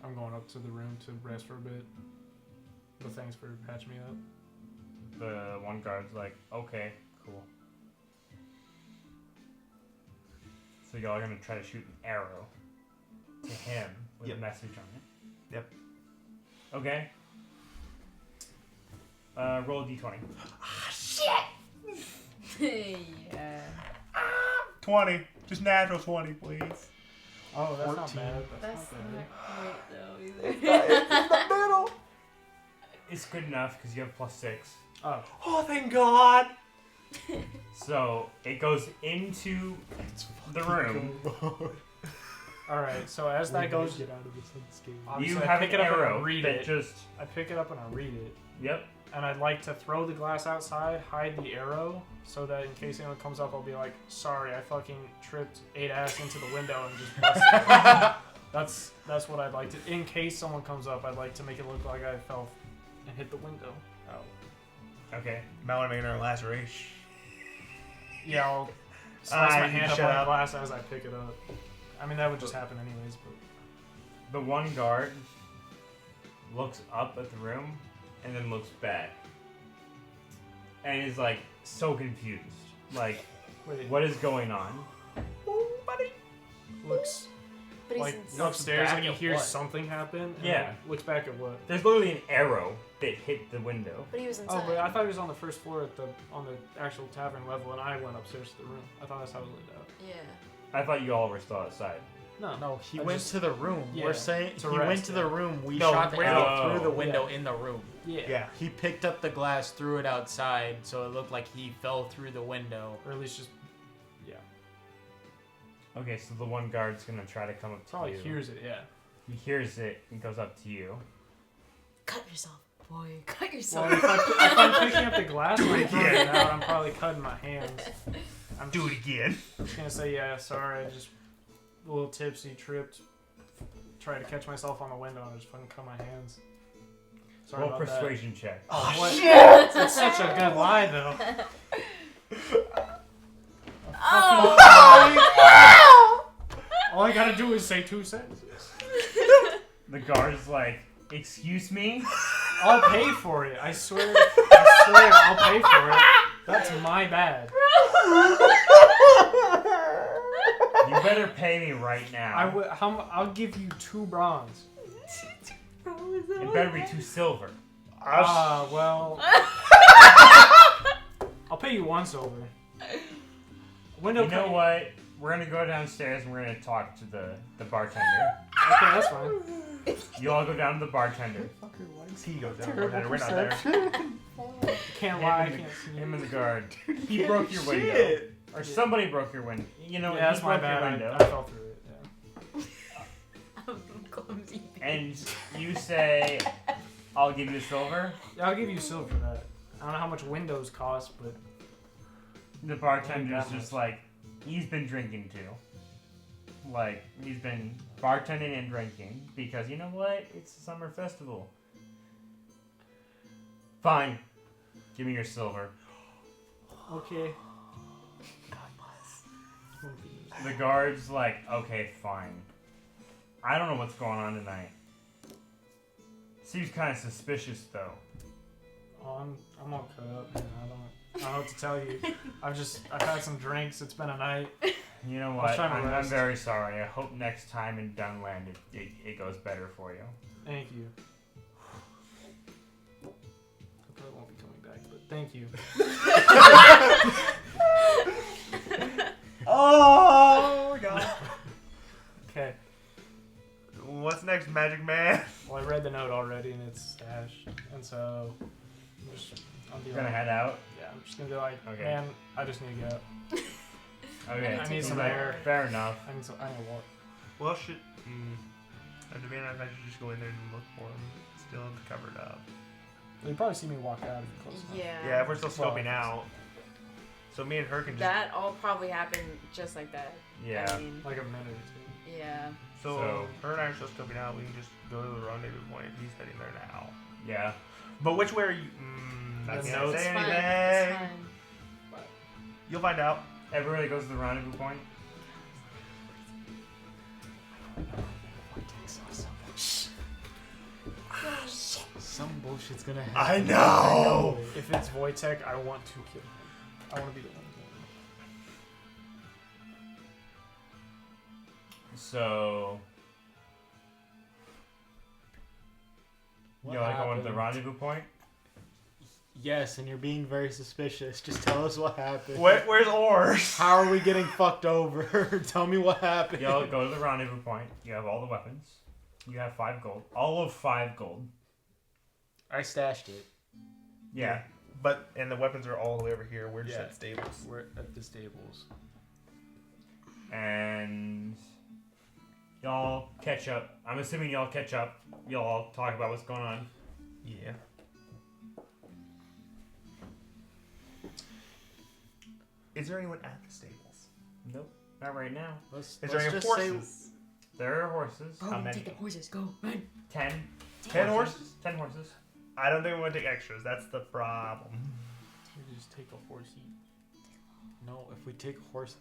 I'm going up to the room to rest for a bit. But thanks for patching me up. The one guard's like, okay, cool. So y'all are gonna try to shoot an arrow to him with a message on it. Yep. Okay. Roll a d20. Yeah. 20. Just natural 20, please. Oh, that's 14. not bad. That's not not bad. great though either. It's in the middle. It's good enough because you have +6. Oh, Oh, thank God. So it goes into the room. alright, so as that goes, Get out of this unscathed. You obviously I have an pick it up and I arrow read that it. just. I pick it up and I read it. Yep. And I'd like to throw the glass outside, hide the arrow, so that in case anyone comes up, I'll be like, sorry, I fucking tripped 8-ass into the window and just busted it. That's what I'd like to. In case someone comes up, I'd like to make it look like I fell and hit the window. Oh. Okay. Might want to make another laceration. Yeah, I'll slice my you hand up shut on the up. glass as I pick it up. I mean, that would just happen anyways, but. The one guard looks up at the room and then looks back. And is like so confused. Like, Wait, what is going on? looks But he's like insane. upstairs, back like he at hears what? something happen. And Yeah. then looks back at what? There's literally an arrow that hit the window. But he was inside. Oh, but I thought he was on the first floor on the actual tavern level, and I went upstairs to the room. I thought that's how it was laid out. Yeah. I thought you all were still outside. No, he I went just- to the room. yeah, We're saying to he rest, went to the yeah. room. We No, shot the wait, arrow no. through the window Yeah. in the room. Yeah. He picked up the glass, threw it outside, so it looked like he fell through the window. Or at least just. Yeah. Okay, so the one guard's gonna try to come up to Probably you. hears it, yeah. He hears it and goes up to you. Cut yourself, boy. Cut Well, yourself. if I'm picking up the glass and I'm throwing it out, I'm probably cutting my hands. I'm Do it again. just gonna say, yeah, sorry, I just a little tipsy, tripped, tried to catch myself on the window and just fucking cut my hands. Sorry Roll about persuasion check. that. Oh, what? shit! It's such a good lie, though. Oh! All I gotta do is say 2 sentences. The guard's like, excuse me? I'll pay for it. I swear, I'll pay for it. That's my bad. You better pay me right now. I'll give you 2 bronze. It better be 2 silver. Well. I'll pay you 1 silver. Window You know cut- what? We're gonna go downstairs and we're gonna talk to the bartender. Okay, that's fine. You all go down to the bartender. He goes down. We're not there. Can't lie. I Him, can't see. him and the guard. He broke your window. Shit. Or somebody broke your window. You know, Yeah, he that's my broke your bad. window. I fell through it. Yeah. I'm clumsy. And you say, I'll give you silver. Yeah, I'll give you silver for that. I don't know how much windows cost, but The bartender's That just much. like, he's been drinking too. Like, he's been bartending and drinking because you know what? It's a summer festival. Fine. Give me your silver. okay. The guard's like, okay, fine. I don't know what's going on tonight. Seems kind of suspicious though. Oh, I'm all cut up, man. I don't know what to tell you. I've had some drinks. It's been a night. You know I was what? trying to I'm rest. very sorry. I hope next time in Dunland it goes better for you. Thank you. I probably won't be coming back, but thank you. Oh, God. Okay. What's next, Magic Man? Well, I read the note already, and it's stashed, and so I'll be You're gonna like, head out? yeah, I'm just gonna be like, Okay. man, I just need to get up. Okay. I need some Like, air. Fair enough. I need to walk. Well, shit. To be honest, I should just go in there and look for him. Still covered up. You'll probably see me walk out if you're close enough. Yeah. Yeah, if we're still Well, scoping out. So me and her can just. That all probably happened just like that. Yeah. I mean, Like a minute or two. yeah. So her and I are still scoping out. We can just go to the rendezvous point. He's heading there now. Yeah. But which way are you? I That's can't no- say It's fine. anything. It's fine. You'll find out. Everybody goes to the rendezvous point. Some bullshit's gonna happen. I know. If it's Wojtek, I want to kill him. I want to be the one killing him. So. What You like going to the happened? rendezvous point? Yes, and you're being very suspicious. Just tell us what happened. Where's Oars? How are we getting fucked over? Tell me what happened. Y'all go to the rendezvous point. You have all the weapons. You have 5 gold. All of 5 gold. I stashed it. Yeah. And the weapons are all the way over here. We're just Yeah. at stables. We're at the stables. And y'all catch up. I'm assuming y'all catch up. Y'all talk about what's going on. Yeah. Is there anyone at the stables? Nope. Not right now. Let's Is there any just horses? There are horses. Go, How many? take the horses. Go, run. 10. 10 horses? 10 horses. I don't think we want to take extras. That's the problem. You just take a horse eat. No, if we take a horse...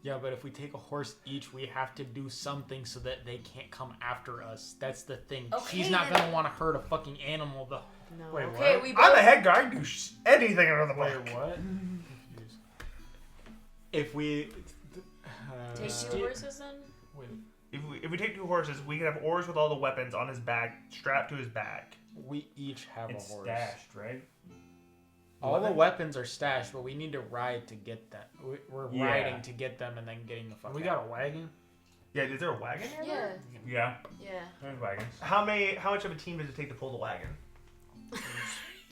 Yeah, but if we take a horse each, we have to do something so that they can't come after us. That's the thing. Okay, She's not then- gonna want to hurt a fucking animal, though. No. Wait, okay, what? we I'm both. the head guy. I can do anything under the Wait, book. what? I'm confused. If we... Take 2 horses then? Wait, If we take 2 horses, we can have Oars with all the weapons on his back, strapped to his back. We each have It's a horse. stashed, right? All the weapons are stashed, but we need to ride to get them. We're Yeah. riding to get them and then getting the fuck we out. got a wagon? Yeah, is there a wagon here? Yeah. Yeah. Yeah. There's wagons. How much of a team does it take to pull the wagon?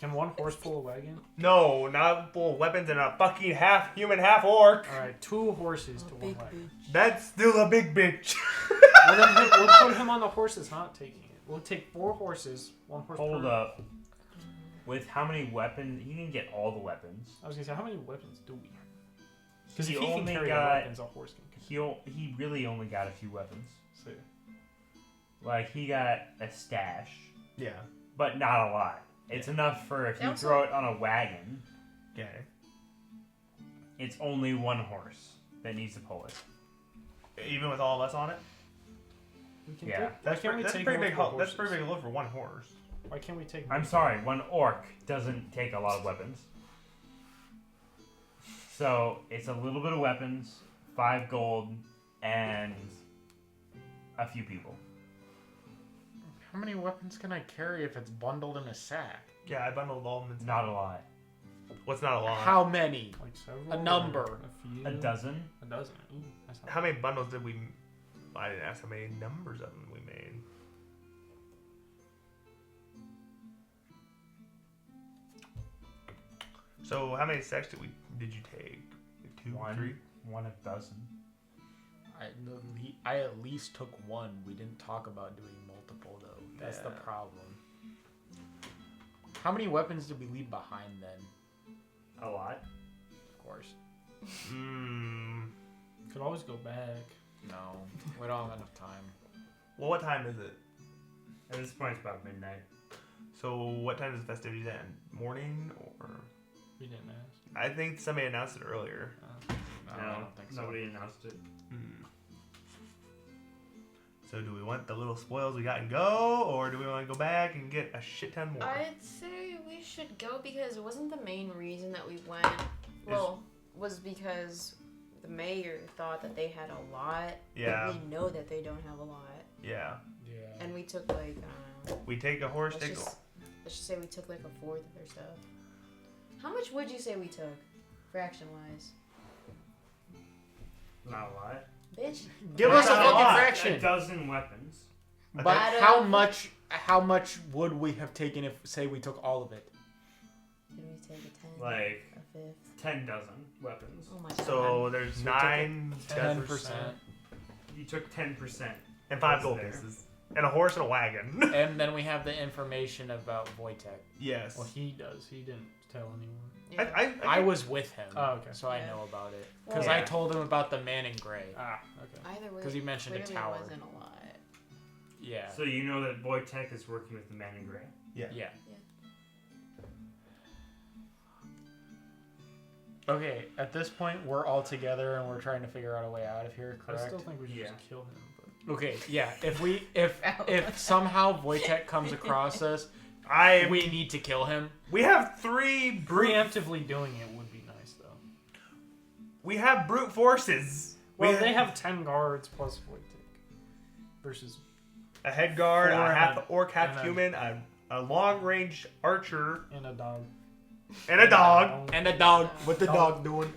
Can one horse pull a wagon? No, not full of weapons and a fucking half human, half orc. Alright, 2 horses to one Big wagon. That's still a big bitch. Well, then we'll put him on the horse that's not taking it. We'll take 4 horses, 1 horse Hold per. up. With how many weapons? You can get all the weapons. I was gonna say, how many weapons do we have? Because He if he can only carry got- the weapons, a horse can carry. He really only got a few weapons. So, Like, he got a stash, Yeah. but not a lot. It's enough for if you Also- throw it on a wagon, Okay. it's only 1 horse that needs to pull it. Even with all of us on it? we can Yeah. take, why can't we That's take pretty big. multiple That's pretty horses? big load for 1 horse. Why can't we take? I'm sorry, 1 orc doesn't take a lot of weapons. So, it's a little bit of weapons, 5 gold, and a few people. How many weapons can I carry if it's bundled in a sack? Yeah, I bundled all of them. Not a lot. What's not a lot? How many? Like several. A number. or A few. A dozen? A dozen. Ooh, that's not How many bundles did we... I didn't ask how many numbers of them we made. So how many sacks did you take? Like 2, 1, 3? 1 a dozen. I at least took 1. We didn't talk about doing multiple, though. That's the Yeah. problem. How many weapons did we leave behind, then? A lot. Of course. Could always go back. No. We don't have enough time. Well, what time is it? At this point, it's about midnight. So what time does the festivities end? Morning or... We didn't ask. I think somebody announced it earlier. No, I don't think so. Nobody announced it. So do we want the little spoils we got and go, or do we want to go back and get a shit ton more? I'd say we should go because it wasn't the main reason that we went. Well, was because the mayor thought that they had a lot. Yeah. But we know that they don't have a lot. Yeah. Yeah. And we took like, I don't know. We take a horse, Let's take just say we took like a 4th of their stuff. How much would you say we took, fraction wise? Not a lot. Bitch. Give us a Not a fucking lot. A fraction. dozen weapons. But Out how of- much would we have taken if, say, we took all of it? Did we take a 10? Like A 5th? 10 dozen weapons. Oh my god. So there's So 9 10%. percent. You took 10%. and 5 That's gold there. pieces. And a horse and a wagon. And then we have the information about Wojtek. Yes. Well, he does. He didn't tell anyone. Yeah. I was with him. Oh, okay. So I Yeah. know about it. Because Well, I yeah. told him about the man in gray. Ah, okay. Either way, 'Cause you mentioned a clearly tower. wasn't a lot. Yeah. So you know that Wojtek is working with the man in gray. Yeah. Okay, at this point, we're all together and we're trying to figure out a way out of here, I correct? still think we should Yeah. just kill him. But Okay, yeah. If somehow Wojtek comes across us, we need to kill him. We have 3 brute. preemptively doing it would be nice, though. We have brute forces. Well, they have 10 guards plus Wojtek versus. a head guard, 4 a and half orc, half and a- human, a long range archer, And a dog. and a dog. And a dog. What the dog doing?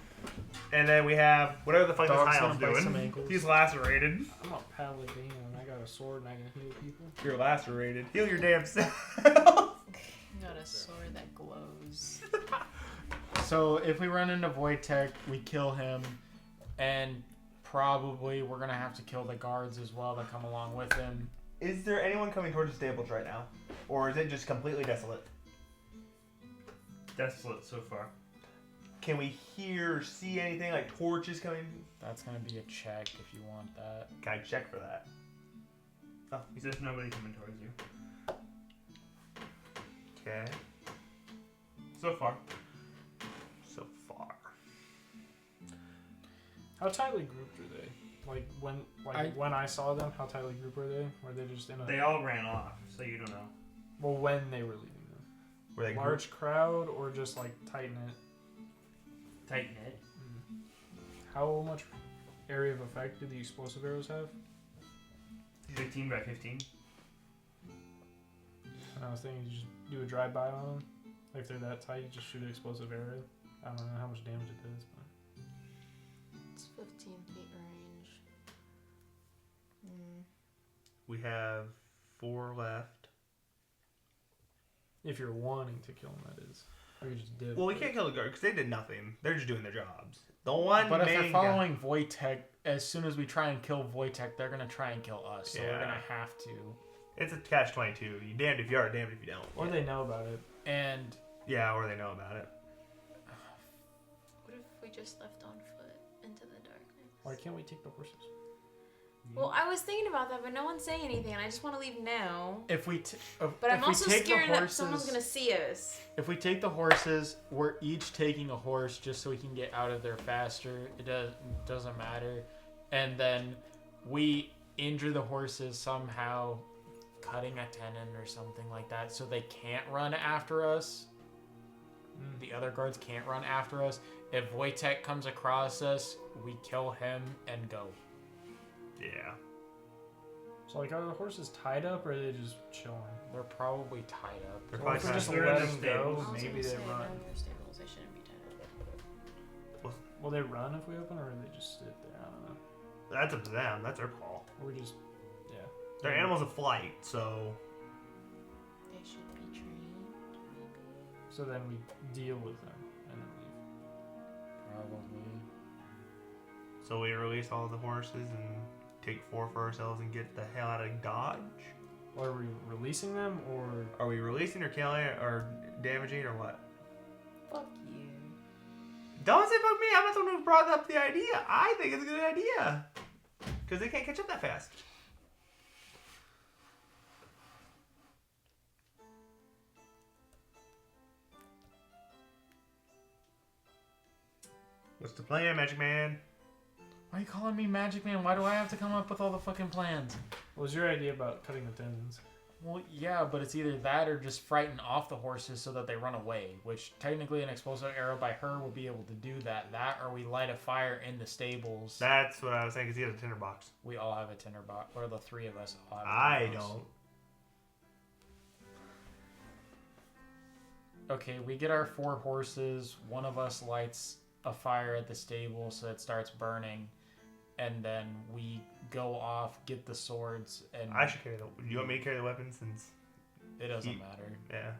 And then we have whatever the fuck this Dog's Heimdall's gonna bite some doing. ankles. He's lacerated. I'm a paladin and I got a sword and I can heal people. You're lacerated. Heal your damn self. You got a sword that glows. So if we run into Wojtek, we kill him, and probably we're gonna have to kill the guards as well that come along with him. Is there anyone coming towards the stables right now? Or is it just completely desolate? Desolate so far. Can we hear or see anything like torches coming? That's gonna be a check if you want that. Can I check for that? Oh, There's nobody coming towards you. okay. So far. So far. How tightly grouped are they? Like when I saw them, how tightly grouped were they? Were they just in a They all ran off, so you don't know. well when they were leaving them? Were they Large crowd or just like tight knit? Tight knit. How much area of effect do the explosive arrows have? 15 by 15. And I was thinking you just do a drive by on them. Like if they're that tight, you just shoot an explosive arrow. I don't know how much damage it does, but It's 15 feet range. We have 4 left. if you're wanting to kill them, that is. Or you just did. Well, we can't kill the guard because they did nothing. They're just doing their jobs. The one But if main they're following Wojtek, as soon as we try and kill Wojtek, they're gonna try and kill us. So we're Yeah. gonna have to. it's a catch-22. You damned if you are, damned if you don't. Or they know about it. And Yeah, or they know about it. What if we just left on foot into the darkness? Why can't we take the horses? Well, I was thinking about that, but no one's saying anything, and I just want to leave now. if we, But I'm also scared that someone's gonna see us. If we take the horses, we're each taking a horse just so we can get out of there faster. It doesn't matter. And then we injure the horses somehow, cutting a tendon or something like that, so they can't run after us. The other guards can't run after us. If Wojtek comes across us, we kill him and go. Yeah. So, like, are the horses tied up or are they just chilling? They're probably tied up. They're Well, if we probably just they're let in the them go, stables. I was maybe gonna they say, run. no, they're stables. They shouldn't be tied up. Will they run if we open or will they just sit there? I don't know. That's up to them. That's their call. Or we just, yeah. They're animals of flight, so They should be trained, maybe. So then we deal with them and then leave. Probably. so we release all the horses and take 4 for ourselves and get the hell out of Dodge. Or are we releasing them or. Are we releasing or killing or damaging or what? Fuck you. Don't say fuck me. I'm not the one who brought up the idea. I think it's a good idea because they can't catch up that fast. What's the plan, Magic Man? Why are you calling me Magic Man? Why do I have to come up with all the fucking plans? What was your idea about cutting the tendons? Well, yeah, but it's either that or just frighten off the horses so that they run away, which technically an explosive arrow by her will be able to do that. That or we light a fire in the stables. That's what I was saying because he has a tinderbox. We all have a tinderbox, or the 3 of us all have a I tinderbox. don't. Okay, we get our 4 horses. One of us lights a fire at the stable so it starts burning. And then we go off, get the swords, and I should carry the. Do you want me to carry the weapons since? it doesn't matter. Yeah,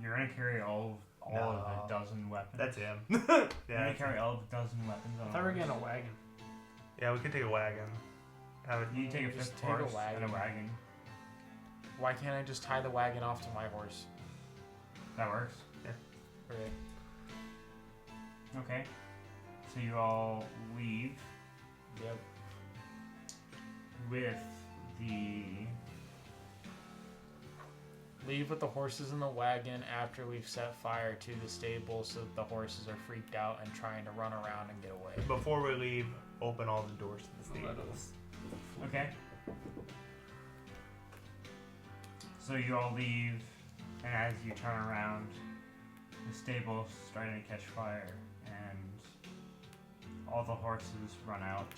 You're gonna carry all of a dozen weapons. that's him. You're yeah, gonna carry all of a dozen weapons on I thought we were getting a wagon. yeah. We could take a wagon. Have it. You take a Just fifth take a horse wagon. and a wagon. Why can't I just tie the wagon off to my horse? That works. Okay. Okay. So you all leave Yep. with the... Leave with the horses in the wagon after we've set fire to the stable so that the horses are freaked out and trying to run around and get away. Before we leave, open all the doors to the stables. Okay. So you all leave, and as you turn around, the stable's starting to catch fire, and all the horses run out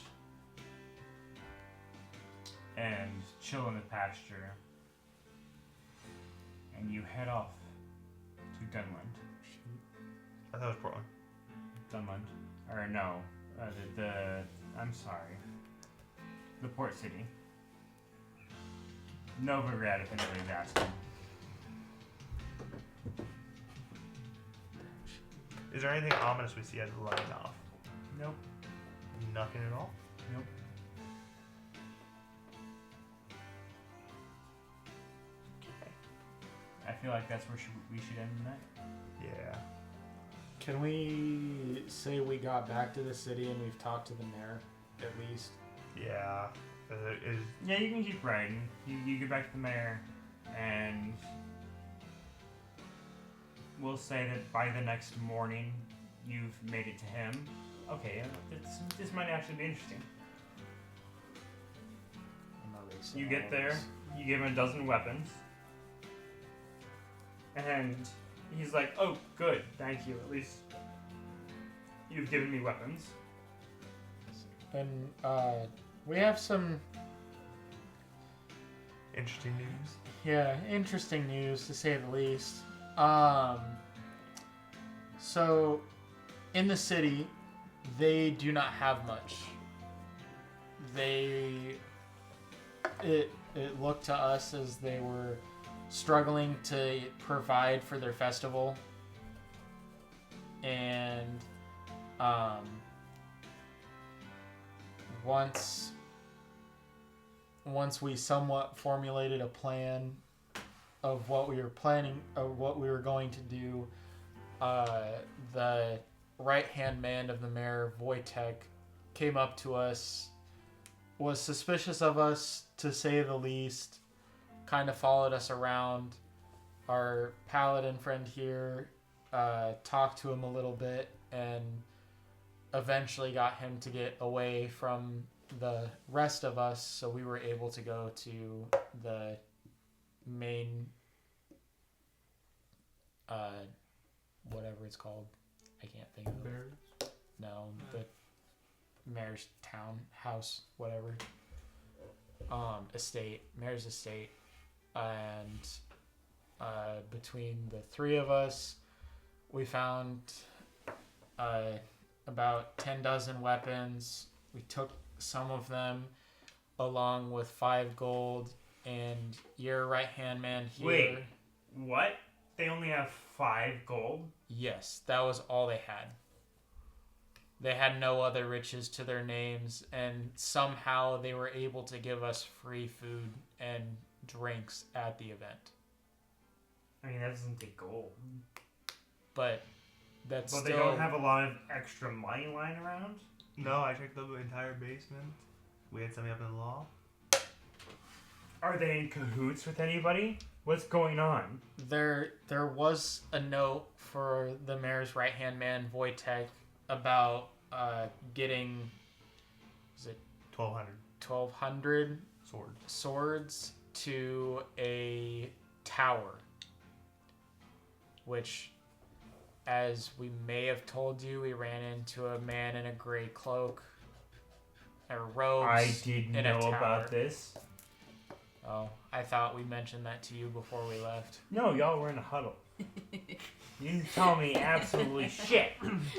and chill in the pasture. And you head off to Dunland. I thought it was Portland. Dunland. Or no, I'm sorry. The port city. Novigrad, if anybody's asking. Is there anything ominous we see as we're running off? Nope. Nothing at all? Nope. I feel like that's where we should end the night. Yeah. Can we say we got back to the city and we've talked to the mayor, at least? Yeah. Yeah, you can keep riding. You get back to the mayor, and we'll say that by the next morning, you've made it to him. Okay, this might actually be interesting. You get there, you give him a dozen weapons, and he's like, "Oh, good, thank you. At least you've given me weapons." And we have some, interesting news. Interesting news to say the least. So in the city, they do not have much. It looked to us as they were struggling to provide for their festival, and once we somewhat formulated a plan of what we were going to do, the right-hand man of the mayor, Wojtek, came up to us, was suspicious of us, to say the least, kind of followed us around. Our paladin friend here talked to him a little bit and eventually got him to get away from the rest of us, so we were able to go to the main whatever it's called. I can't think of it. Bears. No, the mayor's town house, whatever. Mayor's estate, and between the three of us, we found about 10 dozen weapons. We took some of them along with 5 gold, and your right-hand man here... Wait, what? They only have 5 gold? Yes, that was all they had. They had no other riches to their names, and somehow they were able to give us free food and drinks at the event. I mean, that doesn't take gold. But that's But still... they don't have a lot of extra money lying around? No, I checked the entire basement. We had somebody up in the law. Are they in cahoots with anybody? What's going on? There was a note for the mayor's right-hand man, Wojtek, about getting... Was it 1,200 1,200 swords. swords to a tower, which, as we may have told you, we ran into a man in a gray cloak or robes. I did in a know tower. about this. Oh, I thought we mentioned that to you before we left. No, y'all were in a huddle. You didn't tell me absolutely shit.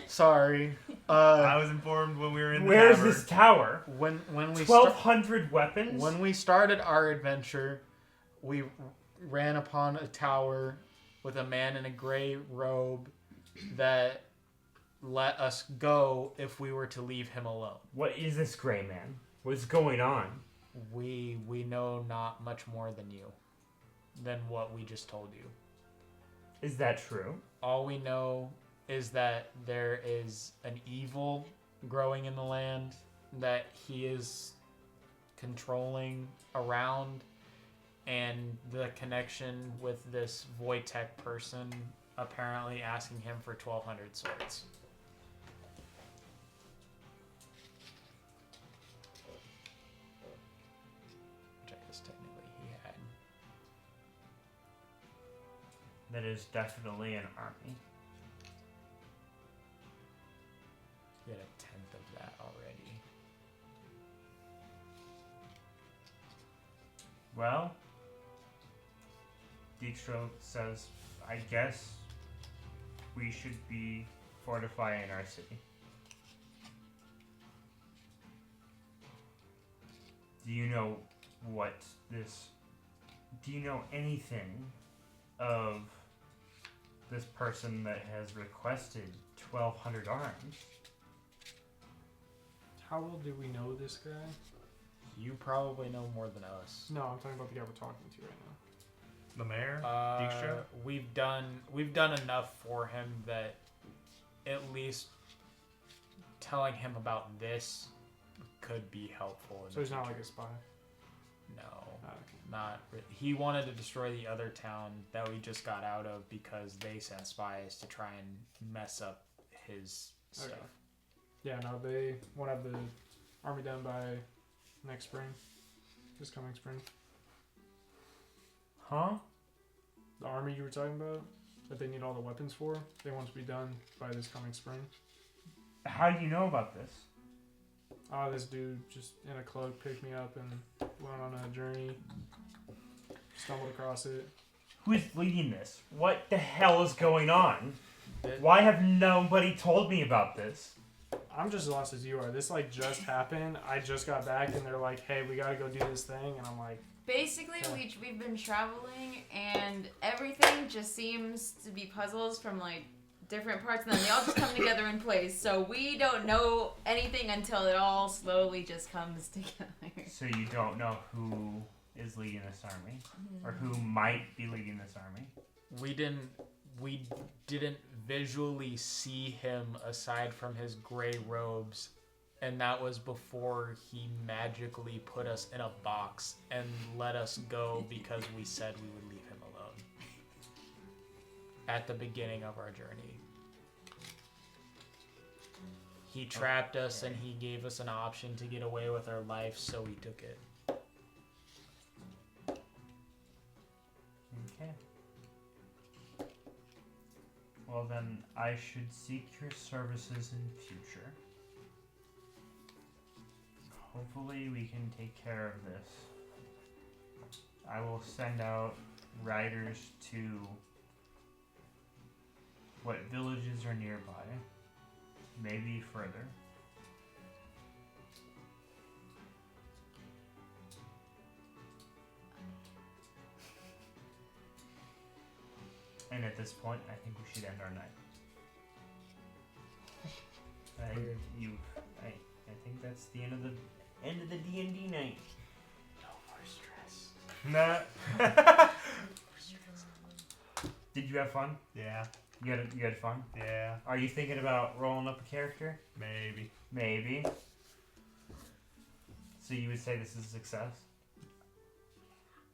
Sorry. I was informed when we were in the Where's tavern. this tower? When we 1,200 weapons? when we started our adventure, we ran upon a tower with a man in a gray robe that let us go if we were to leave him alone. What is this gray man? What's going on? We know not much more than you. than what we just told you. Is that true? All we know is that there is an evil growing in the land that he is controlling around, and the connection with this Wojtek person apparently asking him for 1,200 swords. Which I guess technically he had. That is definitely an army. He had a tenth of that already. Well, Dykstra says, I guess we should be fortifying our city. Do you know what this... Do you know anything of this person that has requested 1,200 arms? How well do we know this guy? You probably know more than us. No, I'm talking about the guy we're talking to right now. The mayor? Dykstra? We've done enough for him that at least telling him about this could be helpful. So he's not like a spy? No, Okay. not. He wanted to destroy the other town that we just got out of because they sent spies to try and mess up his stuff. Okay. Yeah, no, they won't have the army done by next spring. This coming spring. Huh? The army you were talking about, that they need all the weapons for, they want to be done by this coming spring. How do you know about this? This dude just in a cloak picked me up and went on a journey. Stumbled across it. Who is leading this? What the hell is going on? That- Why have nobody told me about this? I'm just as lost as you are. This like just happened. I just got back and they're like, hey, we gotta go do this thing. And I'm like, Basically, Yeah. we've been traveling, and everything just seems to be puzzles from, like, different parts, and then they all just come together in place. So we don't know anything until it all slowly just comes together. So you don't know who is leading this army? Or who might be leading this army? We didn't visually see him aside from his gray robes, and that was before he magically put us in a box and let us go because we said we would leave him alone at the beginning of our journey. He trapped us and he gave us an option to get away with our life, so we took it. Okay. Well then, I should seek your services in future. Hopefully we can take care of this. I will send out riders to what villages are nearby. Maybe further. And at this point, I think we should end our night. I think I think that's the end of the D&D night. No more stress. Nah. Did you have fun? Yeah. You had fun? Yeah. Are you thinking about rolling up a character? Maybe. Maybe. So you would say this is a success?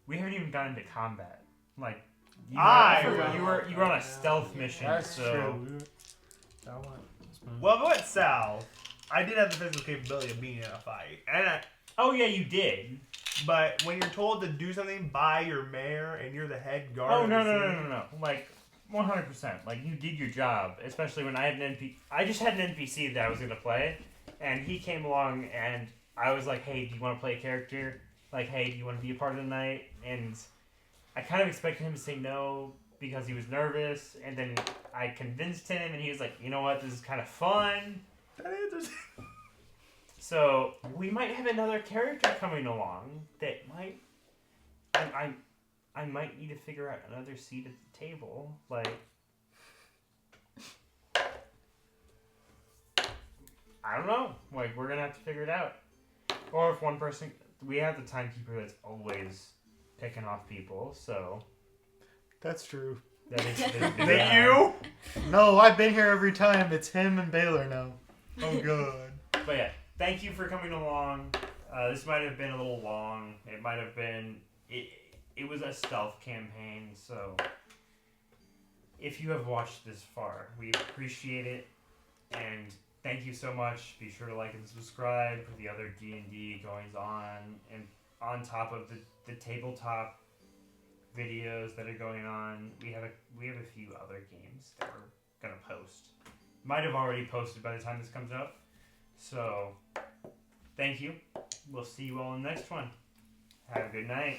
We haven't even gotten into combat. Like you were on a stealth mission, That's so true. that one. Well, if it went south, I did have the physical capability of being in a fight. oh yeah, you did. But when you're told to do something by your mayor and you're the head guard. Oh of no the no city, no no no! Like 100%. Like you did your job. Especially when I had an NPC. I just had an NPC that I was gonna play, and he came along, and I was like, "Hey, do you want to play a character? Like, hey, do you want to be a part of the night?" And I kind of expected him to say no because he was nervous, and then I convinced him, and he was like, "You know what? This is kind of fun." That answers. So we might have another character coming along that might. I might need to figure out another seat at the table. Like, I don't know. Like, we're gonna have to figure it out. Or if one person, we have the timekeeper that's always picking off people. So That's true. That is, Is it you? No, I've been here every time. It's him and Baylor now. Oh god. But yeah, thank you for coming along. This might have been a little long. It might have been. It was a stealth campaign, so if you have watched this far, we appreciate it, and thank you so much. Be sure to like and subscribe for the other D&D goings on, and on top of the tabletop videos that are going on, we have a few other games that we're gonna post. Might have already posted by the time this comes out. So, thank you. We'll see you all in the next one. Have a good night.